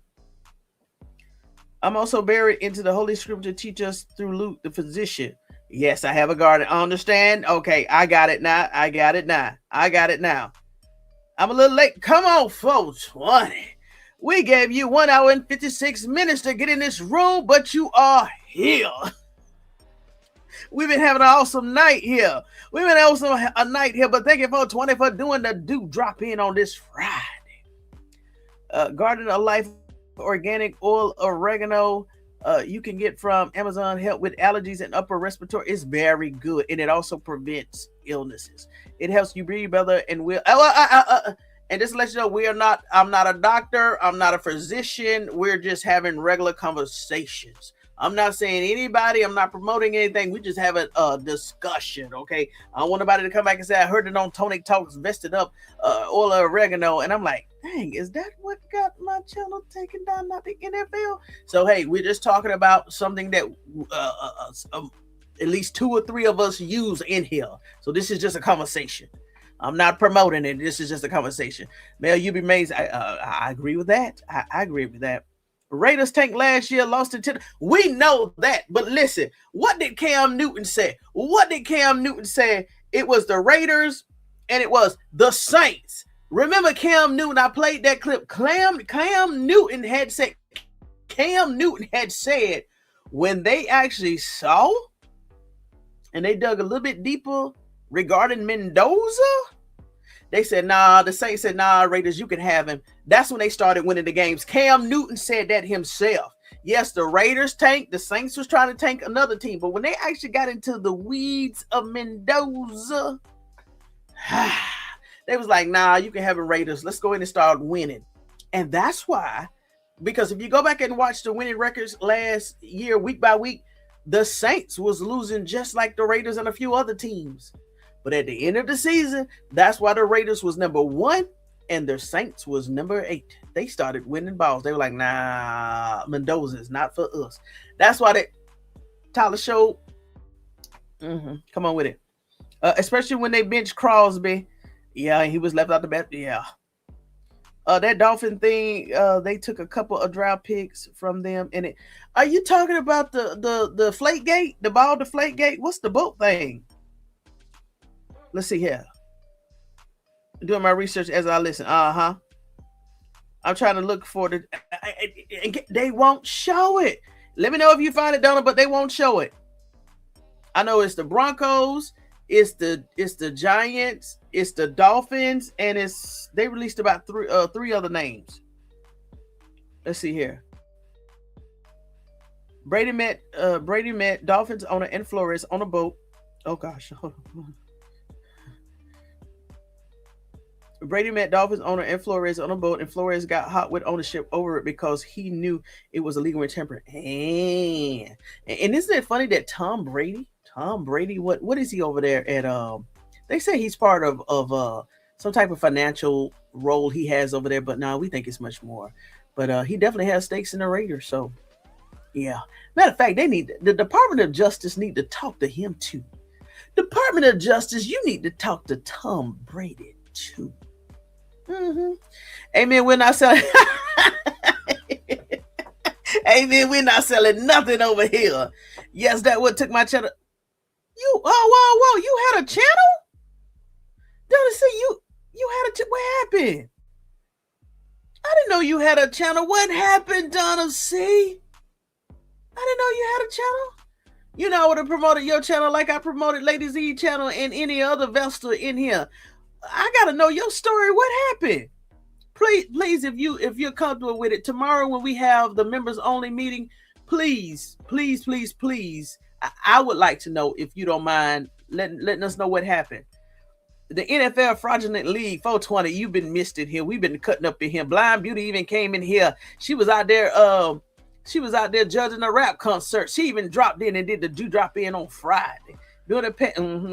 [SPEAKER 1] I'm also buried into the Holy Scripture to teach us through Luke, the physician. Yes, I have a garden. Understand? Okay, I got it now. I got it now. I got it now. I'm a little late. Come on, 420. We gave you 1 hour and 56 minutes to get in this room, but you are here. We've been having an awesome night here. We've been awesome a night here, but thank you, 420, for doing the drop in on this Friday. Garden of Life organic oil oregano. You can get from Amazon. Help with allergies and upper respiratory. It's very good, and it also prevents illnesses. It helps you breathe better and will. And just to let you know, I'm not a doctor. I'm not a physician. We're just having regular conversations. I'm not saying anybody. I'm not promoting anything. We just having a discussion, okay? I don't want nobody to come back and say, I heard it on Tony Talks, vested up oil of oregano. And I'm like, dang, is that what got my channel taken down, not the NFL? So, hey, we're just talking about something that at least 2 or 3 of us use in here. So this is just a conversation. I'm not promoting it. This is just a conversation. Mel, you'd be amazed. I agree with that. I agree with that. Raiders tank last year, lost it to. We know that, but listen, what did Cam Newton say? What did Cam Newton say? It was the Raiders and it was the Saints. Remember Cam Newton? I played that clip. Cam Newton had said when they actually saw and they dug a little bit deeper regarding Mendoza, they said, nah, the Saints said, nah, Raiders, you can have him. That's when they started winning the games. Cam Newton said that himself. Yes, the Raiders tanked. The Saints was trying to tank another team. But when they actually got into the weeds of Mendoza, they was like, nah, you can have him, Raiders. Let's go in and start winning. And that's why, because if you go back and watch the winning records last year, week by week, the Saints was losing just like the Raiders and a few other teams. But at the end of the season, that's why the Raiders was number 1 and the Saints was number 8. They started winning balls. They were like, nah, Mendoza is not for us. That's why Tyler showed. Come on with it. Especially when they benched Crosby. Yeah, he was left out the bat. Yeah. That Dolphin thing, they took a couple of draft picks from them. And are you talking about the flake gate? The ball deflate gate? What's the boat thing? Let's see here. Doing my research as I listen. I'm trying to look for they won't show it. Let me know if you find it, Donna, but they won't show it. I know it's the Broncos, it's the Giants, it's the Dolphins, and they released about three other names. Let's see here. Brady met Dolphins owner and Flores on a boat. Oh gosh. Brady met Dolphins owner and Flores on a boat, and Flores got hot with ownership over it because he knew it was illegal and temperate. And isn't it funny that Tom Brady, what is he over there at? They say he's part of some type of financial role he has over there, but no, we think it's much more. But he definitely has stakes in the Raiders. So yeah, matter of fact, the Department of Justice need to talk to him too. Department of Justice, you need to talk to Tom Brady too. Amen. We're not selling. Amen. We're not selling nothing over here. Yes, that what took my channel. Whoa! You had a channel? Donna, see you had a. What happened? I didn't know you had a channel. What happened, Donna? See, I didn't know you had a channel. You know, I would have promoted your channel like I promoted Lady Z channel and any other Vestal in here. I gotta know your story. What happened? Please, if you're comfortable with it, tomorrow when we have the members only meeting, please, I would like to know, if you don't mind, letting us know what happened. The NFL fraudulent league 420. You've been missed in here. We've been cutting up in here. Blind Beauty even came in here. She was out there. She was out there judging a rap concert. She even dropped in and did the drop in on Friday. Doing a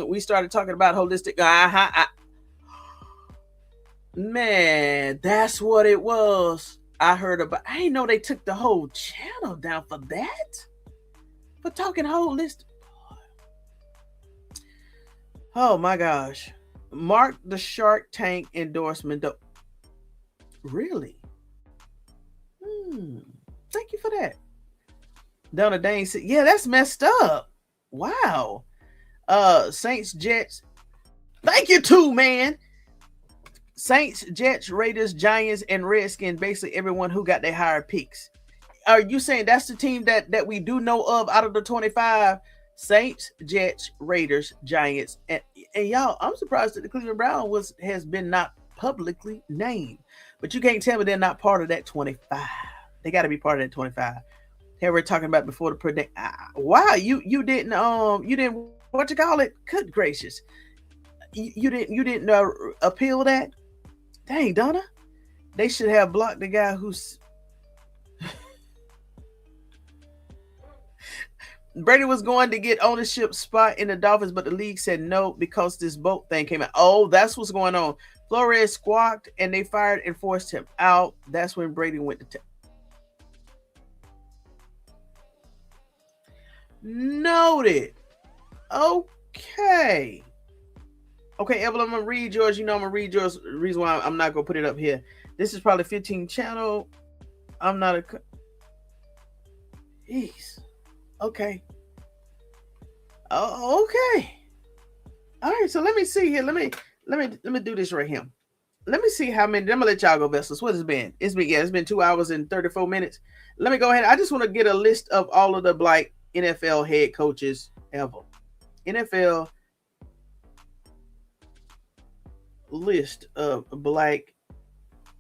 [SPEAKER 1] we started talking about holistic. Man, that's what it was. I heard about. I didn't know they took the whole channel down for that. For talking holistic. Oh my gosh. Mark the Shark Tank endorsement. Really? Thank you for that. Donna Dane said, yeah, that's messed up. Wow. Saints, Jets. Thank you too, man. Saints, Jets, Raiders, Giants, and Redskins. Basically, everyone who got their higher picks. Are you saying that's the team that we do know of out of the 25? Saints, Jets, Raiders, Giants, and y'all, I'm surprised that the Cleveland Browns has been not publicly named. But you can't tell me they're not part of that 25. They got to be part of that 25. Here we're talking about before the predict. Wow, you didn't what you call it? Good gracious, you didn't appeal that. Dang, Donna, they should have blocked the guy who's. Brady was going to get ownership spot in the Dolphins, but the league said no because this boat thing came out. Oh, that's what's going on. Flores squawked, and they fired and forced him out. That's when Brady went to. Noted. Okay. Okay, Evelyn, I'm gonna read yours. You know I'm gonna read yours. The reason why I'm not gonna put it up here. This is probably 15 channel. I'm not a. Jeez. Okay. Oh, okay. All right. So let me see here. Let me do this right here. Let me see how many. I'm gonna let y'all go, Vessels. What has it been? It's been 2 hours and 34 minutes. Let me go ahead. I just want to get a list of all of the black NFL head coaches ever. NFL list of black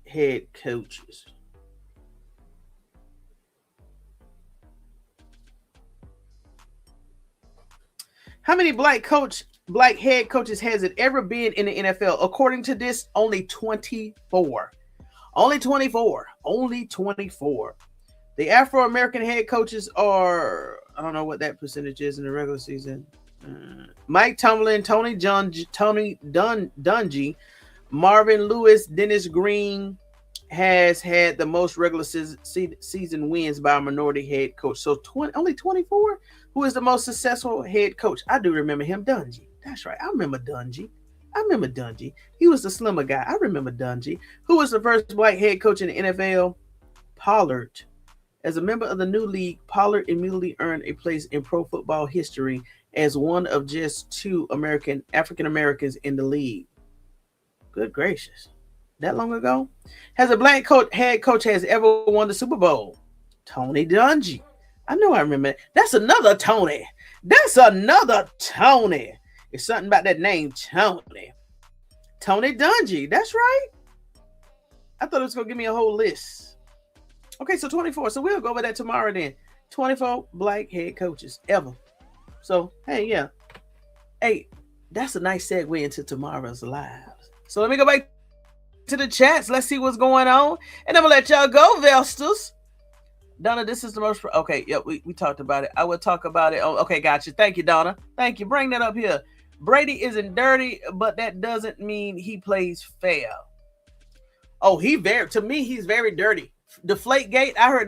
[SPEAKER 1] head coaches. How many black head coaches has it ever been in the NFL? According to this, only 24. Only 24. Only 24. The Afro-American head coaches are, I don't know what that percentage is in the regular season. Mike Tomlin, Tony Dungy, Marvin Lewis, Dennis Green has had the most regular season wins by a minority head coach. So only 24? Who is the most successful head coach? I do remember him, Dungy. That's right. I remember Dungy. He was the slimmer guy. I remember Dungy. Who was the first black head coach in the NFL? Pollard. As a member of the new league, Pollard immediately earned a place in pro football history as one of just two African Americans in the league. Good gracious. That long ago? Has a black head coach has ever won the Super Bowl? Tony Dungy. I know I remember. That's another Tony. It's something about that name, Tony. Tony Dungy. That's right. I thought it was going to give me a whole list. Okay, so 24. So we'll go over that tomorrow then. 24 black head coaches ever. So, hey, yeah. Hey, that's a nice segue into tomorrow's lives. So let me go back to the chats. Let's see what's going on. And I'm going to let y'all go, Vestas. Donna, this is the most. Okay, yeah, we talked about it. I will talk about it. Oh, okay, gotcha. Thank you, Donna. Thank you. Bring that up here. Brady isn't dirty, but that doesn't mean he plays fair. Oh, he's very dirty. Deflategate. I heard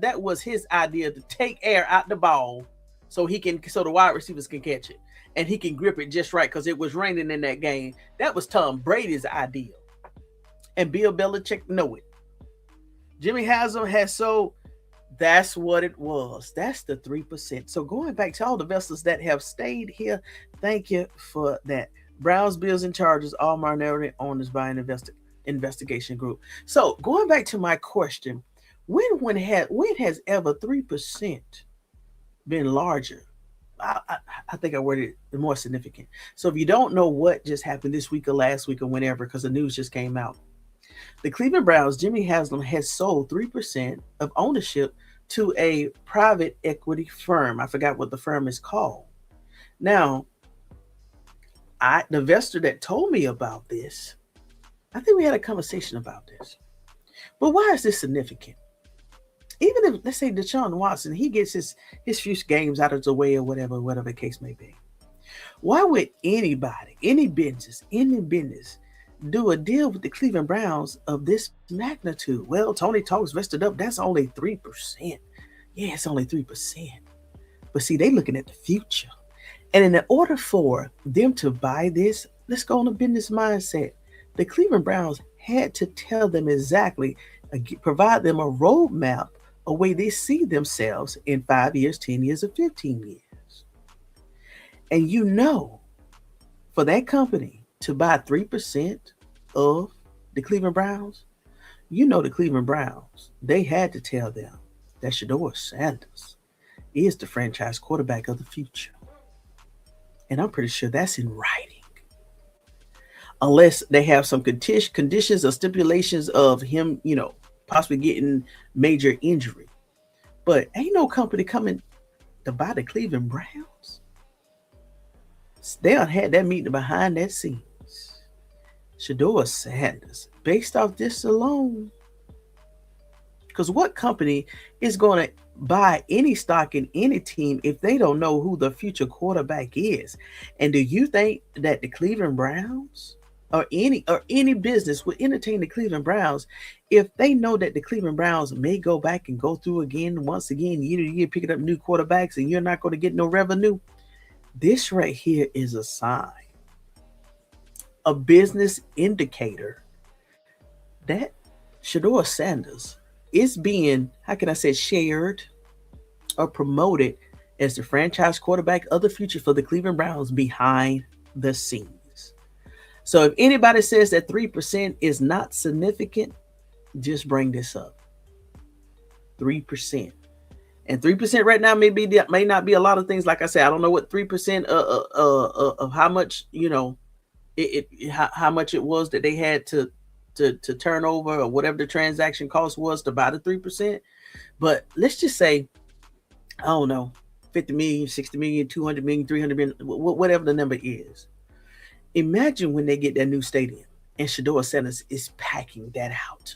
[SPEAKER 1] that was his idea to take air out the ball so the wide receivers can catch it and he can grip it just right because it was raining in that game. That was Tom Brady's idea, and Bill Belichick know it. Jimmy Haslam that's what it was. That's the 3%. So going back to all the vessels that have stayed here, thank you for that. Browns, Bills, and Chargers, all minority owners by an investigation group. So going back to my question, when has ever 3% been larger? I think I worded it more significant. So if you don't know what just happened this week or last week or whenever, because the news just came out, the Cleveland Browns, Jimmy Haslam has sold 3% of ownership to a private equity firm. I forgot what the firm is called. Now, the investor that told me about this, I think we had a conversation about this. But why is this significant? Even if, let's say, DeShaun Watson, he gets his few games out of the way or whatever the case may be. Why would anybody, any business, do a deal with the Cleveland Browns of this magnitude? Well, Tony Talks vested up. That's only 3%. Yeah, it's only 3%. But see, they looking at the future. And in order for them to buy this, let's go on a business mindset. The Cleveland Browns had to tell them exactly, provide them a roadmap, a way they see themselves in 5 years, 10 years, or 15 years. And you know, for that company to buy 3% of the Cleveland Browns, you know the Cleveland Browns, they had to tell them that Shedeur Sanders is the franchise quarterback of the future. And I'm pretty sure that's in writing. Unless they have some conditions or stipulations of him, possibly getting major injury. But ain't no company coming to buy the Cleveland Browns. They done had that meeting behind that scenes. Shedeur Sanders, based off this alone. Because what company is going to buy any stock in any team if they don't know who the future quarterback is? And do you think that the Cleveland Browns or any business would entertain the Cleveland Browns if they know that the Cleveland Browns may go back and go through again, once again, year to year, picking up new quarterbacks, and you're not going to get no revenue? This right here is a sign, a business indicator that Shedeur Sanders is being, how can I say, shared or promoted as the franchise quarterback of the future for the Cleveland Browns behind the scenes. So if anybody says that 3% is not significant, just bring this up. 3%. And 3% right now may not be a lot of things. Like I said, I don't know what 3% of how much, how much it was that they had to turn over, or whatever the transaction cost was to buy the 3%. But let's just say, I don't know, 50 million, 60 million, 200 million, 300 million, whatever the number is. Imagine when they get that new stadium and Shedeur Sanders is packing that out.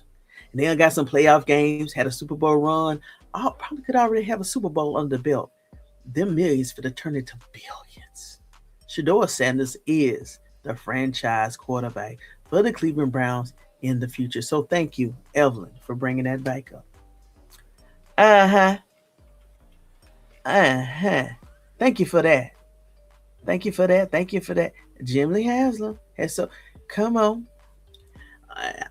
[SPEAKER 1] And they got some playoff games, had a Super Bowl run. Probably could already have a Super Bowl under the belt. Them millions for to turn into billions. Shedeur Sanders is the franchise quarterback for the Cleveland Browns in the future. So thank you, Evelyn, for bringing that back up. Thank you for that. Thank you for that. Jim Lee Haslam. So come on.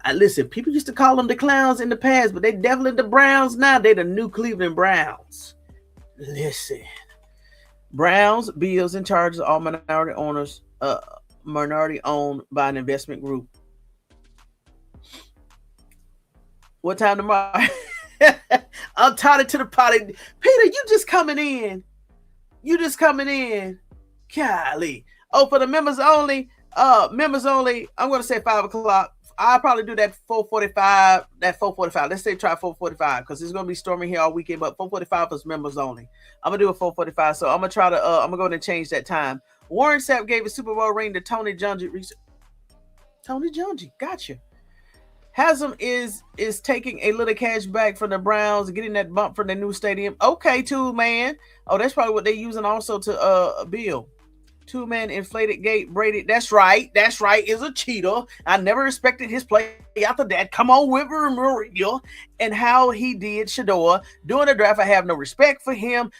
[SPEAKER 1] I listen, people used to call them the clowns in the past, but they definitely the Browns now. They the new Cleveland Browns. Listen. Browns, Bills, and Chargers are all minority owners, minority owned by an investment group. What time tomorrow? I'm tired to the party. Peter, you just coming in. Golly. Oh, for the members only, I'm going to say 5 o'clock. I'll probably do that 4:45. Let's say try 4:45 because it's going to be storming here all weekend, but 4:45 is members only. I'm going to do a 4:45. So I'm going to try to, I'm going to go ahead and change that time. Warren Sapp gave a Super Bowl ring to Tony Dungy. Tony Dungy, gotcha. Haslam is taking a little cash back from the Browns, getting that bump from the new stadium. Okay, two-man. Oh, that's probably what they're using also to bill. Two-man inflated gate braided. That's right. Is a cheater. I never respected his play after that. Come on, Maria. And how he did Shedeur during the draft. I have no respect for him.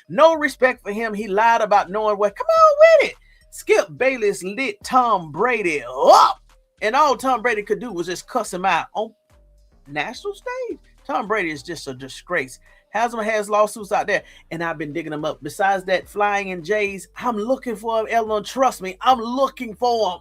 [SPEAKER 1] He lied about knowing what. Come on with it. Skip Bayless lit Tom Brady up. And all Tom Brady could do was just cuss him out on national stage. Tom Brady is just a disgrace. Haslam has lawsuits out there, and I've been digging them up. Besides that, Flying in Jays, I'm looking for him, Elon. Trust me, I'm looking for him.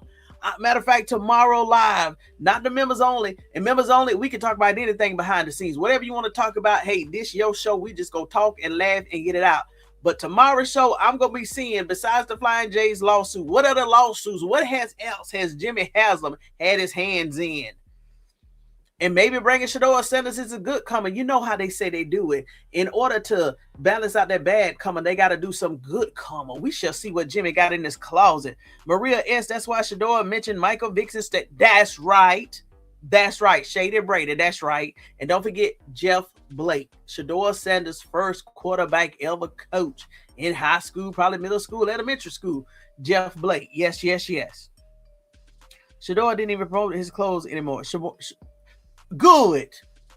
[SPEAKER 1] Matter of fact, tomorrow live, not the members only. And members only, we can talk about anything behind the scenes. Whatever you want to talk about, hey, this your show. We just go talk and laugh and get it out. But tomorrow's show, I'm going to be seeing, besides the Flying Jays lawsuit, what other lawsuits, what else has Jimmy Haslam had his hands in? And maybe bringing Shedeur Sanders is a good coming. You know how they say they do it. In order to balance out that bad coming, they got to do some good coming. We shall see what Jimmy got in his closet. Maria S., that's why Shedeur mentioned Michael Vick's state. That's right. Shady Brady, that's right. And don't forget Jeff Blake, Shedeur Sanders' first quarterback ever coach in high school, probably middle school, elementary school. Jeff Blake. Yes. Shedeur didn't even promote his clothes anymore. Good.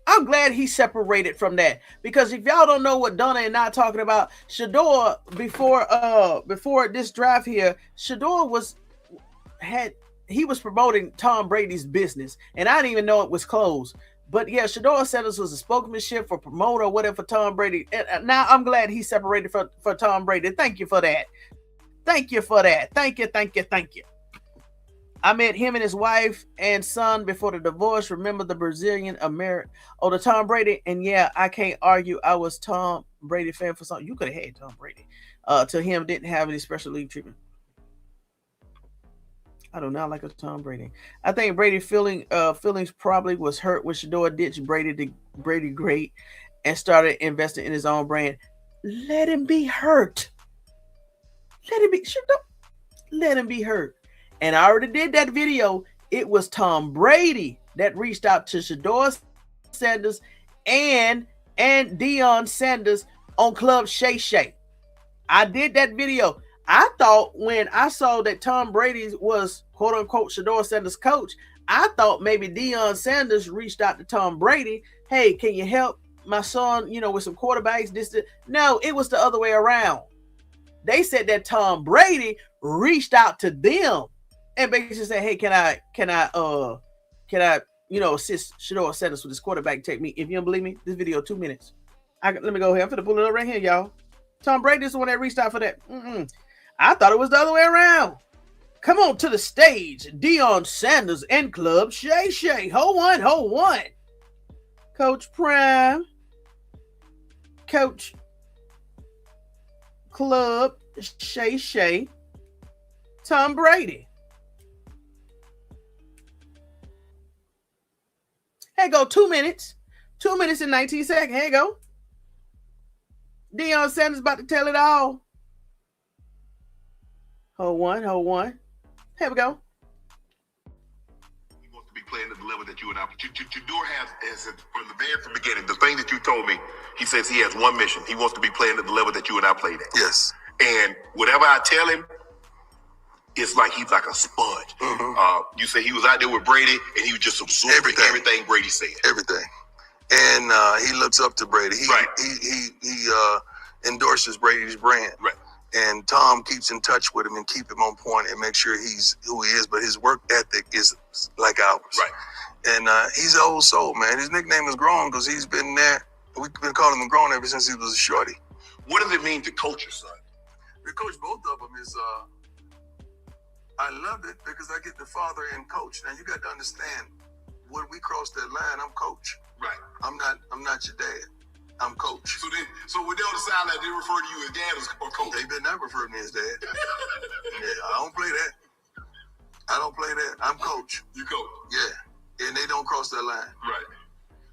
[SPEAKER 1] I'm glad he separated from that, because if y'all don't know what Donna and I talking about, Shedeur before this draft here, Shedeur was promoting Tom Brady's business, and I didn't even know it was closed. But yeah, Shedeur Sanders was a spokesmanship for promoter or whatever for Tom Brady. And now I'm glad he separated for Tom Brady. Thank you for that. Thank you for that. Thank you. I met him and his wife and son before the divorce. Remember the Brazilian American, the Tom Brady. And yeah, I can't argue. I was Tom Brady fan for something. You could have had Tom Brady. To him, didn't have any special league treatment. I do not like a Tom Brady. I think Brady feelings probably was hurt when Shedeur ditched Brady great and started investing in his own brand. Let him be hurt. Let him be hurt. And I already did that video. It was Tom Brady that reached out to Shedeur Sanders and DeShaun Sanders on Club Shay Shay. I did that video. I thought when I saw that Tom Brady was quote unquote Shedeur Sanders' coach, I thought maybe DeShaun Sanders reached out to Tom Brady. Hey, can you help my son, with some quarterbacks? No, it was the other way around. They said that Tom Brady reached out to them and basically said, "Hey, can I assist Shedeur Sanders with his quarterback technique?" If you don't believe me, this video 2 minutes. Let me go here. I'm gonna pull it up right here, y'all. Tom Brady is the one that reached out for that. I thought it was the other way around. Come on to the stage, DeShaun Sanders and Club Shay Shay. Hold one. Coach Prime, Coach Club Shay Shay, Tom Brady. Here you go, 2 minutes. 2 minutes and 19 seconds. Here you go. DeShaun Sanders about to tell it all. Hold one. Here we go.
[SPEAKER 5] He wants to be playing at the level that you and I. Shedeur has from the very beginning, the thing that you told me, he says he has one mission. He wants to be playing at the level that you and I played at.
[SPEAKER 6] Yes.
[SPEAKER 5] And whatever I tell him, it's like he's like a sponge.
[SPEAKER 6] Mm-hmm.
[SPEAKER 5] You say he was out there with Brady, and he was just absorbing everything Brady said.
[SPEAKER 6] Everything. And he looks up to Brady. He endorses Brady's brand.
[SPEAKER 5] Right.
[SPEAKER 6] And Tom keeps in touch with him and keep him on point and make sure he's who he is. But his work ethic is like ours.
[SPEAKER 5] Right.
[SPEAKER 6] And he's an old soul, man. His nickname is Grown because he's been there. We've been calling him Grown ever since he was a shorty.
[SPEAKER 5] What does it mean to coach your son?
[SPEAKER 6] To coach both of them is, I love it because I get the father and coach. Now you got to understand, when we cross that line, I'm coach.
[SPEAKER 5] Right.
[SPEAKER 6] I'm not your dad. I'm coach.
[SPEAKER 5] So when they on the sideline, they refer to you as dad or coach.
[SPEAKER 6] They better not refer to me as dad. Yeah, I don't play that. I'm coach.
[SPEAKER 5] You coach.
[SPEAKER 6] Yeah. And they don't cross that line.
[SPEAKER 5] Right.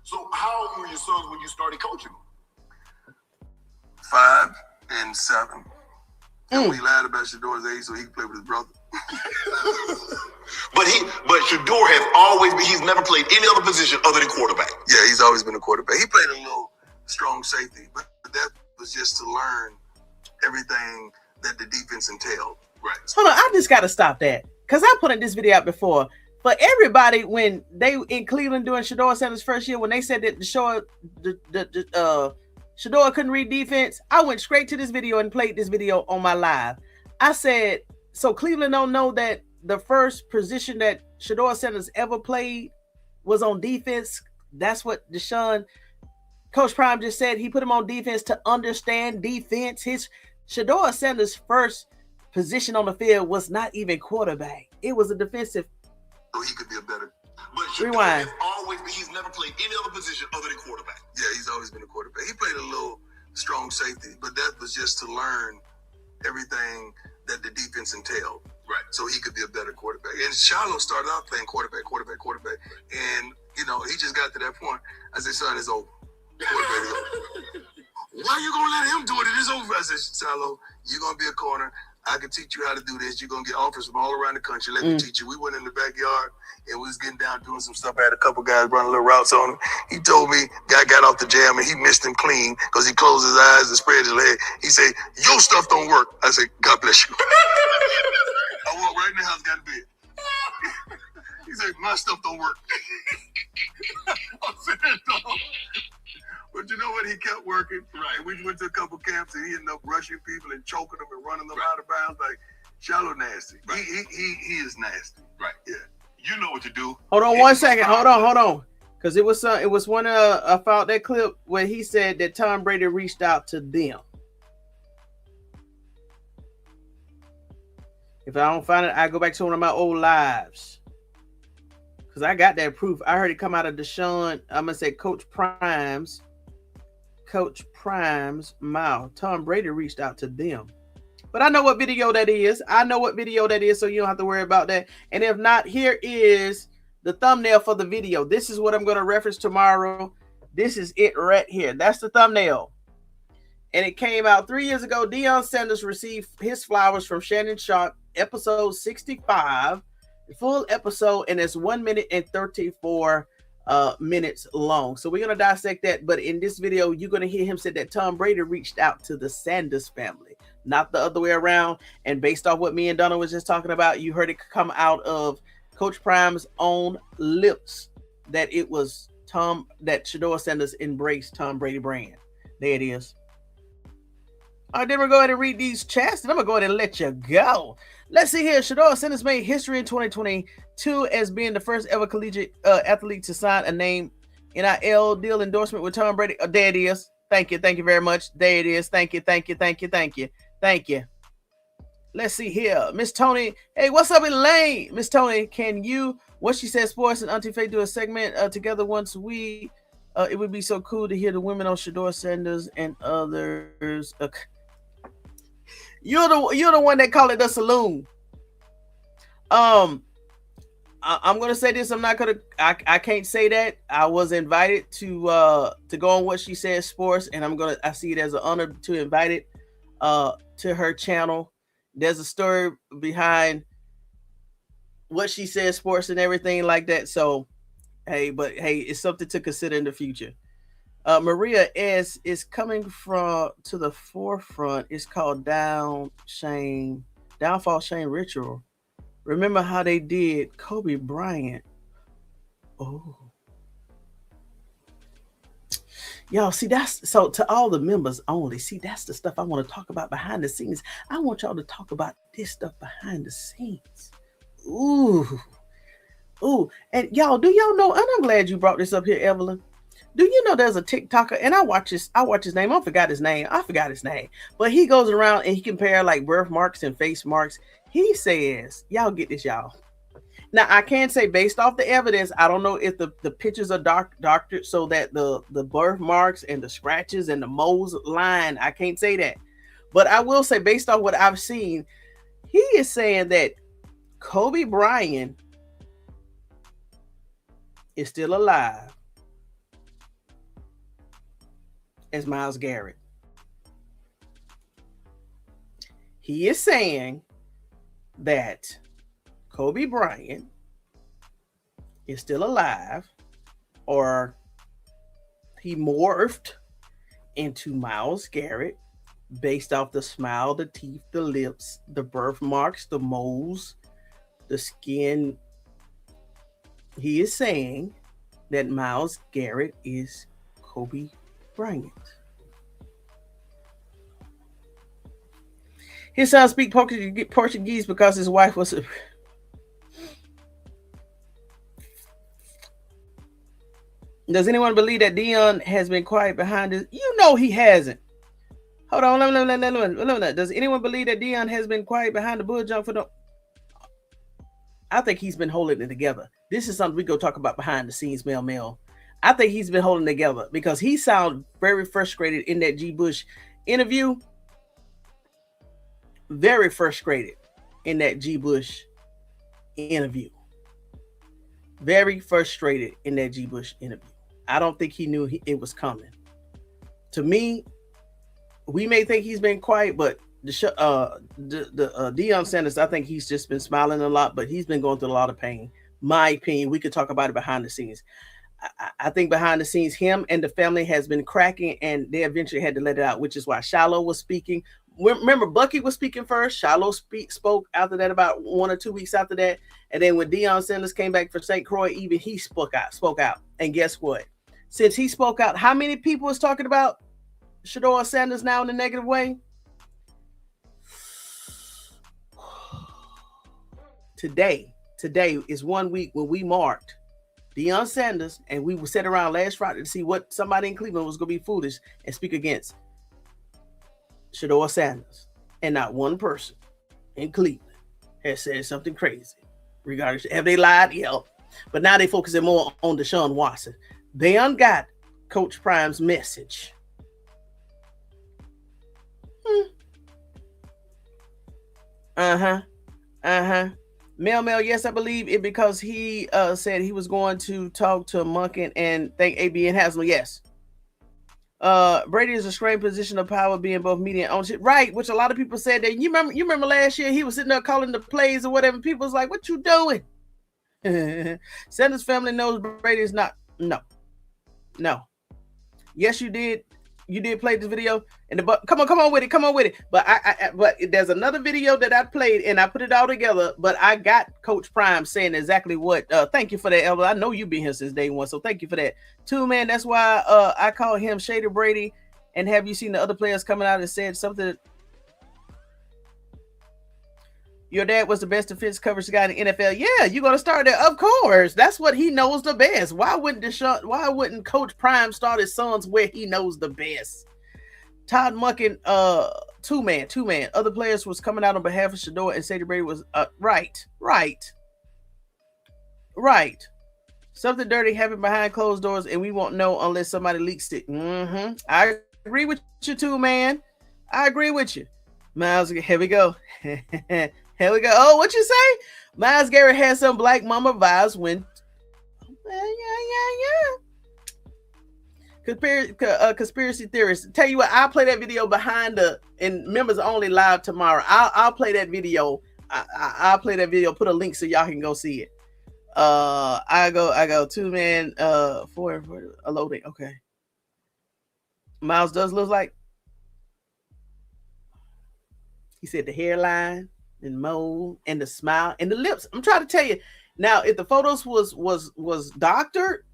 [SPEAKER 5] So how old were your sons when you started coaching them?
[SPEAKER 6] 5 and 7. And we lied about Shedeur's age so he could play with his brother.
[SPEAKER 5] But Shedeur has always been, he's never played any other position other than quarterback.
[SPEAKER 6] Yeah, he's always been a quarterback. He played a little strong safety, but that was just to learn everything that the defense entailed.
[SPEAKER 5] Right.
[SPEAKER 1] Hold on, I just got to stop that because I put in this video out before. For everybody, when they in Cleveland doing Shedeur Sanders' first year, when they said that Shedeur couldn't read defense, I went straight to this video and played this video on my live. I said, so Cleveland don't know that the first position that Shedeur Sanders ever played was on defense. That's what DeShaun, Coach Prime just said. He put him on defense to understand defense. His Shedeur Sanders' first position on the field was not even quarterback. It was a defensive.
[SPEAKER 6] So he could be a better.
[SPEAKER 5] But Shedeur has always been, he's never played any other position other than quarterback.
[SPEAKER 6] Yeah, he's always been a quarterback. He played a little strong safety, but that was just to learn everything that the defense entailed.
[SPEAKER 5] Right.
[SPEAKER 6] So he could be a better quarterback. And Shiloh started out playing quarterback. And, he just got to that point. I said, son, it's over. Quarterback is over. Why are you going to let him do it? It is over. I said, Shiloh, you're going to be a corner. I can teach you how to do this. You're going to get offers from all around the country. Let me teach you. We went in the backyard and we was getting down doing some stuff. I had a couple guys running little routes on him. He told me, guy got off the jam and he missed him clean because he closed his eyes and spread his leg. He said, your stuff don't work. I said, God bless you. I walked right in the house, got in bed. He said, my stuff don't work. I said, no. But you know what? He kept working. Right. We went to a couple camps and he ended up rushing people and choking them and running them out of bounds like Shiloh nasty. Right. He is nasty.
[SPEAKER 5] Right.
[SPEAKER 6] Yeah.
[SPEAKER 5] You know what to do.
[SPEAKER 1] Hold on 1 second. Hold on. Because it was one I found that clip where he said that Tom Brady reached out to them. If I don't find it, I go back to one of my old lives. Because I got that proof. I heard it come out of DeShaun, I'm going to say Coach Prime's mouth. Tom Brady reached out to them. But I know what video that is. So you don't have to worry about that. And if not, here is the thumbnail for the video. This is what I'm going to reference tomorrow. This is it right here. That's the thumbnail. And it came out 3 years ago. DeShaun Sanders received his flowers from Shannon Sharp, episode 65, the full episode, and it's 1 minute and 34 minutes long. So we're going to dissect that. But in this video, you're going to hear him say that Tom Brady reached out to the Sanders family, not the other way around. And based off what me and Donna was just talking about, you heard it come out of Coach Prime's own lips that it was that Shedeur Sanders embraced Tom Brady brand. There it is. All right, then we'll go ahead and read these chats, and I'm going to go ahead and let you go. Let's see here. Shedeur Sanders made history in 2022 as being the first ever collegiate athlete to sign a name NIL deal endorsement with Tom Brady. Oh, there it is. Thank you. Thank you very much. There it is. Thank you. Let's see here. Miss Tony. Hey, what's up, Elaine? Miss Tony, can you, What She Said Sports and Auntie Faye do a segment together once a week? It would be so cool to hear the women on Shedeur Sanders and others. You're the one that call it the saloon. I'm gonna say this. I can't say that. I was invited to go on What She Said Sports, and I see it as an honor to invite it to her channel. There's a story behind What She Said Sports and everything like that. So hey, it's something to consider in the future. Maria S is coming to the forefront. It's called Downfall Shame Ritual. Remember how they did Kobe Bryant? Oh, y'all see, that's so to all the members only. See, that's the stuff I want to talk about behind the scenes. I want y'all to talk about this stuff behind the scenes. Ooh, and y'all, do y'all know? And I'm glad you brought this up here, Evelyn. Do you know there's a TikToker, and I watch his name. I forgot his name. But he goes around and he compare like birthmarks and face marks. He says, y'all get this, y'all. Now, I can say based off the evidence, I don't know if the pictures are doctored so that the birthmarks and the scratches and the moles line. I can't say that. But I will say based off what I've seen, he is saying that Kobe Bryant is still alive as Myles Garrett. He is saying that Kobe Bryant is still alive, or he morphed into Myles Garrett based off the smile, the teeth, the lips, the birthmarks, the moles, the skin. He is saying that Myles Garrett is Kobe Bryant. His son speaks Portuguese because his wife was a... Does anyone believe that Deion has been quiet behind this? You know he hasn't. Hold on. Does anyone believe that Deion has been quiet behind the bull jump for the... I think he's been holding it together. This is something we go talk about behind the scenes, Mel. I think he's been holding it together because he sounded very frustrated in that G. Bush interview. Very frustrated in that G. Bush interview. Very frustrated in that G. Bush interview. I don't think he knew it was coming. To me, we may think he's been quiet, but Deion Sanders, I think he's just been smiling a lot, but he's been going through a lot of pain. My opinion, we could talk about it behind the scenes. I think behind the scenes, him and the family has been cracking, and they eventually had to let it out, which is why Shiloh was speaking. Remember, Bucky was speaking first. Shiloh spoke after that, about 1 or 2 weeks after that. And then when Deion Sanders came back for St. Croix, even he spoke out. And guess what? Since he spoke out, how many people is talking about Shedeur Sanders now in a negative way? Today is 1 week when we marked Deion Sanders, and we sat around last Friday to see what somebody in Cleveland was going to be foolish and speak against Shedeur Sanders, and not one person in Cleveland has said something crazy regarding, have they lied? Yeah. But now they focusing more on DeShaun Watson. They got Coach Prime's message. Mel, yes, I believe it because he said he was going to talk to Monken and thank AB and Haslam. Yes. Brady is a strange position of power, being both media and ownership, right? Which a lot of people said that. You remember last year he was sitting there calling the plays or whatever. People was like, "What you doing?" Sanders family knows Brady is not. No. Yes, you did. You did play this video, and come on with it. But but there's another video that I played, and I put it all together. But I got Coach Prime saying exactly what. Thank you for that, Elder. I know you've been here since day one, so thank you for that. Too, man. That's why I call him Shedeur Brady. And have you seen the other players coming out and said something? Your dad was the best defense coverage guy in the NFL. Yeah, you're gonna start there. Of course, that's what he knows the best. Why wouldn't Coach Prime start his sons where he knows the best? Todd Monken, two man. Other players was coming out on behalf of Shedeur and Shedeur Brady was right. Something dirty happened behind closed doors, and we won't know unless somebody leaks it. I agree with you, too, man. I agree with you. Miles, here we go. Here we go. Oh, what you say? Myles Garrett had some Black Mama vibes when. Conspiracy theorists. Tell you what, I'll play that video behind and members only live tomorrow. I'll play that video. I'll play that video. Put a link so y'all can go see it. I go 2 man. For a loading. Okay. Miles does look like. He said the hairline and mole and the smile and the lips. I'm trying to tell you now, if the photos was doctored,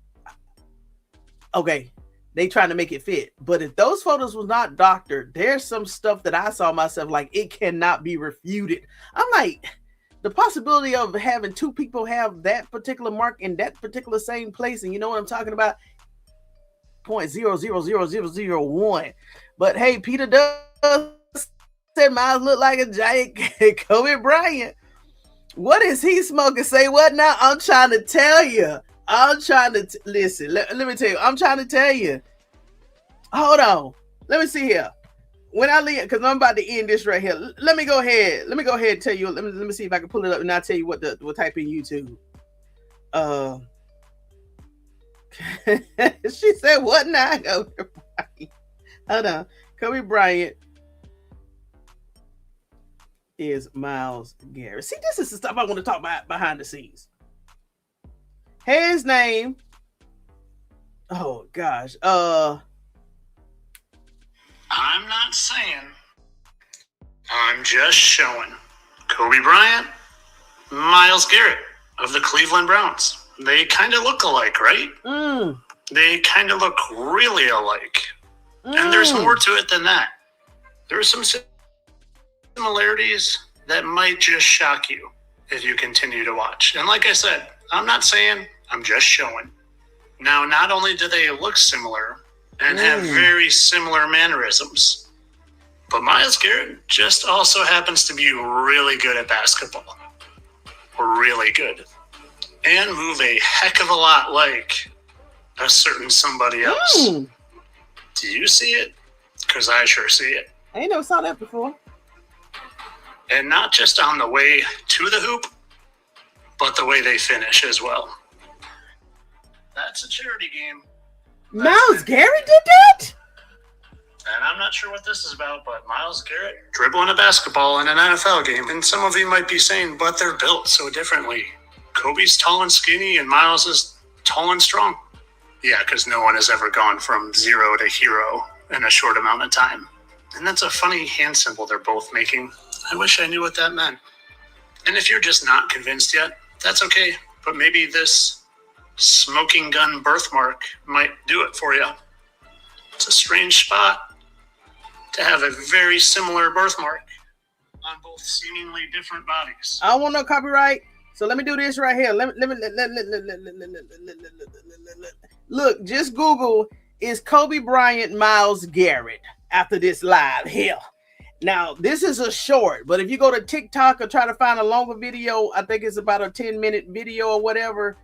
[SPEAKER 1] okay, they trying to make it fit. But if those photos was not doctored, there's some stuff that I saw myself like it cannot be refuted. I'm like, the possibility of having 2 people have that particular mark in that particular same place, and you know what I'm talking about? 0.000001. But hey, Peter does said Miles look like a giant Kobe Bryant. What is he smoking? Say what now? I'm trying to tell you. Listen. Let me tell you. I'm trying to tell you. Hold on. Let me see here. When I leave, because I'm about to end this right here. Let me go ahead and tell you. Let me see if I can pull it up and I'll tell you what type in YouTube. She said what now? Hold on. Kobe Bryant is Myles Garrett. See, this is the stuff I want to talk about behind the scenes. His name. Oh gosh. I'm
[SPEAKER 7] not saying. I'm just showing. Kobe Bryant, Myles Garrett of the Cleveland Browns. They kind of look alike, right? They kind of look really alike. And there's more to it than that. There's some similarities that might just shock you if you continue to watch. And like I said, I'm not saying, I'm just showing. Now, not only do they look similar and have very similar mannerisms, but Myles Garrett just also happens to be really good at basketball. Really good. And move a heck of a lot like a certain somebody else. Do you see it? Because I sure see it.
[SPEAKER 1] I ain't never saw that before.
[SPEAKER 7] And not just on the way to the hoop, but the way they finish as well. That's a charity game.
[SPEAKER 1] Myles Garrett did that?
[SPEAKER 7] And I'm not sure what this is about, but Myles Garrett dribbling a basketball in an NFL game. And some of you might be saying, but they're built so differently. Kobe's tall and skinny, and Myles is tall and strong. Yeah, because no one has ever gone from zero to hero in a short amount of time. And that's a funny hand symbol they're both making. I wish I knew what that meant. And if you're just not convinced yet, that's okay. But maybe this smoking gun birthmark might do it for you. It's a strange spot to have a very similar birthmark on both seemingly different bodies.
[SPEAKER 1] I don't want no copyright. So let me do this right here. Look, just Google, is Kobe Bryant Myles Garrett after this live here. Now, this is a short, but if you go to TikTok or try to find a longer video, I think it's about a 10-minute video or whatever.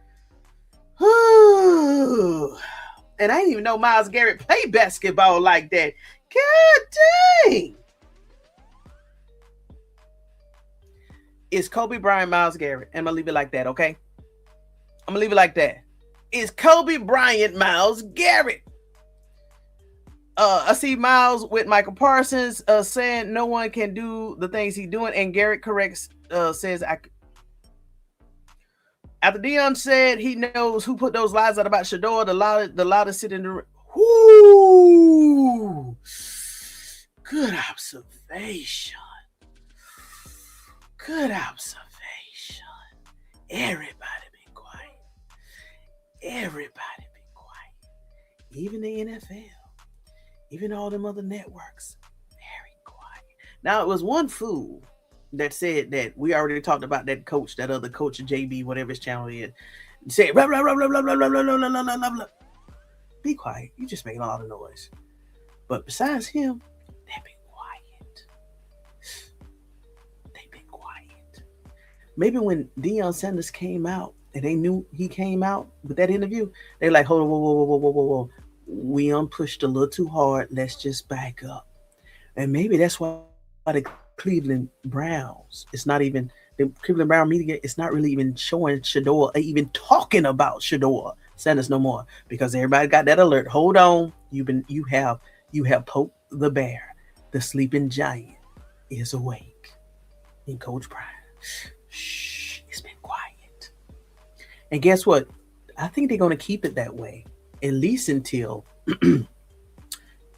[SPEAKER 1] And I didn't even know Myles Garrett played basketball like that. God dang. It's Kobe Bryant, Myles Garrett. And I'm going to leave it like that, okay? I'm going to leave it like that. It's Kobe Bryant, Myles Garrett. I see Myles with Michael Parsons saying no one can do the things he's doing. And Garrett corrects, says, after Deion said he knows who put those lies out about Shedeur, the loudest sit in the room. Whoo! Good observation. Good observation. Everybody be quiet. Everybody be quiet. Even the NFL. Even all them other networks. Very quiet. Now, it was one fool that said that we already talked about that coach, that other coach, JB, whatever his channel is, said, blah, blah, blah, blah, blah, blah, blah, blah, blah, blah, blah, blah. Be quiet. You just making a lot of noise. But besides him, they've been quiet. They've been quiet. Maybe when DeShaun Sanders came out and they knew he came out with that interview, they're like, hold on, whoa. We pushed a little too hard. Let's just back up. And maybe that's why the Cleveland Browns, it's not even, the Cleveland Brown media, it's not really even showing Shedeur, even talking about Shedeur Sanders no more, because everybody got that alert. Hold on, you have poked the bear. The sleeping giant is awake. And Coach Brian, shh, it's been quiet. And guess what? I think they're going to keep it that way, at least until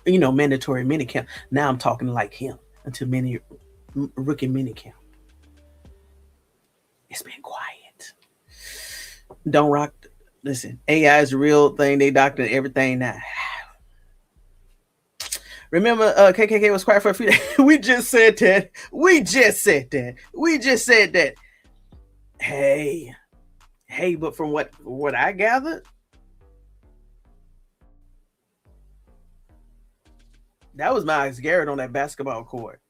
[SPEAKER 1] mandatory minicamp. Now I'm talking like him, until rookie minicamp. It's been quiet. Don't rock. Listen, AI is a real thing. They doctor everything now. Remember, KKK was quiet for a few days. We just said that. Hey, but from what I gathered, that was Myles Garrett on that basketball court.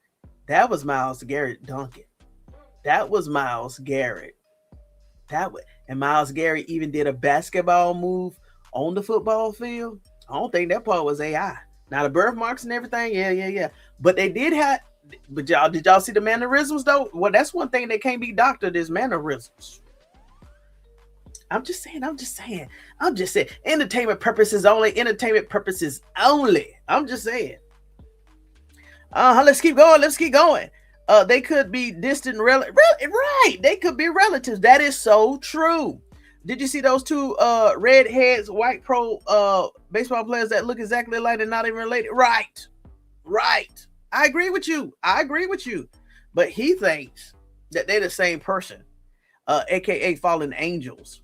[SPEAKER 1] That was Myles Garrett dunking. That was Myles Garrett. And Myles Garrett even did a basketball move on the football field. I don't think that part was AI. Now the birthmarks and everything, yeah. But they did have. But did y'all see the mannerisms though? Well, that's one thing that can't be doctored is mannerisms. I'm just saying. Entertainment purposes only. I'm just saying. Let's keep going. They could be distant relatives. Right. They could be relatives. That is so true. Did you see those two redheads, white pro baseball players that look exactly alike and not even related? Right. I agree with you. But he thinks that they're the same person, aka fallen angels.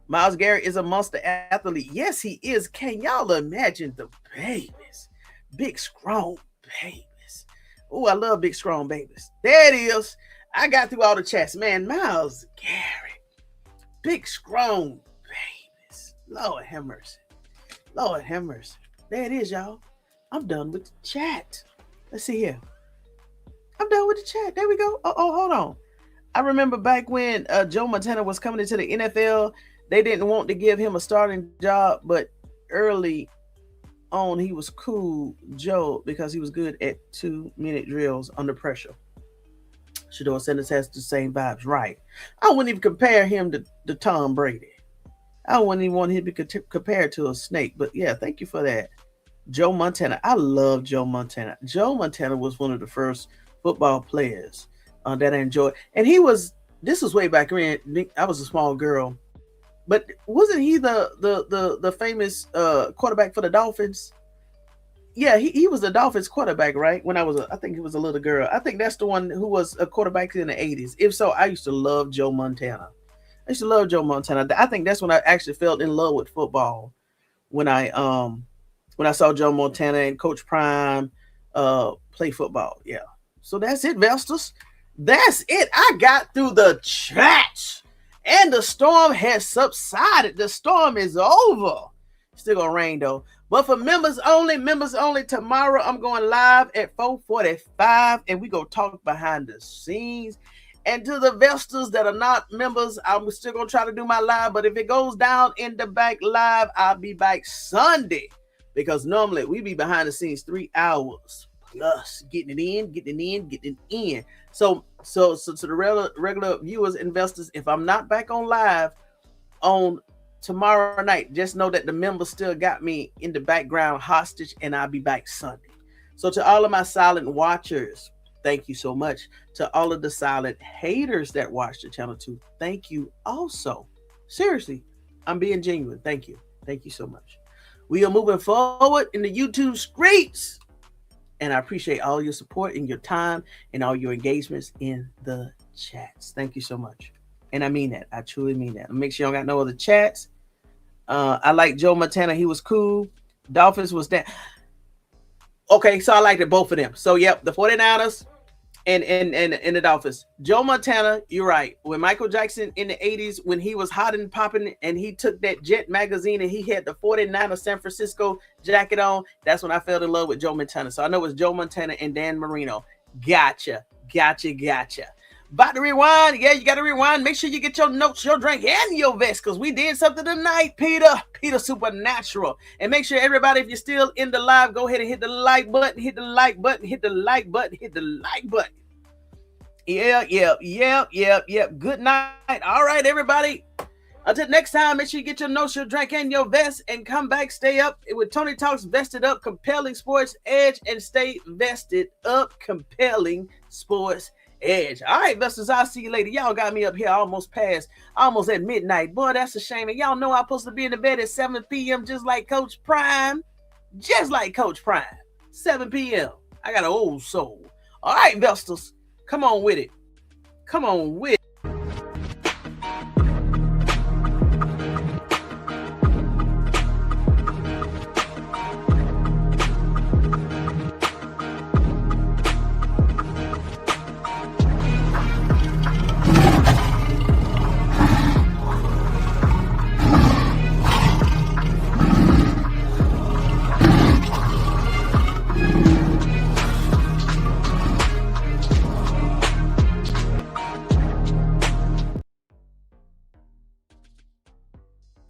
[SPEAKER 1] Myles Garrett is a monster athlete. Yes, he is. Can y'all imagine the babies? Big, strong babies. Oh, I love big, strong babies. There it is. I got through all the chats. Man, Myles Garrett. Big, strong babies. Lord have mercy. There it is, y'all. I'm done with the chat. Let's see here. I'm done with the chat. There we go. Oh, hold on. I remember back when Joe Montana was coming into the NFL, they didn't want to give him a starting job, but early on he was cool, Joe, because he was good at 2-minute drills under pressure. Shedeur Sanders has the same vibes, right? I wouldn't even compare him to Tom Brady. I wouldn't even want him to be compared to a snake. But yeah, thank you for that. Joe Montana. I love Joe Montana. Joe Montana was one of the first football players that I enjoyed. And this was way back when I was a small girl. But wasn't he the famous quarterback for the Dolphins? Yeah, he was the Dolphins quarterback, right? When I think he was a little girl. I think that's the one who was a quarterback in the 80s. If so, I used to love Joe Montana. I think that's when I actually fell in love with football. When I saw Joe Montana and Coach Prime play football. Yeah. So that's it, Vestas. That's it. I got through the chat. And the storm has subsided. The storm is over. Still gonna rain though. But for members only, tomorrow I'm going live at 4:45, and we go talk behind the scenes. And to the investors that are not members, I'm still going to try to do my live. But if it goes down in the back live, I'll be back Sunday. Because normally we be behind the scenes 3 hours plus getting it in. So to the regular viewers, investors, if I'm not back on live on tomorrow night, just know that the members still got me in the background hostage, and I'll be back Sunday. So to all of my silent watchers, thank you so much. To all of the silent haters that watch the channel too, thank you also. Seriously, I'm being genuine. Thank you. Thank you so much. We are moving forward in the YouTube streets, and I appreciate all your support and your time and all your engagements in the chats. Thank you so much. And I mean that. I truly mean that. Make sure you don't got no other chats. I like Joe Montana. He was cool. Dolphins was that. Okay, so I liked it, both of them. So, yep, the 49ers and the Dolphins. Joe Montana, you're right. When Michael Jackson in the 80s, when he was hot and popping and he took that Jet magazine and he had the 49er San Francisco jacket on, that's when I fell in love with Joe Montana. So I know it's Joe Montana and Dan Marino. Gotcha. About to rewind. Yeah, you got to rewind. Make sure you get your notes, your drink, and your vest, because we did something tonight, Peter Supernatural. And make sure everybody, if you're still in the live, go ahead and hit the like button, hit the like button. Yeah. Good night. All right, everybody. Until next time, make sure you get your notes, your drink, and your vest, and come back, stay up with Tony Talks Vested Up, Compelling Sports Edge, and stay vested up, Compelling Sports Edge. All right, investors, I'll see you later. Y'all got me up here almost at midnight. Boy, that's a shame. And y'all know I'm supposed to be in the bed at 7 p.m. just like Coach Prime. 7 p.m. I got an old soul. All right, investors, come on with it.